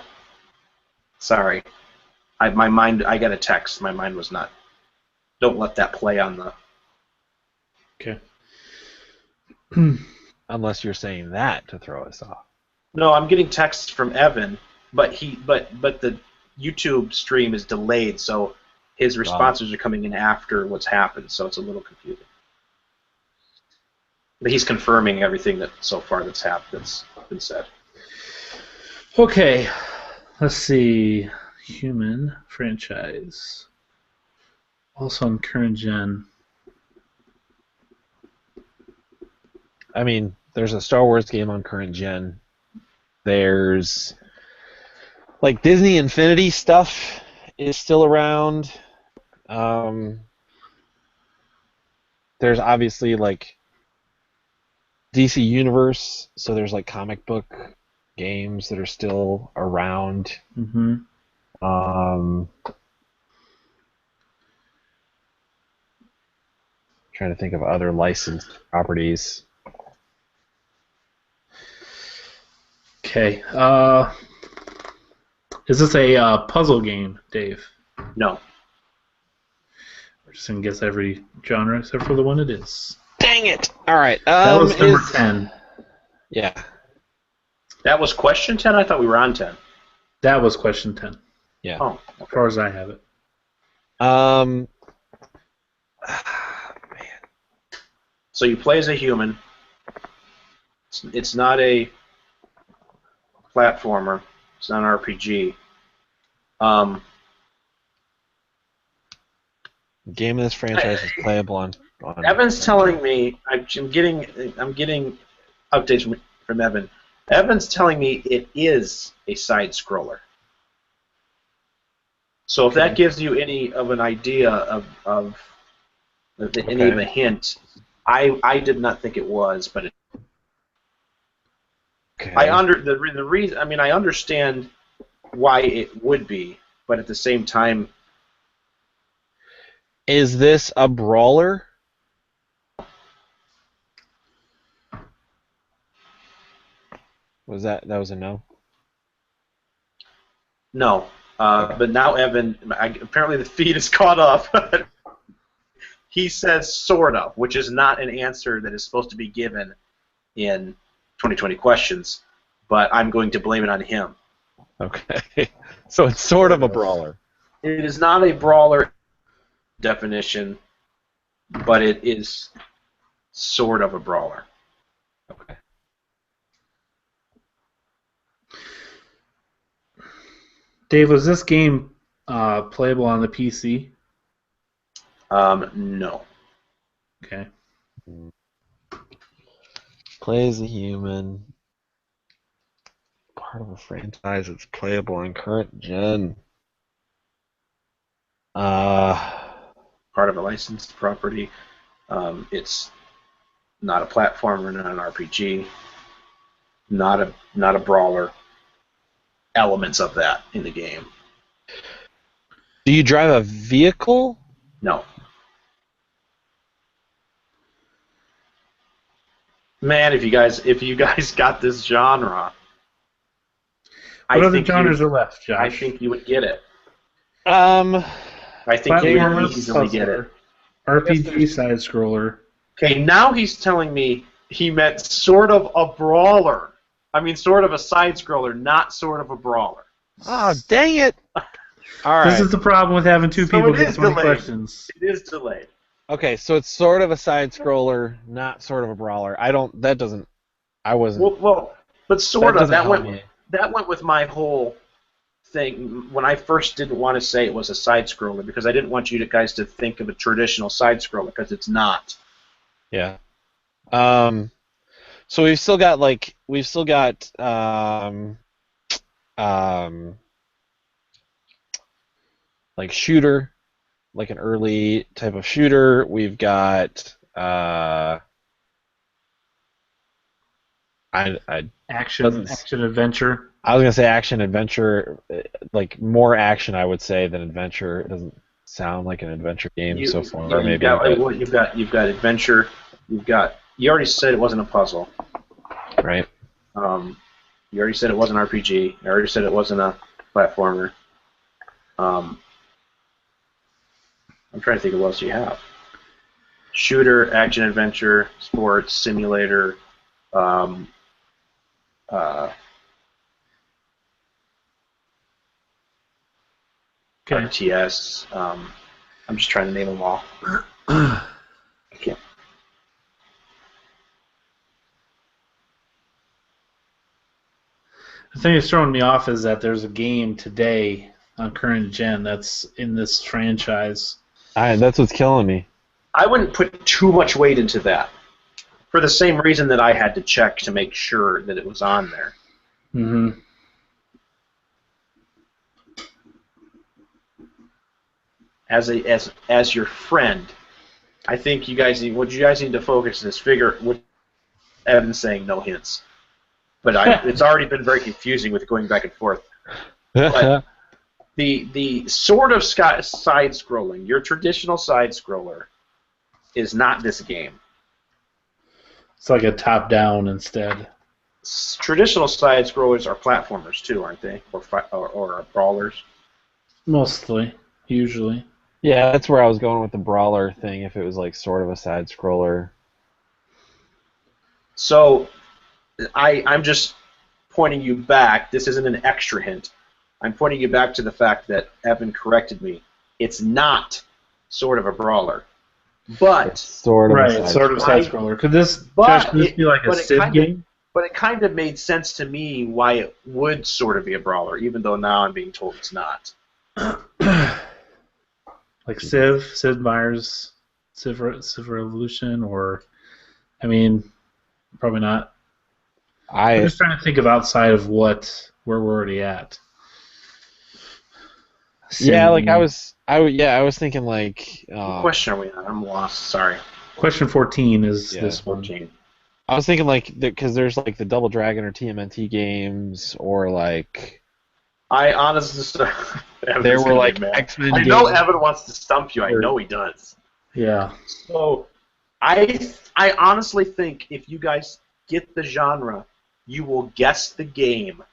Speaker 3: Sorry. I got a text. My mind was not. Don't let that play on the.
Speaker 1: Okay.
Speaker 2: Unless you're saying that to throw us off.
Speaker 3: No, I'm getting texts from Evan, but the YouTube stream is delayed, so his responses are coming in after what's happened, so it's a little confusing. But he's confirming everything that so far that's been said.
Speaker 1: Okay. Let's see. Human franchise. Also on current gen.
Speaker 2: I mean, there's a Star Wars game on current gen. There's like Disney Infinity stuff is still around. There's obviously like DC Universe, so there's like comic book games that are still around.
Speaker 1: Mm-hmm.
Speaker 2: Trying to think of other licensed properties.
Speaker 1: Okay. Is this a puzzle game, Dave?
Speaker 3: No.
Speaker 1: We're just going to guess every genre except for the one it is.
Speaker 2: Dang it! All right.
Speaker 1: That was number 10.
Speaker 2: Yeah.
Speaker 3: That was question 10? I thought we were on 10.
Speaker 1: That was question 10.
Speaker 2: Yeah.
Speaker 3: Oh, okay.
Speaker 1: As far as I have it.
Speaker 2: Man.
Speaker 3: So you play as a human. It's not a platformer. It's not an RPG.
Speaker 2: Game of this franchise is playable on
Speaker 3: Evan's telling me I'm getting updates from Evan. Evan's telling me it is a side scroller. So if that gives you any of an idea of any of a hint, I did not think it was, but it.
Speaker 2: Okay.
Speaker 3: The reason. I mean, I understand why it would be, but at the same time.
Speaker 2: Is this a brawler? That was a no?
Speaker 3: No. But now Evan, apparently the feed is caught up. He says sort of, which is not an answer that is supposed to be given in 2020 questions, but I'm going to blame it on him.
Speaker 2: Okay. So it's sort of a brawler.
Speaker 3: It is not a brawler definition, but it is sort of a brawler.
Speaker 2: Okay.
Speaker 1: Dave, was this game playable on the PC?
Speaker 3: No.
Speaker 1: Okay.
Speaker 2: Play as a human. Part of a franchise that's playable on current gen.
Speaker 3: Part of a licensed property. It's not a platformer, not an RPG, not a brawler. Elements of that in the game.
Speaker 2: Do you drive a vehicle?
Speaker 3: No. Man, if you guys got this genre,
Speaker 1: What other genres are left, Josh?
Speaker 3: I think you would get it.
Speaker 2: I
Speaker 3: think you would easily get it.
Speaker 1: RPG side scroller.
Speaker 3: Okay, now he's telling me he meant sort of a brawler. I mean, sort of a side scroller, not sort of a brawler.
Speaker 2: Oh, dang it! All right.
Speaker 1: This is the problem with having two people get so many questions.
Speaker 3: It is delayed.
Speaker 2: Okay, so it's sort of a side scroller, not sort of a brawler. I wasn't.
Speaker 3: Well, but sort of. That went with my whole thing when I first didn't want to say it was a side scroller because I didn't want you guys to think of a traditional side scroller because it's not.
Speaker 2: Yeah. So we've still got like shooter, like an early type of shooter. We've got
Speaker 1: action adventure.
Speaker 2: I was gonna say action adventure, like more action, I would say, than adventure. It doesn't sound like an adventure game so far.
Speaker 3: Yeah,
Speaker 2: maybe.
Speaker 3: You've got adventure. You already said it wasn't a puzzle.
Speaker 2: Right.
Speaker 3: You already said it wasn't RPG. You already said it wasn't a platformer. I'm trying to think of what else you have. Shooter, action adventure, sports, simulator. RTS. I'm just trying to name them all. I can't.
Speaker 1: The thing that's throwing me off is that there's a game today on current gen that's in this franchise.
Speaker 2: That's what's killing me.
Speaker 3: I wouldn't put too much weight into that, for the same reason that I had to check to make sure that it was on there.
Speaker 1: Mm-hmm.
Speaker 3: As your friend, I think you guys need to focus on is figure what Evan's saying, no hints. But it's already been very confusing with going back and forth. But the sort of side scrolling, your traditional side scroller, is not this game.
Speaker 1: It's like a top down instead.
Speaker 3: Traditional side scrollers are platformers too, aren't they? Or brawlers.
Speaker 1: Mostly, usually.
Speaker 2: Yeah, that's where I was going with the brawler thing. If it was like sort of a side scroller.
Speaker 3: So, I'm just pointing you back. This isn't an extra hint. I'm pointing you back to the fact that Evan corrected me. It's not sort of a brawler, but
Speaker 2: it's sort of
Speaker 1: a side scroller. Could this be like a Civ game?
Speaker 3: But it kind of made sense to me why it would sort of be a brawler, even though now I'm being told it's not.
Speaker 1: Like Sid Meier's Civ Revolution, or I mean, probably not. I'm just trying to think of outside of where we're already at.
Speaker 2: Yeah, like I was thinking like.
Speaker 3: What question are we on? I'm lost. Sorry.
Speaker 1: Question 14 is this one.
Speaker 3: 14.
Speaker 2: I was thinking like because there's like the Double Dragon or TMNT games or like.
Speaker 3: I honestly.
Speaker 2: There were like X-Men games.
Speaker 3: I know Evan wants to stump you. I know he does.
Speaker 1: Yeah.
Speaker 3: So, I honestly think if you guys get the genre, you will guess the game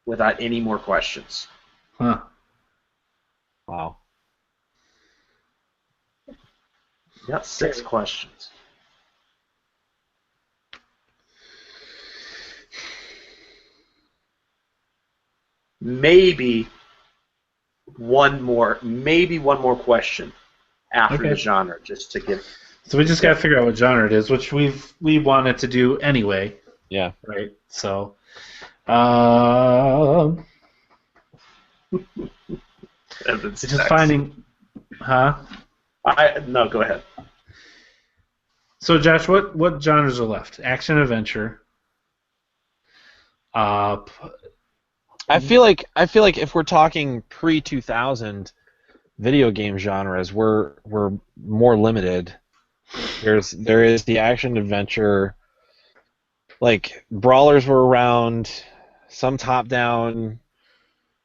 Speaker 3: without any more questions.
Speaker 1: Huh.
Speaker 2: Wow.
Speaker 3: You got 6 questions. Maybe one more question after the genre, just to get.
Speaker 1: So we just got to figure out what genre it is, which we wanted to do anyway.
Speaker 2: Yeah.
Speaker 1: Right. So. Just finding. Huh?
Speaker 3: No, go ahead.
Speaker 1: So Josh, what genres are left? Action adventure.
Speaker 2: I feel like if we're talking pre-2000 video game genres, we're more limited. There is the action adventure, like brawlers were around, some top-down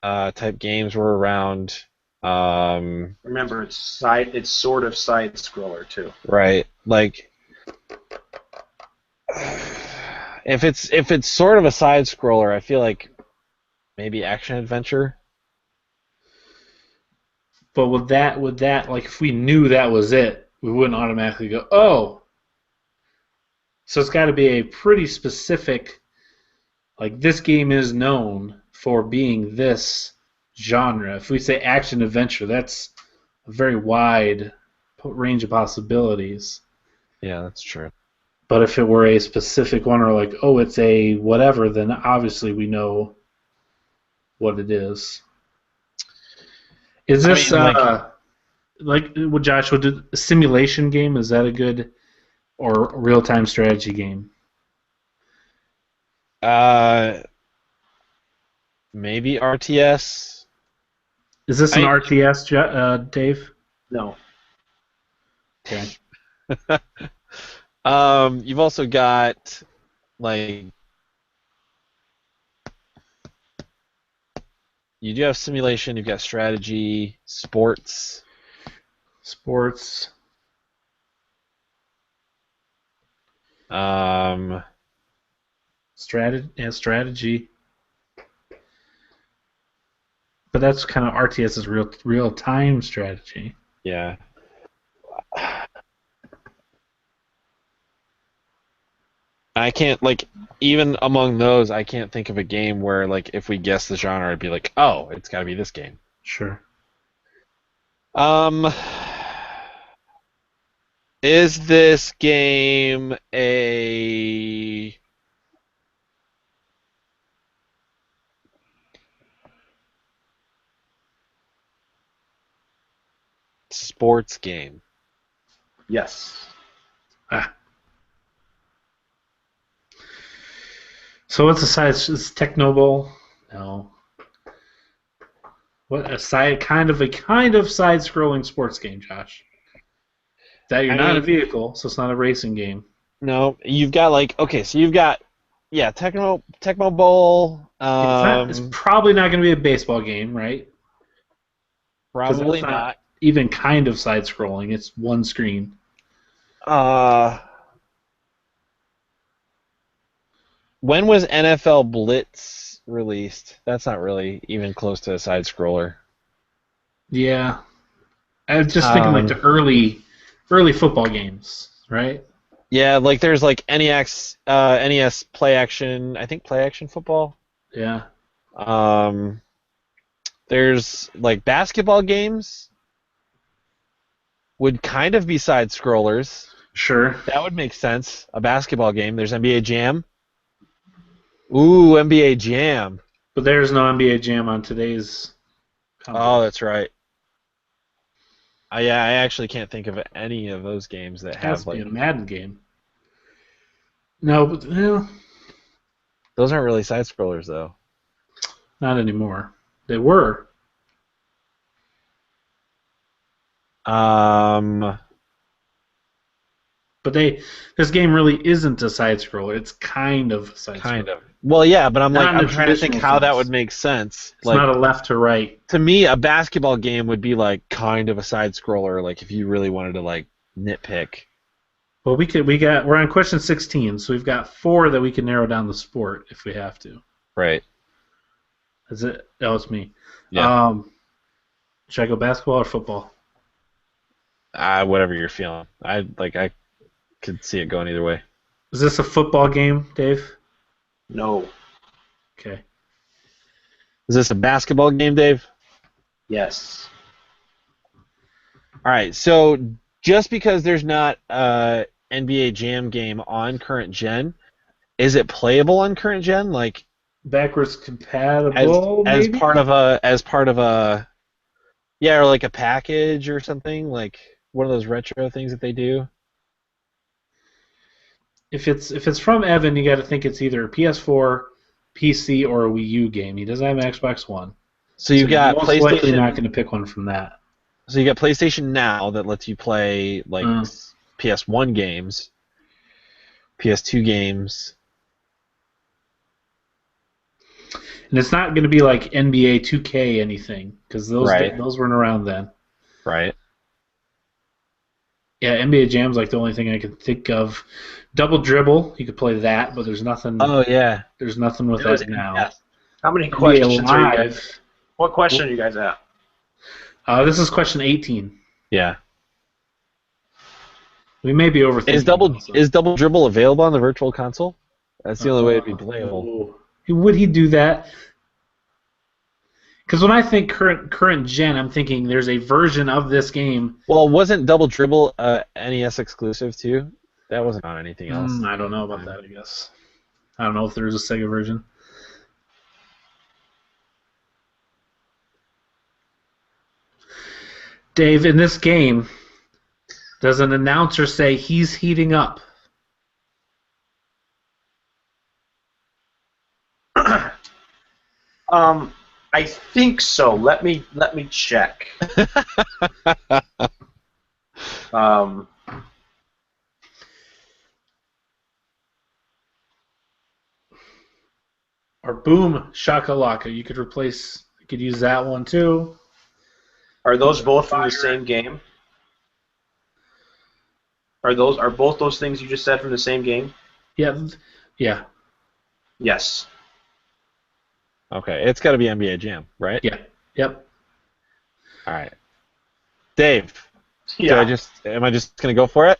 Speaker 2: type games were around.
Speaker 3: Remember, it's sort of side scroller too.
Speaker 2: Right, like if it's sort of a side scroller, I feel like maybe action adventure.
Speaker 1: But would that like if we knew that was it, we wouldn't automatically go, oh. So it's got to be a pretty specific, like this game is known for being this genre. If we say action adventure, that's a very wide range of possibilities.
Speaker 2: Yeah, that's true.
Speaker 1: But if it were a specific one, or like, oh, it's a whatever, then obviously we know what it is. Is this well, Josh? Would a simulation game, is that a good, or real-time strategy game?
Speaker 2: Maybe RTS.
Speaker 1: Is this an RTS, Dave?
Speaker 3: No.
Speaker 1: Okay.
Speaker 2: You've also got like you do have simulation. You've got strategy, sports.
Speaker 1: Strategy. But that's kind of RTS's real time strategy.
Speaker 2: Yeah. I can't, like, even among those, I can't think of a game where, like, if we guess the genre, it'd be like, oh, it's got to be this game.
Speaker 1: Sure.
Speaker 2: Is this game a sports game?
Speaker 3: Yes.
Speaker 1: So what's the size? Is Technobowl? No. What a kind of side-scrolling sports game, Josh? That you're not a vehicle, so it's not a racing game.
Speaker 2: No, you've got so you've got Tecmo Bowl.
Speaker 1: It's probably not going to be a baseball game, right?
Speaker 2: Probably not.
Speaker 1: Even kind of side-scrolling. It's one screen.
Speaker 2: When was NFL Blitz released? That's not really even close to a side-scroller.
Speaker 1: Yeah. I was just thinking like the early football games, right?
Speaker 2: Yeah, like there's like NES play action, I think play action football.
Speaker 1: Yeah.
Speaker 2: There's like basketball games would kind of be side-scrollers.
Speaker 1: Sure.
Speaker 2: That would make sense. A basketball game. There's NBA Jam. Ooh, NBA Jam.
Speaker 1: But there's no NBA Jam on today's console.
Speaker 2: Oh, that's right. Yeah, I actually can't think of any of those games that have like
Speaker 1: a Madden game. No, but
Speaker 2: those aren't really side scrollers though.
Speaker 1: Not anymore. They were. But this game really isn't a side scroller. It's kind of a side scroller.
Speaker 2: Kind of. Well, yeah, but I'm trying to think how that would make sense.
Speaker 1: It's not a left to right.
Speaker 2: To me, a basketball game would be like kind of a side scroller, like if you really wanted to like nitpick.
Speaker 1: Well, we're on question 16, so we've got 4 that we can narrow down the sport if we have to.
Speaker 2: Right.
Speaker 1: Is it? That was me.
Speaker 2: Yeah.
Speaker 1: Should I go basketball or football?
Speaker 2: Whatever you're feeling. I could see it going either way.
Speaker 1: Is this a football game, Dave?
Speaker 3: No.
Speaker 1: Okay.
Speaker 2: Is this a basketball game, Dave?
Speaker 3: Yes.
Speaker 2: All right. So just because there's not a NBA Jam game on current gen, is it playable on current gen? Like
Speaker 1: backwards compatible?
Speaker 2: As part of a or like a package or something, like one of those retro things that they do.
Speaker 1: If it's from Evan, you got to think it's either a PS4, PC, or a Wii U game. He doesn't have an Xbox One.
Speaker 2: So you've got
Speaker 1: most
Speaker 2: PlayStation.
Speaker 1: Likely not going to pick one from that.
Speaker 2: So you got PlayStation Now that lets you play like PS1 games, PS2 games.
Speaker 1: And it's not going to be like NBA 2K anything because those weren't around then.
Speaker 2: Right.
Speaker 1: Yeah, NBA Jam's like the only thing I can think of. Double Dribble, you could play that, but there's nothing.
Speaker 2: Oh yeah.
Speaker 1: There's nothing with that now.
Speaker 3: How many questions are you guys? What question are you guys at?
Speaker 1: This is question 18.
Speaker 2: Yeah.
Speaker 1: We may be overthinking.
Speaker 2: Is double dribble available on the Virtual Console? That's the only way it'd be playable.
Speaker 1: Would he do that? Because when I think current gen, I'm thinking there's a version of this game.
Speaker 2: Well, wasn't double dribble NES exclusive too? That wasn't on anything else.
Speaker 1: I don't know about that. I guess I don't know if there's a Sega version. Dave, in this game, does an announcer say he's heating up?
Speaker 3: I think so. Let me check.
Speaker 1: Or boom shakalaka. You could use that one too.
Speaker 3: Are those both from the same game? Are both those things you just said from the same game?
Speaker 1: Yeah. Yeah.
Speaker 3: Yes.
Speaker 2: Okay, it's got to be NBA Jam, right?
Speaker 1: Yeah. Yep.
Speaker 2: All right. Dave.
Speaker 3: Yeah.
Speaker 2: Am I just gonna go for it?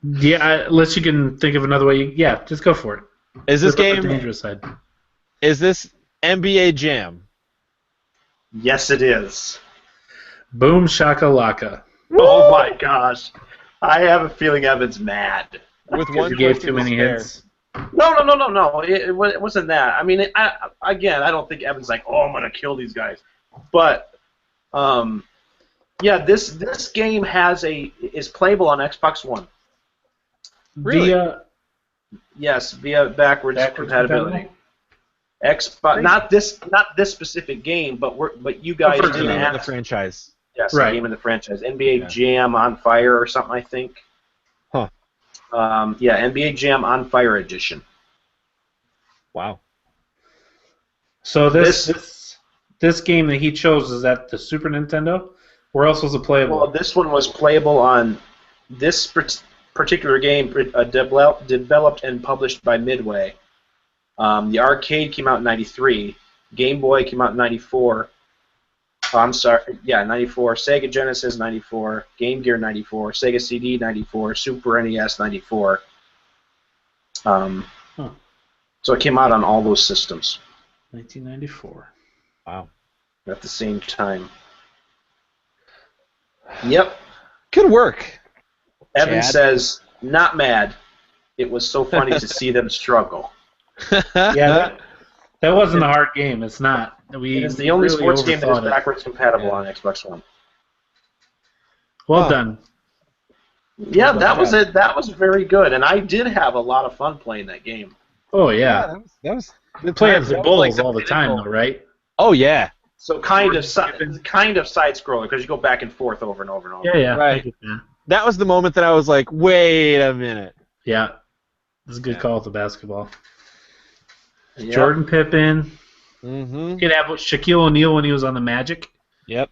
Speaker 1: Yeah, unless you can think of another way. Yeah, just go for it.
Speaker 2: Is this game
Speaker 1: the dangerous side?
Speaker 2: Is this NBA Jam?
Speaker 3: Yes, it is.
Speaker 1: Boom shakalaka.
Speaker 3: Oh my gosh! I have a feeling Evan's mad.
Speaker 2: With one
Speaker 1: you gave too many hints.
Speaker 3: No. It wasn't that. I mean, I don't think Evan's like, oh, I'm gonna kill these guys. But, yeah, this game is playable on Xbox One.
Speaker 2: Really?
Speaker 3: Via backwards compatibility. Xbox, not this specific game, but you guys
Speaker 2: didn't have the franchise.
Speaker 3: Yes,
Speaker 1: right.
Speaker 3: The game in the franchise. NBA Jam on Fire or something, I think.
Speaker 2: Huh.
Speaker 3: NBA Jam on Fire edition.
Speaker 2: Wow.
Speaker 1: So this game that he chose is at the Super Nintendo? Where else was it playable?
Speaker 3: Well, this one was playable on this particular game developed and published by Midway. The arcade came out in '93. Game Boy came out in '94. I'm sorry, 94. Sega Genesis 94. Game Gear 94. Sega CD 94. Super NES 94. So it came out on all those systems.
Speaker 1: 1994.
Speaker 2: Wow.
Speaker 3: At the same time. Yep.
Speaker 2: Good work.
Speaker 3: Evan
Speaker 2: Chad.
Speaker 3: says, not mad. It was so funny to see them struggle.
Speaker 1: Yeah, that wasn't a hard game. It's not.
Speaker 3: It is the only sports game that is backwards compatible on Xbox One.
Speaker 1: Well done.
Speaker 3: Yeah, that was very good, and I did have a lot of fun playing that game.
Speaker 1: Oh yeah,
Speaker 2: that was
Speaker 1: playing the Bulls all the time, though, right?
Speaker 2: Oh yeah.
Speaker 3: So kind of side scroller because you go back and forth over and over and over.
Speaker 1: Yeah.
Speaker 2: Right. That was the moment that I was like, wait a minute.
Speaker 1: Yeah, this is a good call with the basketball.
Speaker 3: Yep.
Speaker 1: Jordan Pippen.
Speaker 2: Mm-hmm.
Speaker 1: You could have Shaquille O'Neal when he was on the Magic.
Speaker 2: Yep.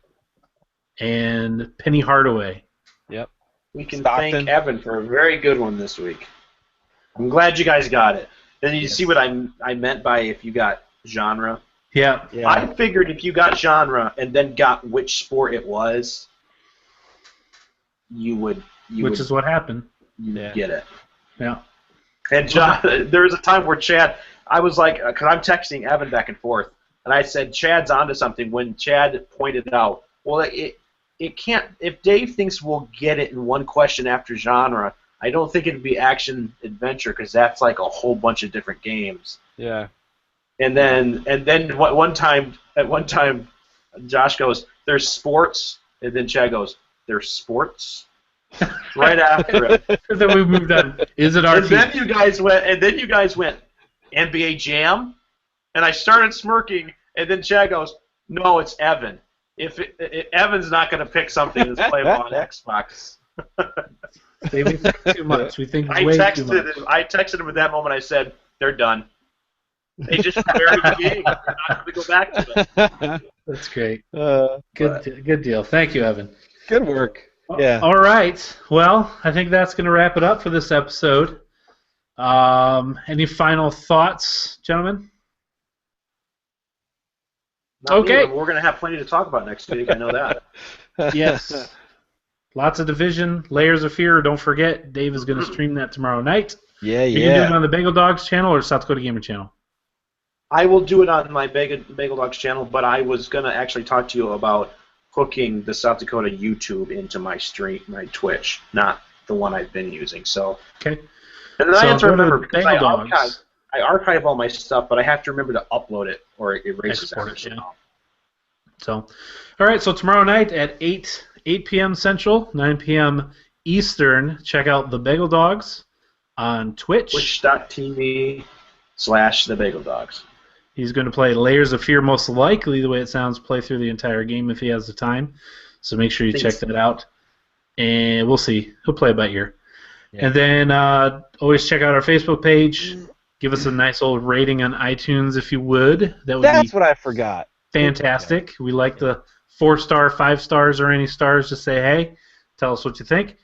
Speaker 1: And Penny Hardaway.
Speaker 2: Yep.
Speaker 3: We can thank Evan for a very good one this week. I'm glad you guys got it. Then you see what I meant by if you got genre.
Speaker 1: Yeah.
Speaker 3: I figured if you got genre and then got which sport it was, which
Speaker 1: is what happened.
Speaker 3: Get it.
Speaker 1: Yeah.
Speaker 3: And John, there was a time where Chad, I was like, because I'm texting Evan back and forth, and I said Chad's onto something when Chad pointed out, well, it can't. If Dave thinks we'll get it in one question after genre, I don't think it'd be action adventure because that's like a whole bunch of different games.
Speaker 2: Yeah.
Speaker 3: And then at one time, Josh goes, "There's sports," and then Chad goes, "There's sports." Right after it.
Speaker 1: Then we moved on. Is it our team?
Speaker 3: Then you guys went NBA Jam, and I started smirking, and then Chad goes, "No, it's Evan. If Evan's not going to pick something that's playable on Xbox."
Speaker 1: We think too much. We think
Speaker 3: I
Speaker 1: way too much.
Speaker 3: I texted him at that moment. I said, "They're done. They just buried the game. They're not going to go back to it."
Speaker 1: That's great. Good deal. Thank you, Evan.
Speaker 2: Good work. Yeah.
Speaker 1: All right. Well, I think that's going to wrap it up for this episode. Any final thoughts, gentlemen? Okay.
Speaker 3: We're going to have plenty to talk about next week. I know that.
Speaker 1: Yes. Lots of Division, Layers of Fear. Don't forget, Dave is going to stream that tomorrow night.
Speaker 2: Yeah.
Speaker 1: You can do it on the Bagel Dogs channel or South Dakota Gamer channel.
Speaker 3: I will do it on my Bagel Dogs channel, but I was going to actually talk to you about hooking the South Dakota YouTube into my Twitch, not the one I've been using. So.
Speaker 1: Okay.
Speaker 3: And then I have to remember
Speaker 1: because
Speaker 3: I archive all my stuff, but I have to remember to upload it or it erases everything.
Speaker 1: So, all right. So tomorrow night at 8 p.m. Central, 9 p.m. Eastern, check out the Bagel Dogs on Twitch.
Speaker 3: Twitch.tv/the Bagel Dogs.
Speaker 1: He's going to play Layers of Fear, most likely, the way it sounds, play through the entire game if he has the time. So make sure you check that out. And we'll see. He'll play by ear. Yeah. And then always check out our Facebook page. Give us a nice old rating on iTunes if you would.
Speaker 2: That's what I forgot.
Speaker 1: Fantastic. We like the 4-star, 5 stars, or any stars. Just say, hey, tell us what you think.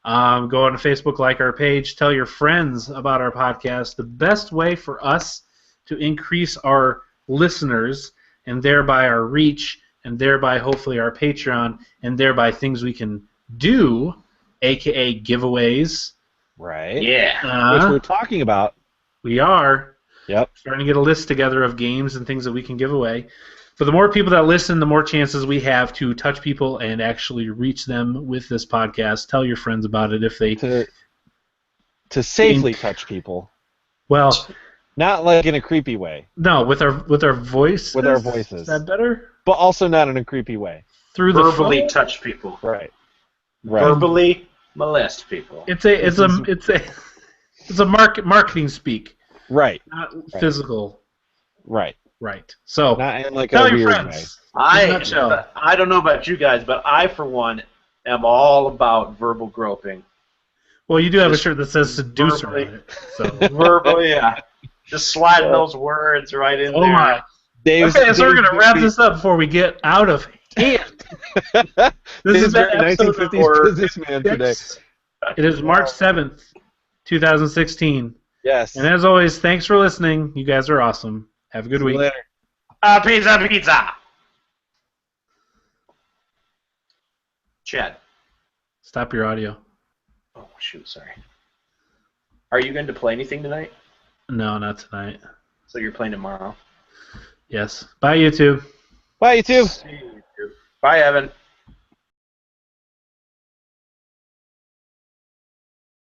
Speaker 1: Go on to Facebook, like our page. Tell your friends about our podcast. The best way for us to increase our listeners and thereby our reach and thereby hopefully our Patreon and thereby things we can do, a.k.a. giveaways.
Speaker 2: Right.
Speaker 3: Yeah.
Speaker 2: Which we're talking about.
Speaker 1: We are.
Speaker 2: Yep.
Speaker 1: Starting to get a list together of games and things that we can give away. For the more people that listen, the more chances we have to touch people and actually reach them with this podcast. Tell your friends about it if they...
Speaker 2: To safely touch people.
Speaker 1: Well...
Speaker 2: Not like in a creepy way.
Speaker 1: No, with our voice.
Speaker 2: With our voices.
Speaker 1: Is that better?
Speaker 2: But also not in a creepy way.
Speaker 1: Through the
Speaker 3: verbally touch people.
Speaker 2: Right.
Speaker 3: Verbally molest people.
Speaker 1: It's a marketing speak.
Speaker 2: Right.
Speaker 1: Not physical.
Speaker 2: Right.
Speaker 1: Right. So
Speaker 2: not in like
Speaker 1: tell
Speaker 2: a
Speaker 1: your
Speaker 2: weird
Speaker 1: friends.
Speaker 2: way.
Speaker 3: I don't know about you guys, but I for one am all about verbal groping.
Speaker 1: Well, you do have a shirt that says seducer on it. So
Speaker 3: verbally, yeah. Just sliding those words right in there.
Speaker 1: My. Okay, so we're going to wrap this up before we get out of hand. This is
Speaker 2: very 1950s businessman today.
Speaker 1: It is March 7th, 2016.
Speaker 2: Yes.
Speaker 1: And as always, thanks for listening. You guys are awesome. Have a good week.
Speaker 2: Later.
Speaker 3: Pizza. Chad.
Speaker 1: Stop your audio.
Speaker 3: Oh, shoot, sorry. Are you going to play anything tonight?
Speaker 1: No, not tonight.
Speaker 3: So you're playing tomorrow?
Speaker 1: Yes. Bye, YouTube.
Speaker 2: Bye, YouTube.
Speaker 3: Bye, Evan.